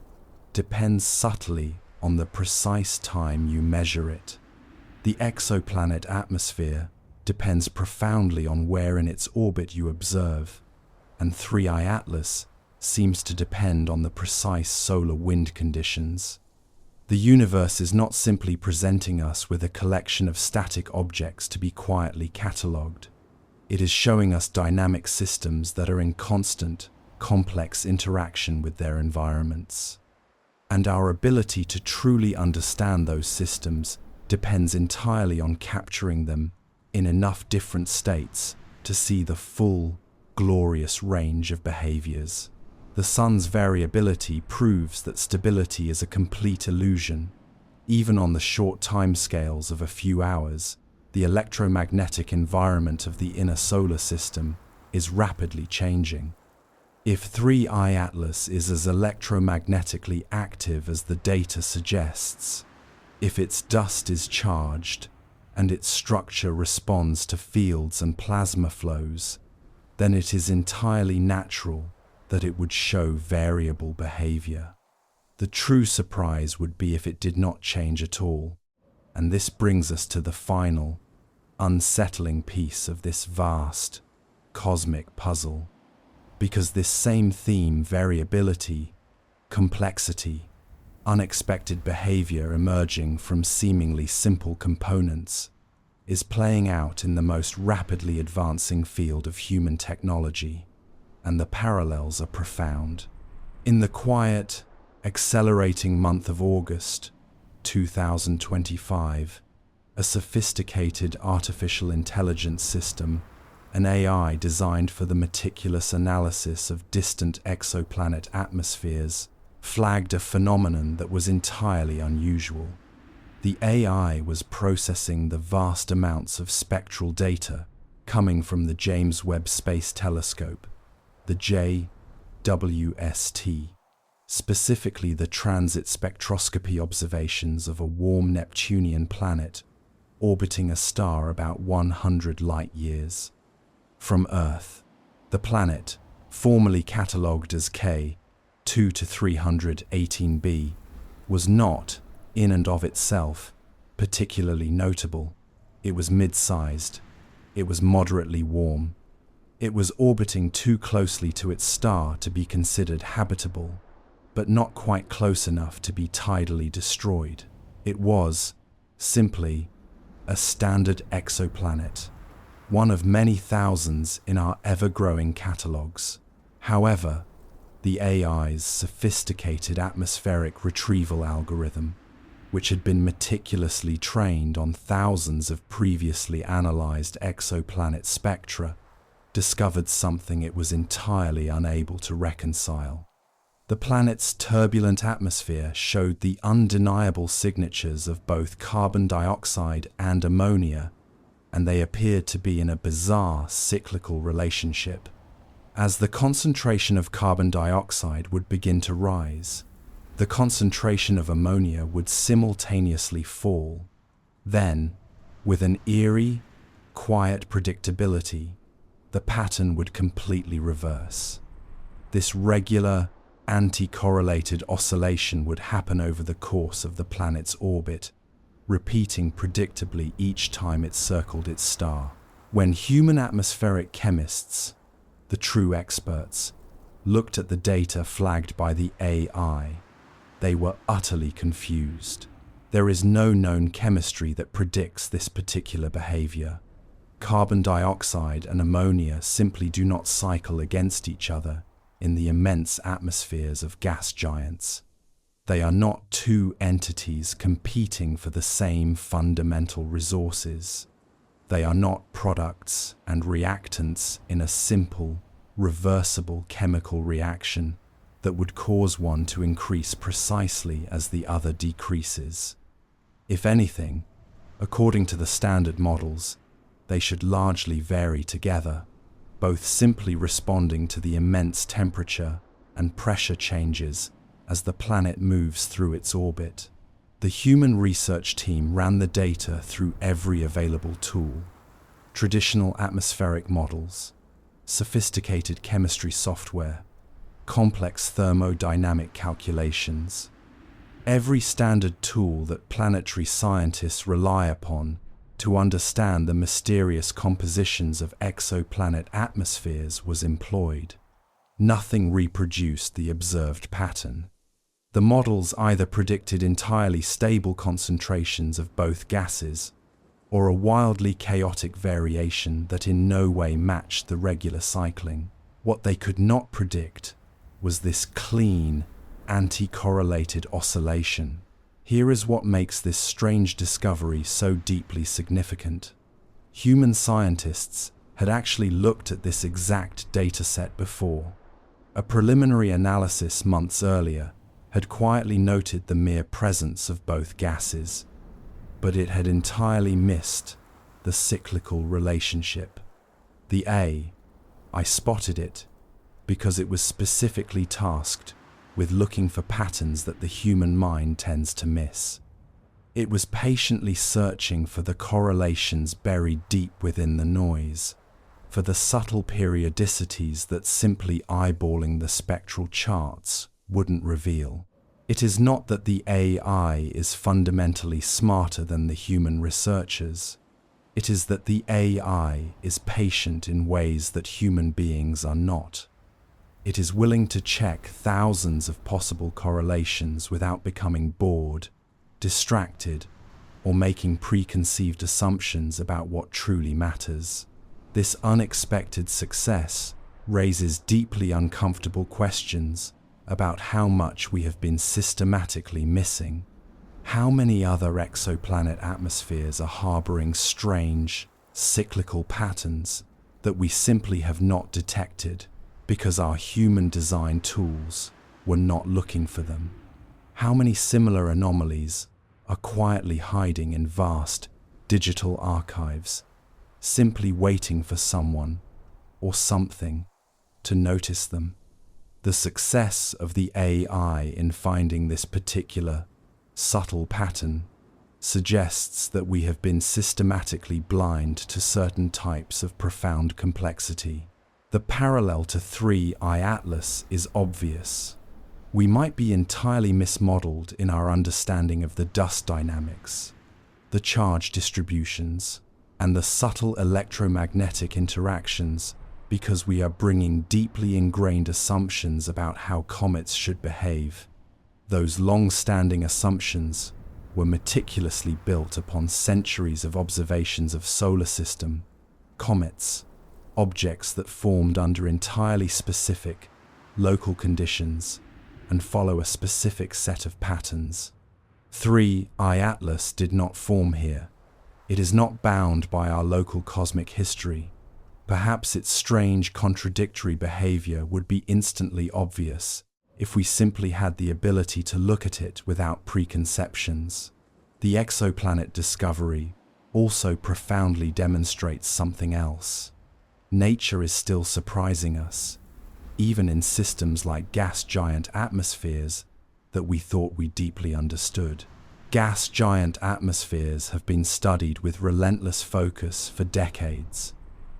S1: depends subtly on the precise time you measure it. The exoplanet atmosphere depends profoundly on where in its orbit you observe, and 3I Atlas seems to depend on the precise solar wind conditions. The universe is not simply presenting us with a collection of static objects to be quietly catalogued. It is showing us dynamic systems that are in constant, complex interaction with their environments. And our ability to truly understand those systems depends entirely on capturing them in enough different states to see the full, glorious range of behaviors. The sun's variability proves that stability is a complete illusion. Even on the short timescales of a few hours, the electromagnetic environment of the inner solar system is rapidly changing. If 3I Atlas is as electromagnetically active as the data suggests, if its dust is charged and its structure responds to fields and plasma flows, then it is entirely natural that it would show variable behavior. The true surprise would be if it did not change at all, and this brings us to the final, unsettling piece of this vast, cosmic puzzle. Because this same theme, variability, complexity, unexpected behavior emerging from seemingly simple components, is playing out in the most rapidly advancing field of human technology, and the parallels are profound. In the quiet, accelerating month of August 2025, a sophisticated artificial intelligence system, an AI designed for the meticulous analysis of distant exoplanet atmospheres, flagged a phenomenon that was entirely unusual. The AI was processing the vast amounts of spectral data coming from the James Webb Space Telescope, the JWST. specifically the transit spectroscopy observations of a warm Neptunian planet orbiting a star about 100 light-years from Earth. The planet, formerly catalogued as K 2 to 318b, was not, in and of itself, particularly notable. It was mid-sized. It was moderately warm. It was orbiting too closely to its star to be considered habitable, but not quite close enough to be tidally destroyed. It was, simply, a standard exoplanet, one of many thousands in our ever-growing catalogues. However, the AI's sophisticated atmospheric retrieval algorithm, which had been meticulously trained on thousands of previously analyzed exoplanet spectra, discovered something it was entirely unable to reconcile. The planet's turbulent atmosphere showed the undeniable signatures of both carbon dioxide and ammonia, and they appeared to be in a bizarre cyclical relationship. As the concentration of carbon dioxide would begin to rise, the concentration of ammonia would simultaneously fall. Then, with an eerie, quiet predictability, the pattern would completely reverse. This regular, anti-correlated oscillation would happen over the course of the planet's orbit, repeating predictably each time it circled its star. When human atmospheric chemists, the true experts, looked at the data flagged by the AI, they were utterly confused. There is no known chemistry that predicts this particular behavior. Carbon dioxide and ammonia simply do not cycle against each other in the immense atmospheres of gas giants. They are not two entities competing for the same fundamental resources. They are not products and reactants in a simple, reversible chemical reaction that would cause one to increase precisely as the other decreases. If anything, according to the standard models, they should largely vary together, both simply responding to the immense temperature and pressure changes as the planet moves through its orbit. The human research team ran the data through every available tool: traditional atmospheric models, sophisticated chemistry software, complex thermodynamic calculations. Every standard tool that planetary scientists rely upon to understand the mysterious compositions of exoplanet atmospheres was employed. Nothing reproduced the observed pattern. The models either predicted entirely stable concentrations of both gases, or a wildly chaotic variation that in no way matched the regular cycling. What they could not predict was this clean, anti-correlated oscillation. Here is what makes this strange discovery so deeply significant. Human scientists had actually looked at this exact dataset before. A preliminary analysis months earlier had quietly noted the mere presence of both gases, but it had entirely missed the cyclical relationship. I spotted it because it was specifically tasked with looking for patterns that the human mind tends to miss. It was patiently searching for the correlations buried deep within the noise, for the subtle periodicities that simply eyeballing the spectral charts wouldn't reveal. It is not that the AI is fundamentally smarter than the human researchers. It is that the AI is patient in ways that human beings are not. It is willing to check thousands of possible correlations without becoming bored, distracted, or making preconceived assumptions about what truly matters. This unexpected success raises deeply uncomfortable questions about how much we have been systematically missing. How many other exoplanet atmospheres are harboring strange, cyclical patterns that we simply have not detected because our human-designed tools were not looking for them? How many similar anomalies are quietly hiding in vast digital archives, simply waiting for someone or something to notice them? The success of the AI in finding this particular subtle pattern suggests that we have been systematically blind to certain types of profound complexity. The parallel to 3I Atlas is obvious. We might be entirely mismodeled in our understanding of the dust dynamics, the charge distributions, and the subtle electromagnetic interactions because we are bringing deeply ingrained assumptions about how comets should behave. Those long-standing assumptions were meticulously built upon centuries of observations of solar system, comets, objects that formed under entirely specific, local conditions and follow a specific set of patterns. 3I Atlas did not form here. It is not bound by our local cosmic history. Perhaps its strange, contradictory behavior would be instantly obvious if we simply had the ability to look at it without preconceptions. The exoplanet discovery also profoundly demonstrates something else. Nature is still surprising us, even in systems like gas giant atmospheres that we thought we deeply understood. Gas giant atmospheres have been studied with relentless focus for decades.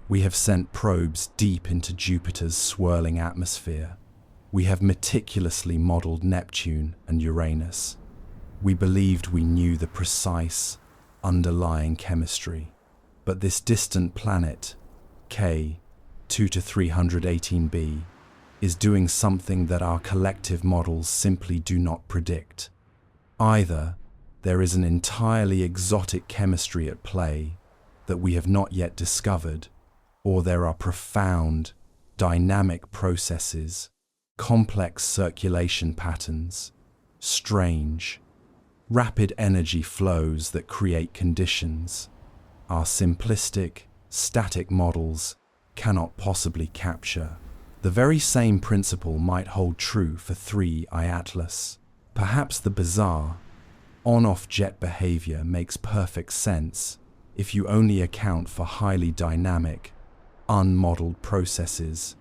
S1: We have sent probes deep into Jupiter's swirling atmosphere. We have meticulously modeled Neptune and Uranus. We believed we knew the precise, underlying chemistry. But this distant planet, K 2-318b, is doing something that our collective models simply do not predict. Either there is an entirely exotic chemistry at play that we have not yet discovered, or there are profound, dynamic processes, complex circulation patterns, strange, rapid energy flows that create conditions our simplistic, static models cannot possibly capture. The very same principle might hold true for 3I Atlas. Perhaps the bizarre, on-off jet behavior makes perfect sense if you only account for highly dynamic, unmodeled processes,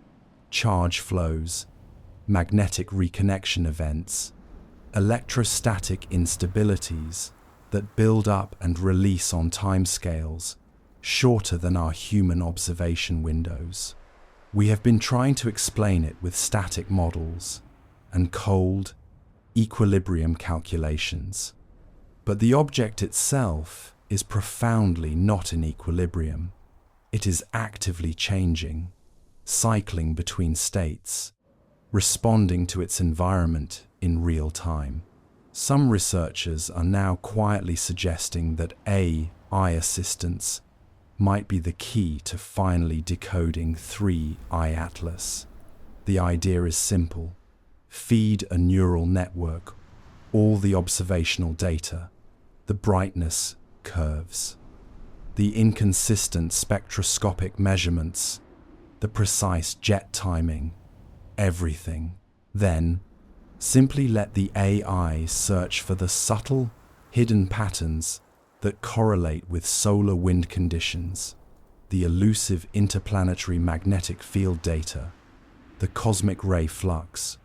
S1: charge flows, magnetic reconnection events, electrostatic instabilities that build up and release on timescales shorter than our human observation windows. We have been trying to explain it with static models and cold, equilibrium calculations. But the object itself is profoundly not in equilibrium. It is actively changing, cycling between states, responding to its environment in real time. Some researchers are now quietly suggesting that AI assistance might be the key to finally decoding 3I Atlas. The idea is simple. Feed a neural network all the observational data, the brightness curves, the inconsistent spectroscopic measurements, the precise jet timing, everything. Then, simply let the AI search for the subtle, hidden patterns that correlate with solar wind conditions, the elusive interplanetary magnetic field data, the cosmic ray flux,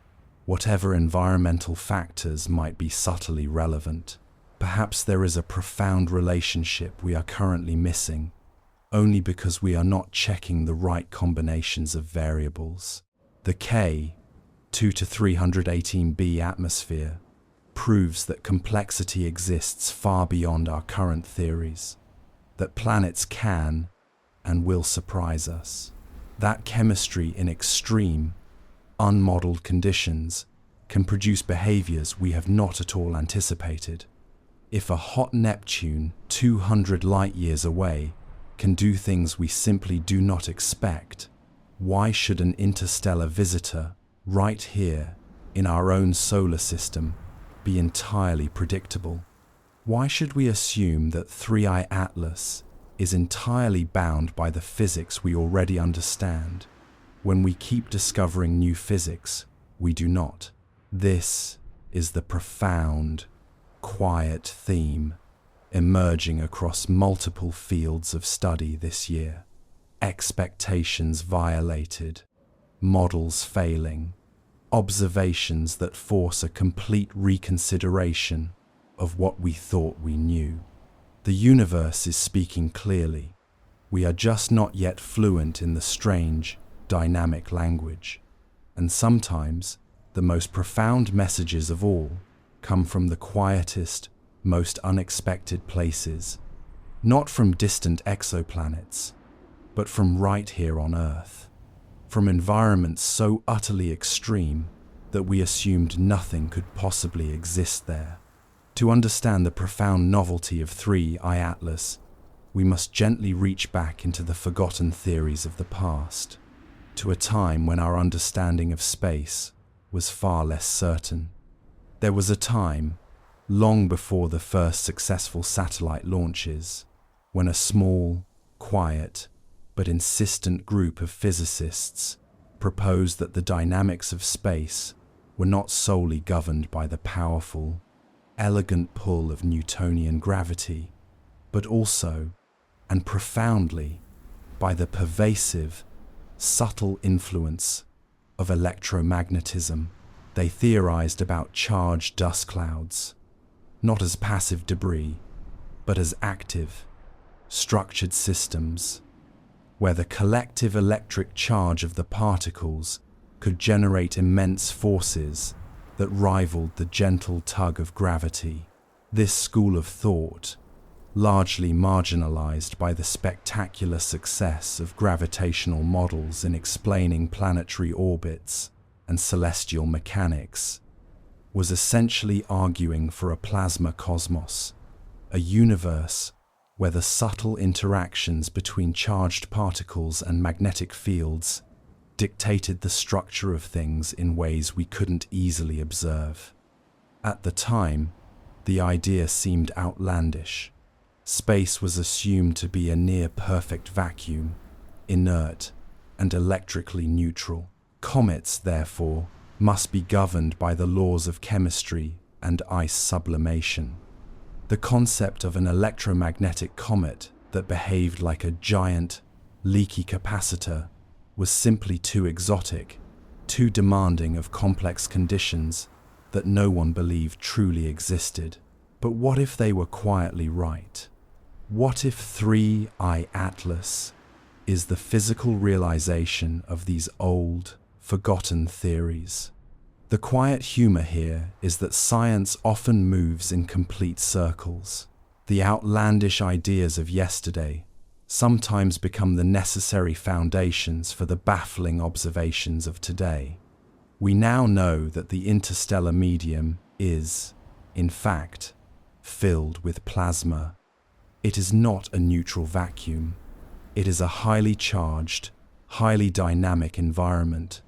S1: whatever environmental factors might be subtly relevant. Perhaps there is a profound relationship we are currently missing, only because we are not checking the right combinations of variables. The K 2-318b atmosphere proves that complexity exists far beyond our current theories, that planets can and will surprise us. That chemistry in extreme, unmodeled conditions can produce behaviors we have not at all anticipated. If a hot Neptune 200 light-years away can do things we simply do not expect, why should an interstellar visitor right here in our own solar system be entirely predictable? Why should we assume that 3I Atlas is entirely bound by the physics we already understand, when we keep discovering new physics we do not? This is the profound, quiet theme emerging across multiple fields of study this year. Expectations violated, models failing, observations that force a complete reconsideration of what we thought we knew. The universe is speaking clearly. We are just not yet fluent in the strange, dynamic language. And sometimes, the most profound messages of all come from the quietest, most unexpected places, not from distant exoplanets, but from right here on Earth, from environments so utterly extreme that we assumed nothing could possibly exist there. To understand the profound novelty of 3I Atlas, we must gently reach back into the forgotten theories of the past, to a time when our understanding of space was far less certain. There was a time, long before the first successful satellite launches, when a small, quiet, but insistent group of physicists proposed that the dynamics of space were not solely governed by the powerful, elegant pull of Newtonian gravity, but also, and profoundly, by the pervasive, subtle influence of electromagnetism. They theorized about charged dust clouds, not as passive debris, but as active, structured systems, where the collective electric charge of the particles could generate immense forces that rivaled the gentle tug of gravity. This school of thought, largely marginalized by the spectacular success of gravitational models in explaining planetary orbits and celestial mechanics, was essentially arguing for a plasma cosmos, a universe where the subtle interactions between charged particles and magnetic fields dictated the structure of things in ways we couldn't easily observe. At the time, the idea seemed outlandish. Space was assumed to be a near-perfect vacuum, inert and electrically neutral. Comets, therefore, must be governed by the laws of chemistry and ice sublimation. The concept of an electromagnetic comet that behaved like a giant, leaky capacitor was simply too exotic, too demanding of complex conditions that no one believed truly existed. But what if they were quietly right? What if 3I Atlas is the physical realization of these old, forgotten theories? The quiet humor here is that science often moves in complete circles. The outlandish ideas of yesterday sometimes become the necessary foundations for the baffling observations of today. We now know that the interstellar medium is, in fact, filled with plasma. It is not a neutral vacuum. It is a highly charged, highly dynamic environment,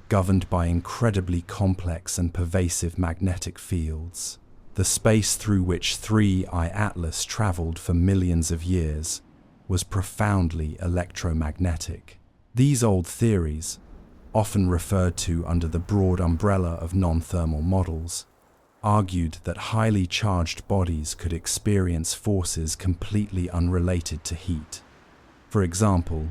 S1: governed by incredibly complex and pervasive magnetic fields. The space through which 3I Atlas traveled for millions of years was profoundly electromagnetic. These old theories, often referred to under the broad umbrella of non-thermal models, argued that highly charged bodies could experience forces completely unrelated to heat. For example,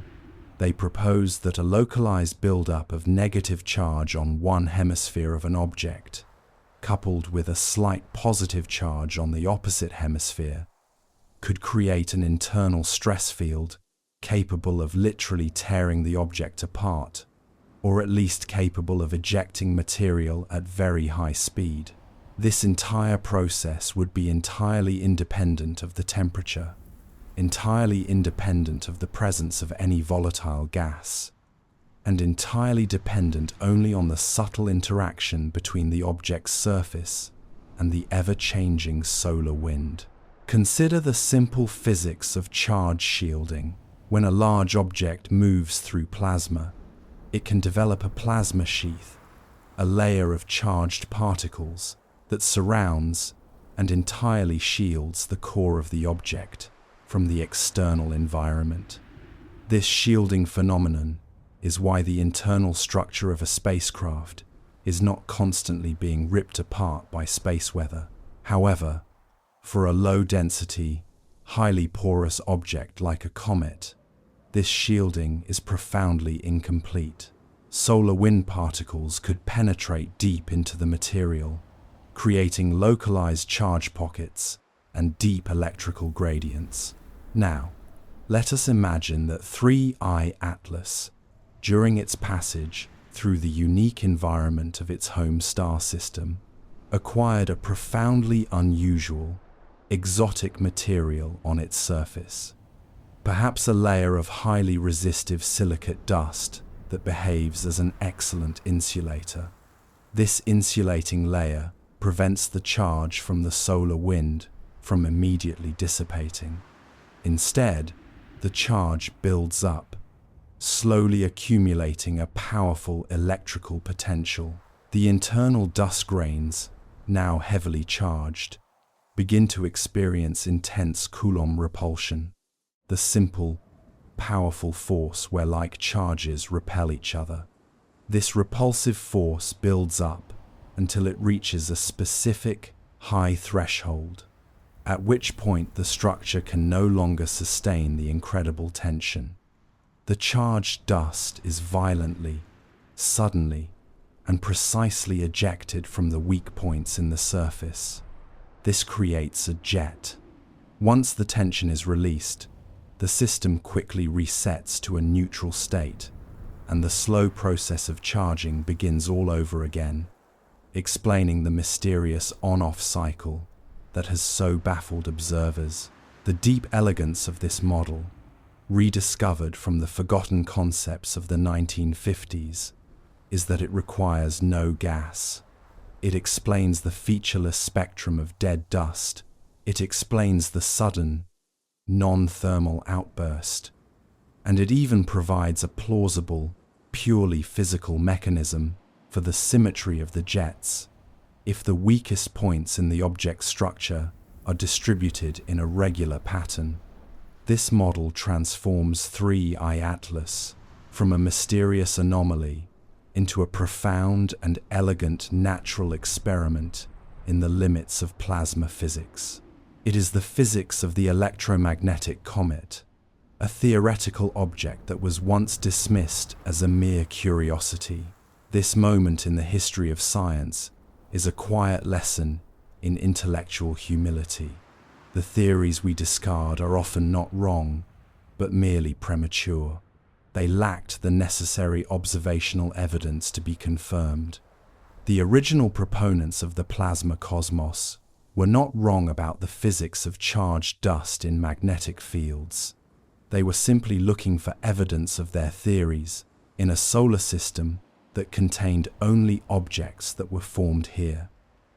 S1: they proposed that a localized buildup of negative charge on one hemisphere of an object, coupled with a slight positive charge on the opposite hemisphere, could create an internal stress field capable of literally tearing the object apart, or at least capable of ejecting material at very high speed. This entire process would be entirely independent of the temperature, entirely independent of the presence of any volatile gas, and entirely dependent only on the subtle interaction between the object's surface and the ever-changing solar wind. Consider the simple physics of charge shielding. When a large object moves through plasma, it can develop a plasma sheath, a layer of charged particles that surrounds and entirely shields the core of the object from the external environment. This shielding phenomenon is why the internal structure of a spacecraft is not constantly being ripped apart by space weather. However, for a low-density, highly porous object like a comet, this shielding is profoundly incomplete. solar wind particles could penetrate deep into the material, creating localized charge pockets and deep electrical gradients. Now, let us imagine that 3I Atlas, during its passage through the unique environment of its home star system, acquired a profoundly unusual, exotic material on its surface. Perhaps a layer of highly resistive silicate dust that behaves as an excellent insulator. This insulating layer prevents the charge from the solar wind from immediately dissipating. Instead, the charge builds up, slowly accumulating a powerful electrical potential. The internal dust grains, now heavily charged, begin to experience intense Coulomb repulsion, the simple, powerful force where like charges repel each other. This repulsive force builds up until it reaches a specific high threshold, at which point the structure can no longer sustain the incredible tension. The charged dust is violently, suddenly, and precisely ejected from the weak points in the surface. This creates a jet. Once the tension is released, the system quickly resets to a neutral state, and the slow process of charging begins all over again, explaining the mysterious on-off cycle that has so baffled observers. The deep elegance of this model, rediscovered from the forgotten concepts of the 1950s, is that it requires no gas. It explains the featureless spectrum of dead dust. It explains the sudden, non-thermal outburst. And it even provides a plausible, purely physical mechanism for the symmetry of the jets. If the weakest points in the object's structure are distributed in a regular pattern, this model transforms 3I Atlas from a mysterious anomaly into a profound and elegant natural experiment in the limits of plasma physics. It is the physics of the electromagnetic comet, a theoretical object that was once dismissed as a mere curiosity. This moment in the history of science is a quiet lesson in intellectual humility. The theories we discard are often not wrong, but merely premature. They lacked the necessary observational evidence to be confirmed. The original proponents of the plasma cosmos were not wrong about the physics of charged dust in magnetic fields. They were simply looking for evidence of their theories in a solar system that contained only objects that were formed here,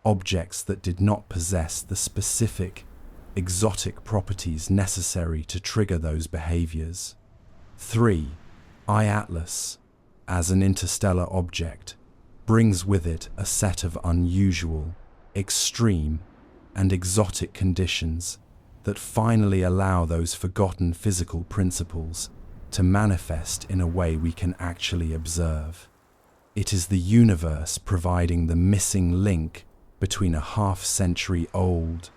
S1: objects that did not possess the specific, exotic properties necessary to trigger those behaviors. 3. I Atlas, as an interstellar object, brings with it a set of unusual, extreme, and exotic conditions that finally allow those forgotten physical principles to manifest in a way we can actually observe. It is the universe providing the missing link between a half-century-old,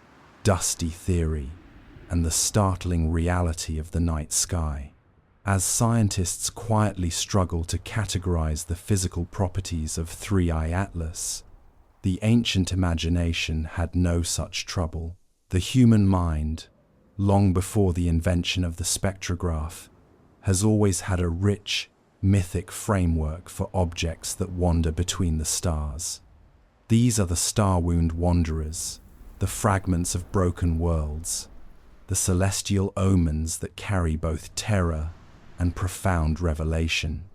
S1: dusty theory and the startling reality of the night sky. As scientists quietly struggle to categorize the physical properties of 3I Atlas, the ancient imagination had no such trouble. The human mind, long before the invention of the spectrograph, has always had a rich, mythic framework for objects that wander between the stars. These are the star-wound wanderers, the fragments of broken worlds, the celestial omens that carry both terror and profound revelation.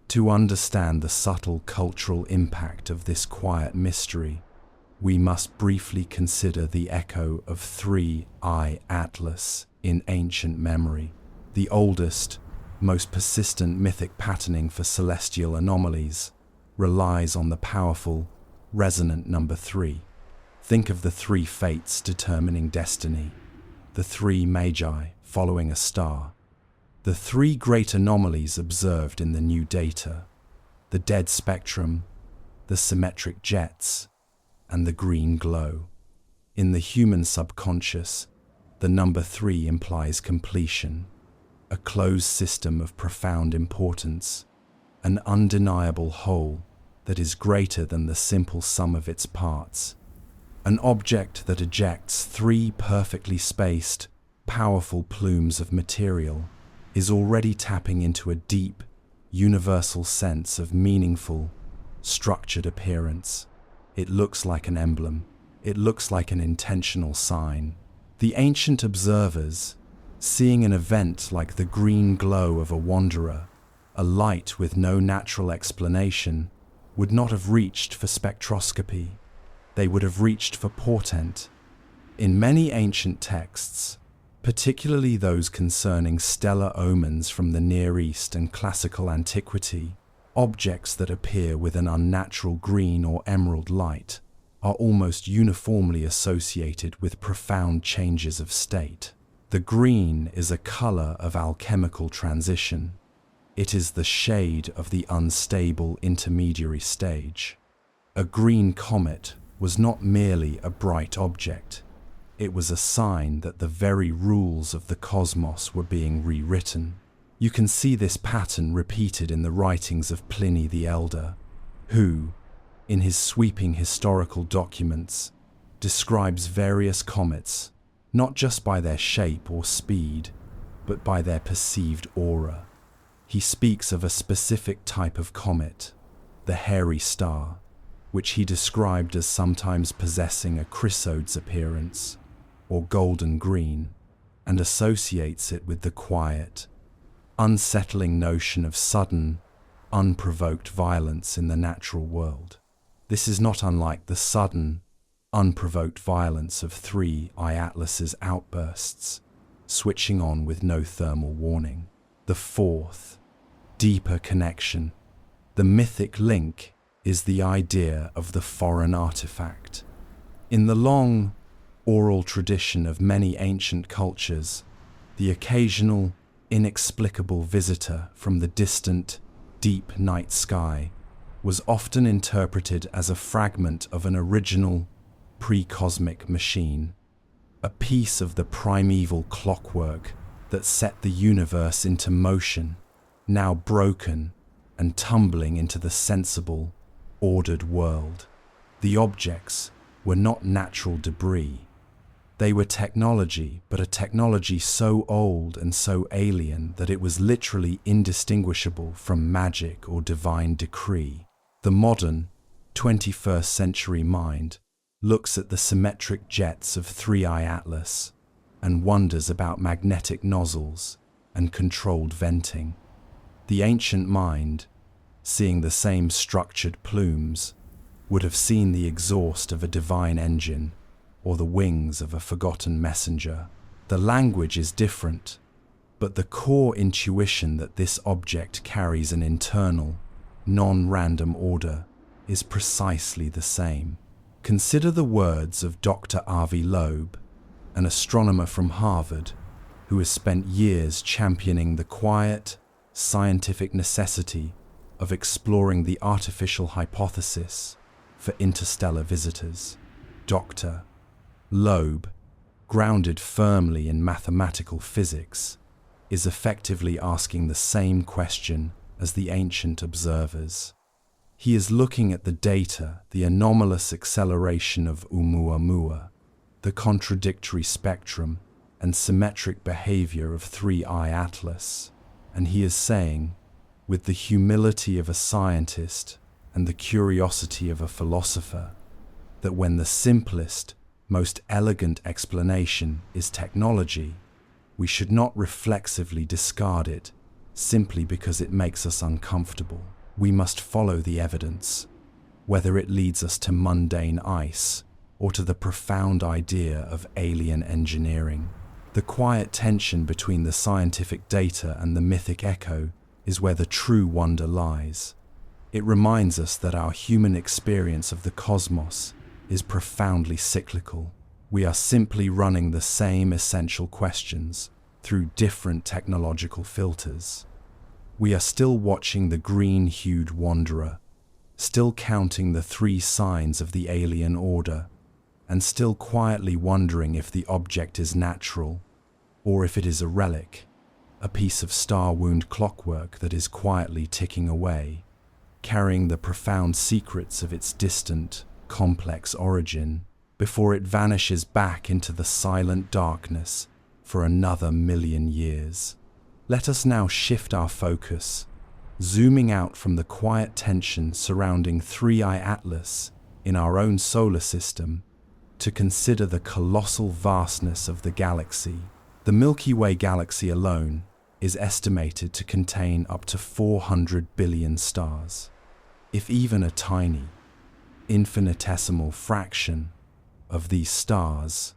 S1: To understand the subtle cultural impact of this quiet mystery, we must briefly consider the echo of 3I Atlas in ancient memory. The oldest, most persistent mythic patterning for celestial anomalies relies on the powerful, resonant number 3. Think of the 3 fates determining destiny, the 3 magi following a star, the 3 great anomalies observed in the new data, the dead spectrum, the symmetric jets, and the green glow. In the human subconscious, the number 3 implies completion, a closed system of profound importance, an undeniable whole that is greater than the simple sum of its parts. An object that ejects three perfectly spaced, powerful plumes of material is already tapping into a deep, universal sense of meaningful, structured appearance. It looks like an emblem. It looks like an intentional sign. The ancient observers, seeing an event like the green glow of a wanderer, a light with no natural explanation, would not have reached for spectroscopy. They would have reached for portent. In many ancient texts, particularly those concerning stellar omens from the Near East and classical antiquity, objects that appear with an unnatural green or emerald light are almost uniformly associated with profound changes of state. The green is a color of alchemical transition. It is the shade of the unstable intermediary stage. A green comet was not merely a bright object. It was a sign that the very rules of the cosmos were being rewritten. You can see this pattern repeated in the writings of Pliny the Elder, who, in his sweeping historical documents, describes various comets not just by their shape or speed, but by their perceived aura. He speaks of a specific type of comet, the hairy star, which he described as sometimes possessing a chrysoid's appearance, or golden green, and associates it with the quiet, unsettling notion of sudden, unprovoked violence in the natural world. This is not unlike the sudden, unprovoked violence of three Atlas's outbursts, switching on with no thermal warning. The fourth, deeper connection, the mythic link, is the idea of the foreign artifact. In the long, oral tradition of many ancient cultures, the occasional, inexplicable visitor from the distant, deep night sky was often interpreted as a fragment of an original, pre-cosmic machine, a piece of the primeval clockwork that set the universe into motion, now broken and tumbling into the sensible, ordered world. The objects were not natural debris. They were technology, but a technology so old and so alien that it was literally indistinguishable from magic or divine decree. The modern, 21st century mind looks at the symmetric jets of 3I Atlas and wonders about magnetic nozzles and controlled venting. The ancient mind, seeing the same structured plumes, would have seen the exhaust of a divine engine or the wings of a forgotten messenger. The language is different, but the core intuition that this object carries an internal, non-random order is precisely the same. Consider the words of Dr. Avi Loeb, an astronomer from Harvard, who has spent years championing the quiet, scientific necessity of exploring the artificial hypothesis for interstellar visitors. Dr. Loeb, grounded firmly in mathematical physics, is effectively asking the same question as the ancient observers. He is looking at the data, the anomalous acceleration of Oumuamua, the contradictory spectrum and symmetric behavior of 3I Atlas, and he is saying, with the humility of a scientist and the curiosity of a philosopher, that when the simplest, most elegant explanation is technology, we should not reflexively discard it simply because it makes us uncomfortable. We must follow the evidence, whether it leads us to mundane ice or to the profound idea of alien engineering. The quiet tension between the scientific data and the mythic echo is where the true wonder lies. It reminds us that our human experience of the cosmos is profoundly cyclical. We are simply running the same essential questions through different technological filters. We are still watching the green-hued wanderer, still counting the 3 signs of the alien order, and still quietly wondering if the object is natural or if it is a relic. a piece of star-wound clockwork that is quietly ticking away, carrying the profound secrets of its distant, complex origin, before it vanishes back into the silent darkness for another million years. Let us now shift our focus, zooming out from the quiet tension surrounding 3i Atlas in our own solar system, to consider the colossal vastness of the galaxy. The Milky Way galaxy alone is estimated to contain up to 400 billion stars. If even a tiny, infinitesimal fraction of these stars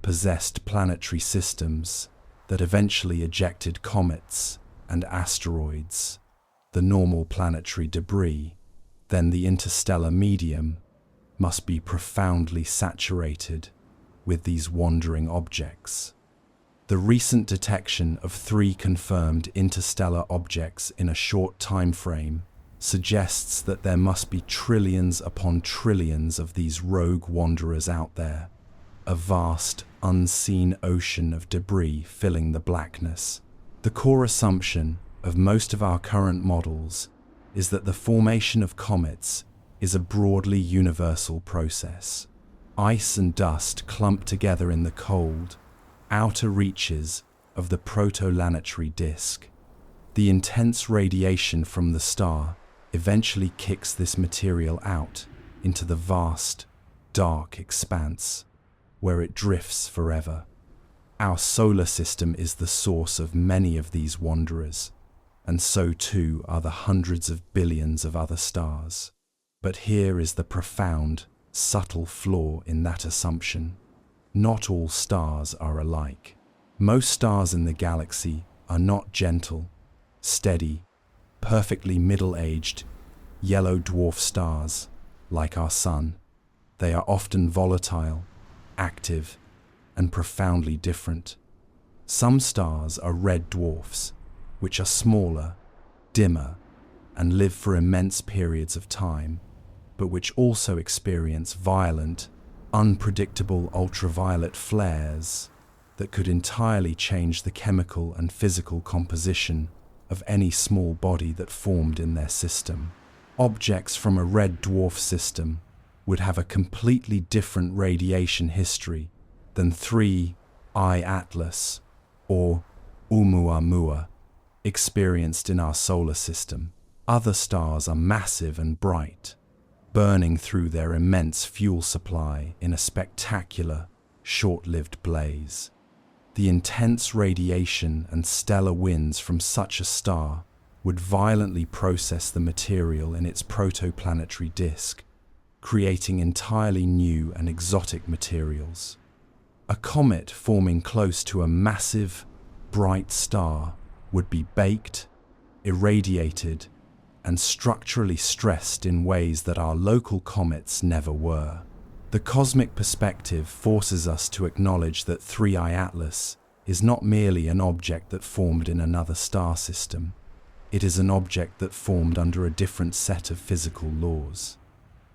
S1: possessed planetary systems that eventually ejected comets and asteroids, the normal planetary debris, then the interstellar medium must be profoundly saturated with these wandering objects. The recent detection of 3 confirmed interstellar objects in a short time frame suggests that there must be trillions upon trillions of these rogue wanderers out there, a vast, unseen ocean of debris filling the blackness. The core assumption of most of our current models is that the formation of comets is a broadly universal process. Ice and dust clump together in the cold, outer reaches of the protoplanetary disk. The intense radiation from the star eventually kicks this material out into the vast, dark expanse, where it drifts forever. Our solar system is the source of many of these wanderers, and so too are the hundreds of billions of other stars. But here is the profound, subtle flaw in that assumption. Not all stars are alike. Most stars in the galaxy are not gentle, steady, perfectly middle-aged, yellow dwarf stars like our Sun. They are often volatile, active, and profoundly different. Some stars are red dwarfs, which are smaller, dimmer, and live for immense periods of time, but which also experience violent, unpredictable ultraviolet flares that could entirely change the chemical and physical composition of any small body that formed in their system. Objects from a red dwarf system would have a completely different radiation history than 3i Atlas or Oumuamua experienced in our solar system. Other stars are massive and bright, burning through their immense fuel supply in a spectacular, short-lived blaze. The intense radiation and stellar winds from such a star would violently process the material in its protoplanetary disk, creating entirely new and exotic materials. A comet forming close to a massive, bright star would be baked, irradiated, and structurally stressed in ways that our local comets never were. The cosmic perspective forces us to acknowledge that 3i Atlas is not merely an object that formed in another star system. It is an object that formed under a different set of physical laws.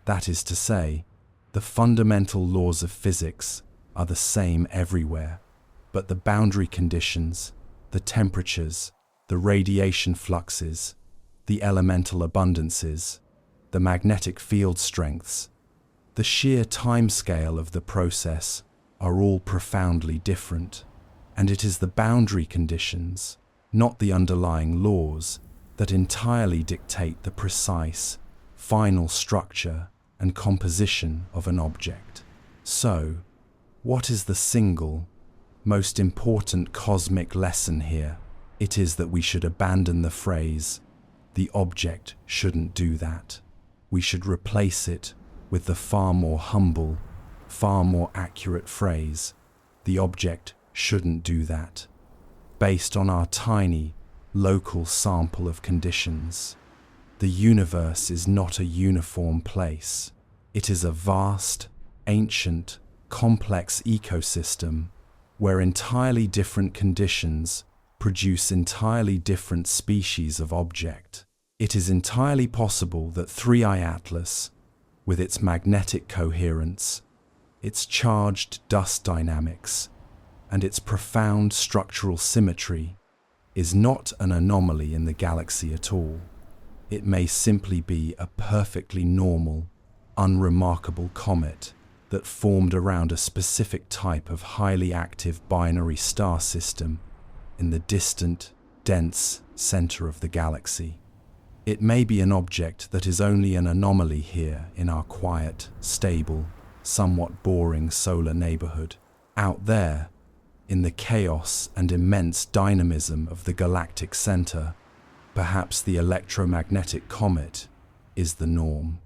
S1: That is to say, the fundamental laws of physics are the same everywhere, but the boundary conditions, the temperatures, the radiation fluxes, the elemental abundances, the magnetic field strengths, the sheer timescale of the process are all profoundly different, and it is the boundary conditions, not the underlying laws, that entirely dictate the precise, final structure and composition of an object. So, what is the single, most important cosmic lesson here? It is that we should abandon the phrase, "the object shouldn't do that." We should replace it with the far more humble, far more accurate phrase, "the object shouldn't do that," based on our tiny, local sample of conditions. The universe is not a uniform place. It is a vast, ancient, complex ecosystem where entirely different conditions produce entirely different species of object. It is entirely possible that 3i Atlas, with its magnetic coherence, its charged dust dynamics, and its profound structural symmetry, is not an anomaly in the galaxy at all. It may simply be a perfectly normal, unremarkable comet that formed around a specific type of highly active binary star system in the distant, dense center of the galaxy. It may be an object that is only an anomaly here in our quiet, stable, somewhat boring solar neighborhood. Out there, in the chaos and immense dynamism of the galactic center, perhaps the electromagnetic comet is the norm.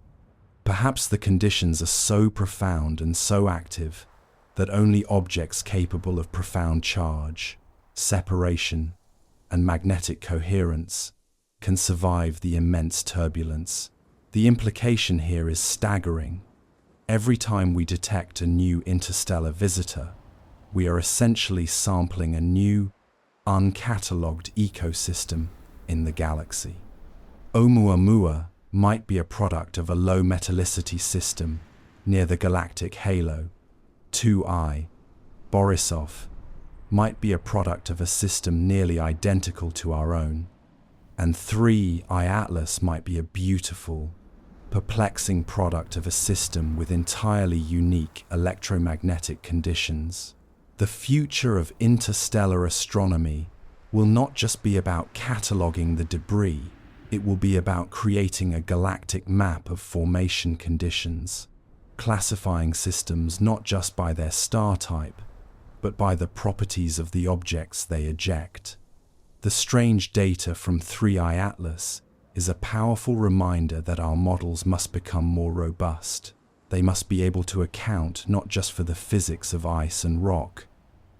S1: Perhaps the conditions are so profound and so active that only objects capable of profound charge, separation, and magnetic coherence can survive the immense turbulence. The implication here is staggering. Every time we detect a new interstellar visitor, we are essentially sampling a new, uncatalogued ecosystem in the galaxy. Oumuamua might be a product of a low metallicity system near the galactic halo. 2I, Borisov, might be a product of a system nearly identical to our own. And 3I Atlas might be a beautiful, perplexing product of a system with entirely unique electromagnetic conditions. The future of interstellar astronomy will not just be about cataloging the debris, it will be about creating a galactic map of formation conditions, classifying systems not just by their star type, but by the properties of the objects they eject. The strange data from 3I Atlas is a powerful reminder that our models must become more robust. They must be able to account not just for the physics of ice and rock,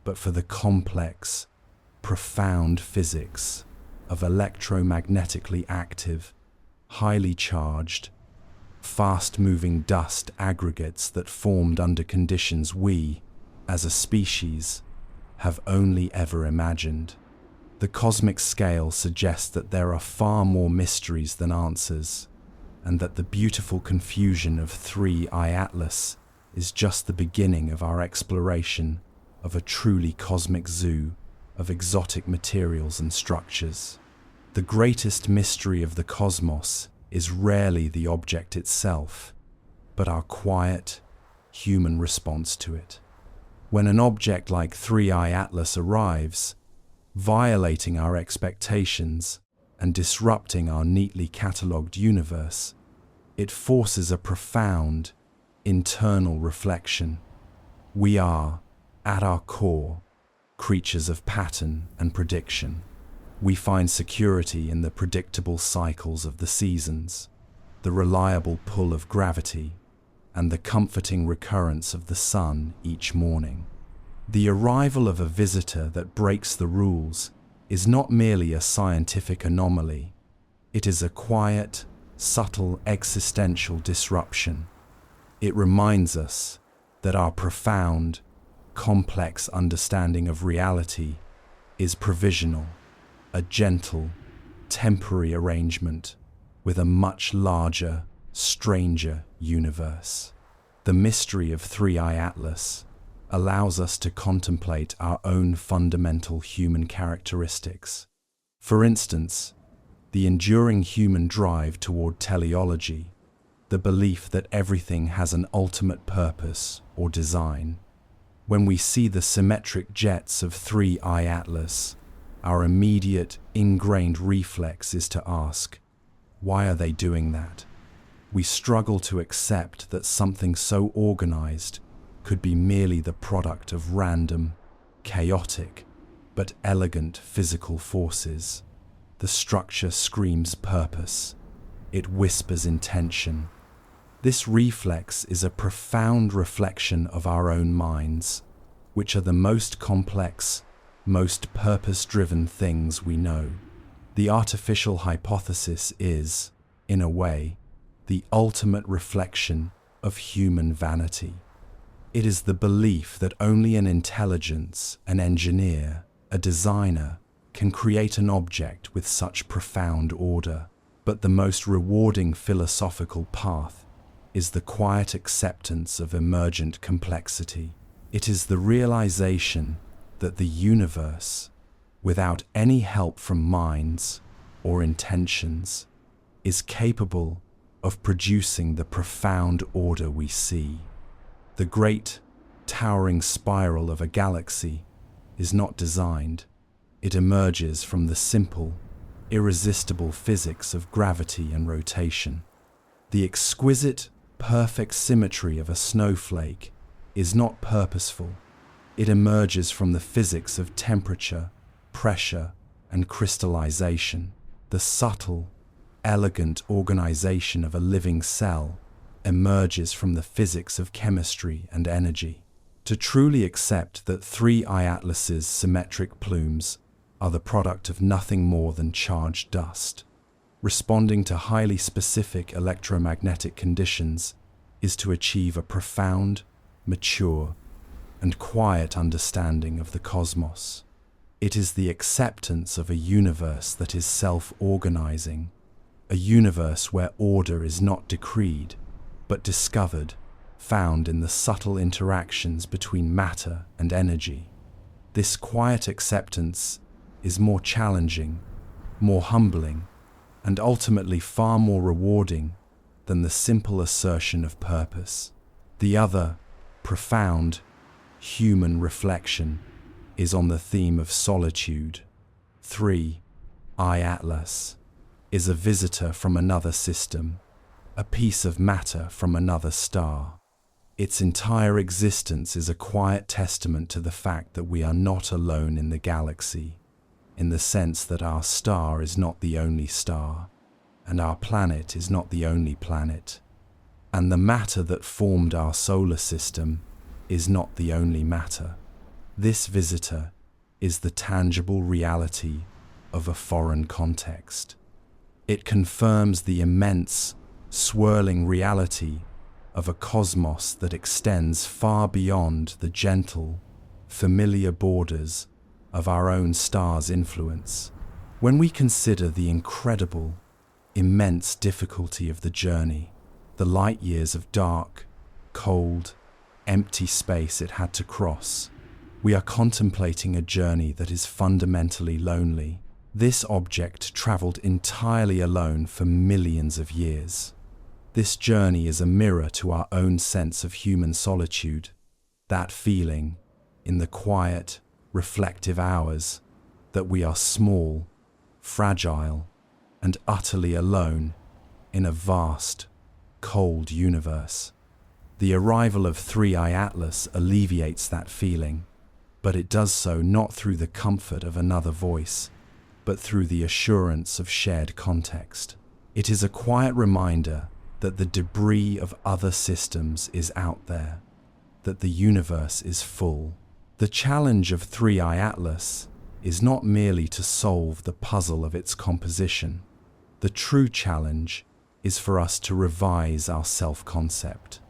S1: but for the complex, profound physics of electromagnetically active, highly charged, fast-moving dust aggregates that formed under conditions we, as a species, have only ever imagined. The cosmic scale suggests that there are far more mysteries than answers, and that the beautiful confusion of 3I Atlas is just the beginning of our exploration of a truly cosmic zoo of exotic materials and structures. The greatest mystery of the cosmos is rarely the object itself, but our quiet, human response to it. When an object like 3I Atlas arrives, violating our expectations and disrupting our neatly catalogued universe, it forces a profound, internal reflection. We are, at our core, creatures of pattern and prediction. We find security in the predictable cycles of the seasons, the reliable pull of gravity, and the comforting recurrence of the sun each morning. The arrival of a visitor that breaks the rules is not merely a scientific anomaly. It is a quiet, subtle existential disruption. It reminds us that our profound, complex understanding of reality is provisional, a gentle, temporary arrangement with a much larger, stranger universe. The mystery of 3I Atlas allows us to contemplate our own fundamental human characteristics. For instance, the enduring human drive toward teleology, the belief that everything has an ultimate purpose or design. When we see the symmetric jets of 3I Atlas, our immediate, ingrained reflex is to ask, why are they doing that? We struggle to accept that something so organized could be merely the product of random, chaotic, but elegant physical forces. The structure screams purpose. It whispers intention. This reflex is a profound reflection of our own minds, which are the most complex, most purpose-driven things we know. The artificial hypothesis is, in a way, the ultimate reflection of human vanity. It is the belief that only an intelligence, an engineer, a designer, can create an object with such profound order. But the most rewarding philosophical path is the quiet acceptance of emergent complexity. It is the realization that the universe, without any help from minds or intentions, is capable of producing the profound order we see. The great, towering spiral of a galaxy is not designed. It emerges from the simple, irresistible physics of gravity and rotation. The exquisite, perfect symmetry of a snowflake is not purposeful. It emerges from the physics of temperature, pressure, and crystallization. The subtle, elegant organization of a living cell emerges from the physics of chemistry and energy. To truly accept that 3I Atlas's symmetric plumes are the product of nothing more than charged dust, responding to highly specific electromagnetic conditions, is to achieve a profound, mature, and quiet understanding of the cosmos. It is the acceptance of a universe that is self-organizing, a universe where order is not decreed, but discovered, found in the subtle interactions between matter and energy. This quiet acceptance is more challenging, more humbling, and ultimately far more rewarding than the simple assertion of purpose. The other, profound, human reflection is on the theme of solitude. 3I Atlas is a visitor from another system, a piece of matter from another star. Its entire existence is a quiet testament to the fact that we are not alone in the galaxy, in the sense that our star is not the only star, and our planet is not the only planet, and the matter that formed our solar system is not the only matter. This visitor is the tangible reality of a foreign context. It confirms the immense, swirling reality of a cosmos that extends far beyond the gentle, familiar borders of our own star's influence. When we consider the incredible, immense difficulty of the journey, the light years of dark, cold, empty space it had to cross, we are contemplating a journey that is fundamentally lonely. This object traveled entirely alone for millions of years. This journey is a mirror to our own sense of human solitude, that feeling, in the quiet, reflective hours, that we are small, fragile, and utterly alone in a vast, cold universe. The arrival of 3I Atlas alleviates that feeling, but it does so not through the comfort of another voice, but through the assurance of shared context. It is a quiet reminder that the debris of other systems is out there, that the universe is full. The challenge of 3I Atlas is not merely to solve the puzzle of its composition. The true challenge is for us to revise our self-concept,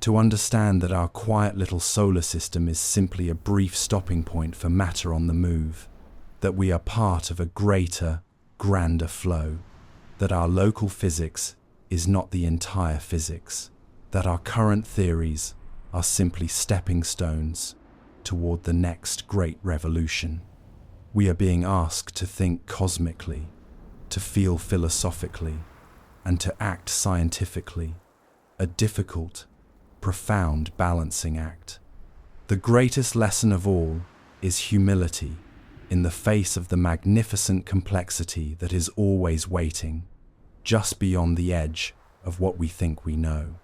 S1: to understand that our quiet little solar system is simply a brief stopping point for matter on the move, that we are part of a greater, grander flow, that our local physics is not the entire physics, that our current theories are simply stepping stones toward the next great revolution. We are being asked to think cosmically, to feel philosophically, and to act scientifically, a difficult, profound balancing act. The greatest lesson of all is humility in the face of the magnificent complexity that is always waiting, just beyond the edge of what we think we know.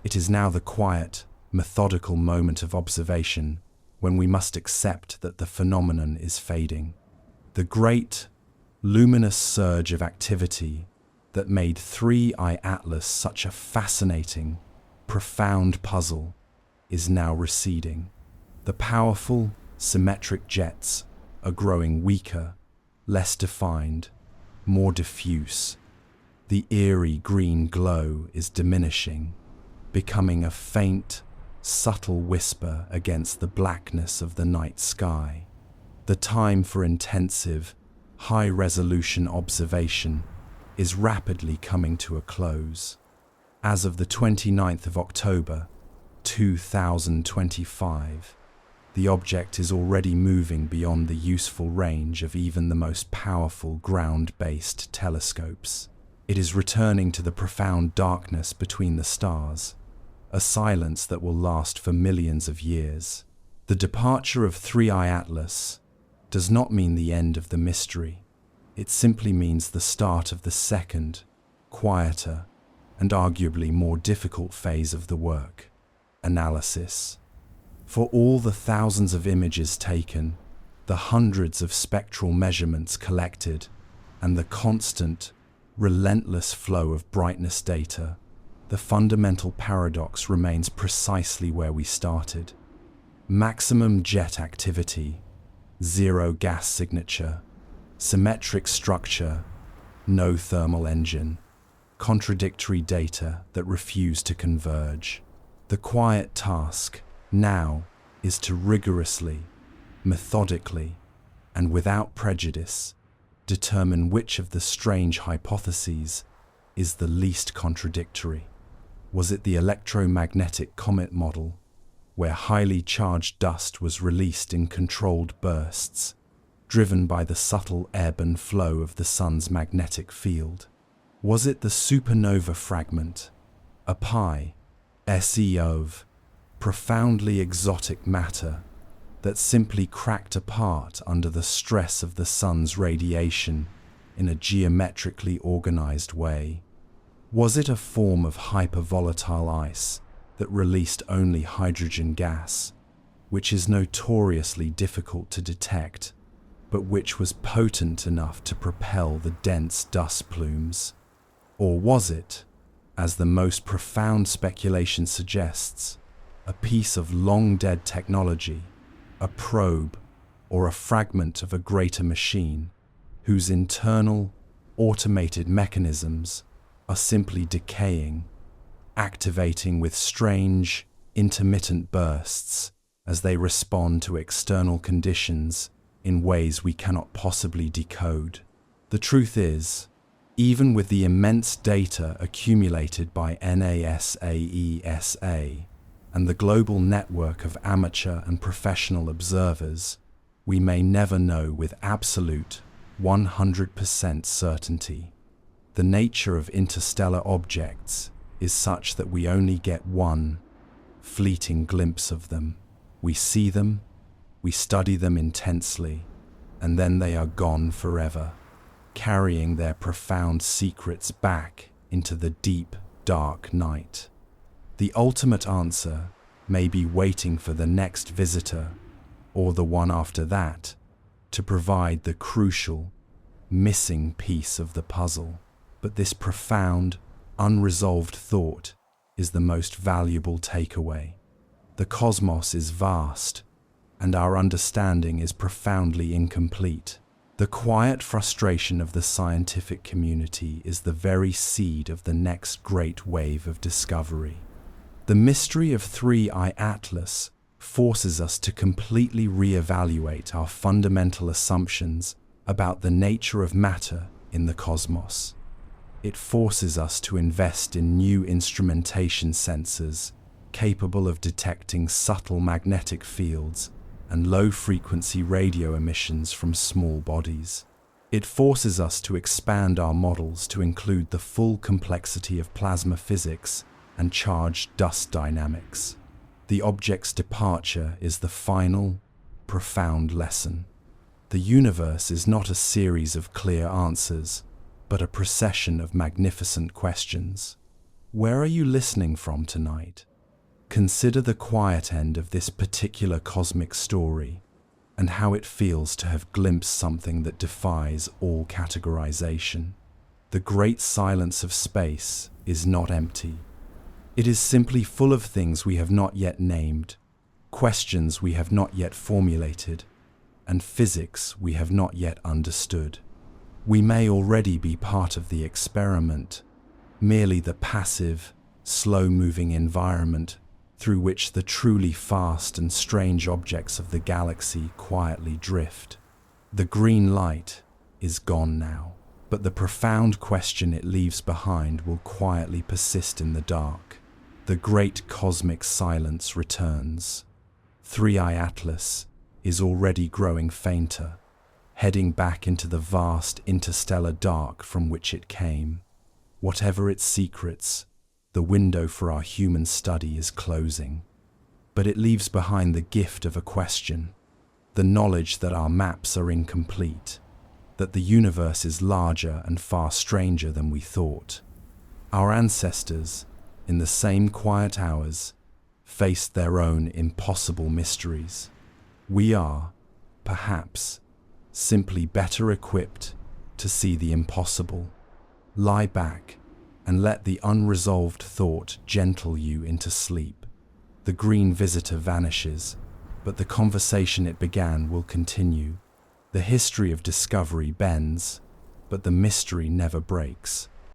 S1: It is now the quiet, methodical moment of observation when we must accept that the phenomenon is fading. The great, luminous surge of activity that made 3I Atlas such a fascinating, profound puzzle is now receding. The powerful, symmetric jets are growing weaker, less defined, more diffuse. The eerie green glow is diminishing, becoming a faint, subtle whisper against the blackness of the night sky. The time for intensive, high-resolution observation is rapidly coming to a close. As of the 29th of October, 2025, The object is already moving beyond the useful range of even the most powerful ground-based telescopes. It is returning to the profound darkness between the stars, a silence that will last for millions of years. The departure of 3I Atlas does not mean the end of the mystery. It simply means the start of the second, quieter, and arguably more difficult phase of the work: analysis. For all the thousands of images taken, the hundreds of spectral measurements collected, and the constant, relentless flow of brightness data, the fundamental paradox remains precisely where we started. Maximum jet activity, zero gas signature, symmetric structure, no thermal engine, contradictory data that refuse to converge. The quiet task now is to rigorously, methodically, and without prejudice, determine which of the strange hypotheses is the least contradictory. Was it the electromagnetic Comet model, where highly charged dust was released in controlled bursts, driven by the subtle ebb and flow of the sun's magnetic field? Was it the supernova fragment, a SE of profoundly exotic matter that simply cracked apart under the stress of the sun's radiation in a geometrically organized way? Was it a form of hypervolatile ice that released only hydrogen gas, which is notoriously difficult to detect, but which was potent enough to propel the dense dust plumes? Or was it, as the most profound speculation suggests, a piece of long-dead technology, a probe, or a fragment of a greater machine, whose internal, automated mechanisms are simply decaying, activating with strange, intermittent bursts as they respond to external conditions in ways we cannot possibly decode? The truth is, even with the immense data accumulated by NASA and the global network of amateur and professional observers, we may never know with absolute 100% certainty. The nature of interstellar objects is such that we only get one fleeting glimpse of them. We see them, we study them intensely, and then they are gone forever, carrying their profound secrets back into the deep, dark night. The ultimate answer may be waiting for the next visitor, or the one after that, to provide the crucial, missing piece of the puzzle. But this profound, unresolved thought is the most valuable takeaway. The cosmos is vast, and our understanding is profoundly incomplete. The quiet frustration of the scientific community is the very seed of the next great wave of discovery. The mystery of 3I Atlas forces us to completely reevaluate our fundamental assumptions about the nature of matter in the cosmos. It forces us to invest in new instrumentation sensors capable of detecting subtle magnetic fields and low-frequency radio emissions from small bodies. It forces us to expand our models to include the full complexity of plasma physics and charged dust dynamics. The object's departure is the final, profound lesson. The universe is not a series of clear answers, but a procession of magnificent questions. Where are you listening from tonight? Consider the quiet end of this particular cosmic story and how it feels to have glimpsed something that defies all categorization. The great silence of space is not empty. It is simply full of things we have not yet named, questions we have not yet formulated, and physics we have not yet understood. We may already be part of the experiment, merely the passive, slow-moving environment through which the truly fast and strange objects of the galaxy quietly drift. The green light is gone now, but the profound question it leaves behind will quietly persist in the dark. The great cosmic silence returns. 3i Atlas is already growing fainter, heading back into the vast interstellar dark from which it came. Whatever its secrets, the window for our human study is closing. But it leaves behind the gift of a question, the knowledge that our maps are incomplete, that the universe is larger and far stranger than we thought. Our ancestors, in the same quiet hours, faced their own impossible mysteries. We are, perhaps, simply better equipped to see the impossible. Lie back and let the unresolved thought gentle you into sleep. The green visitor vanishes, but the conversation it began will continue. The history of discovery bends, but the mystery never breaks.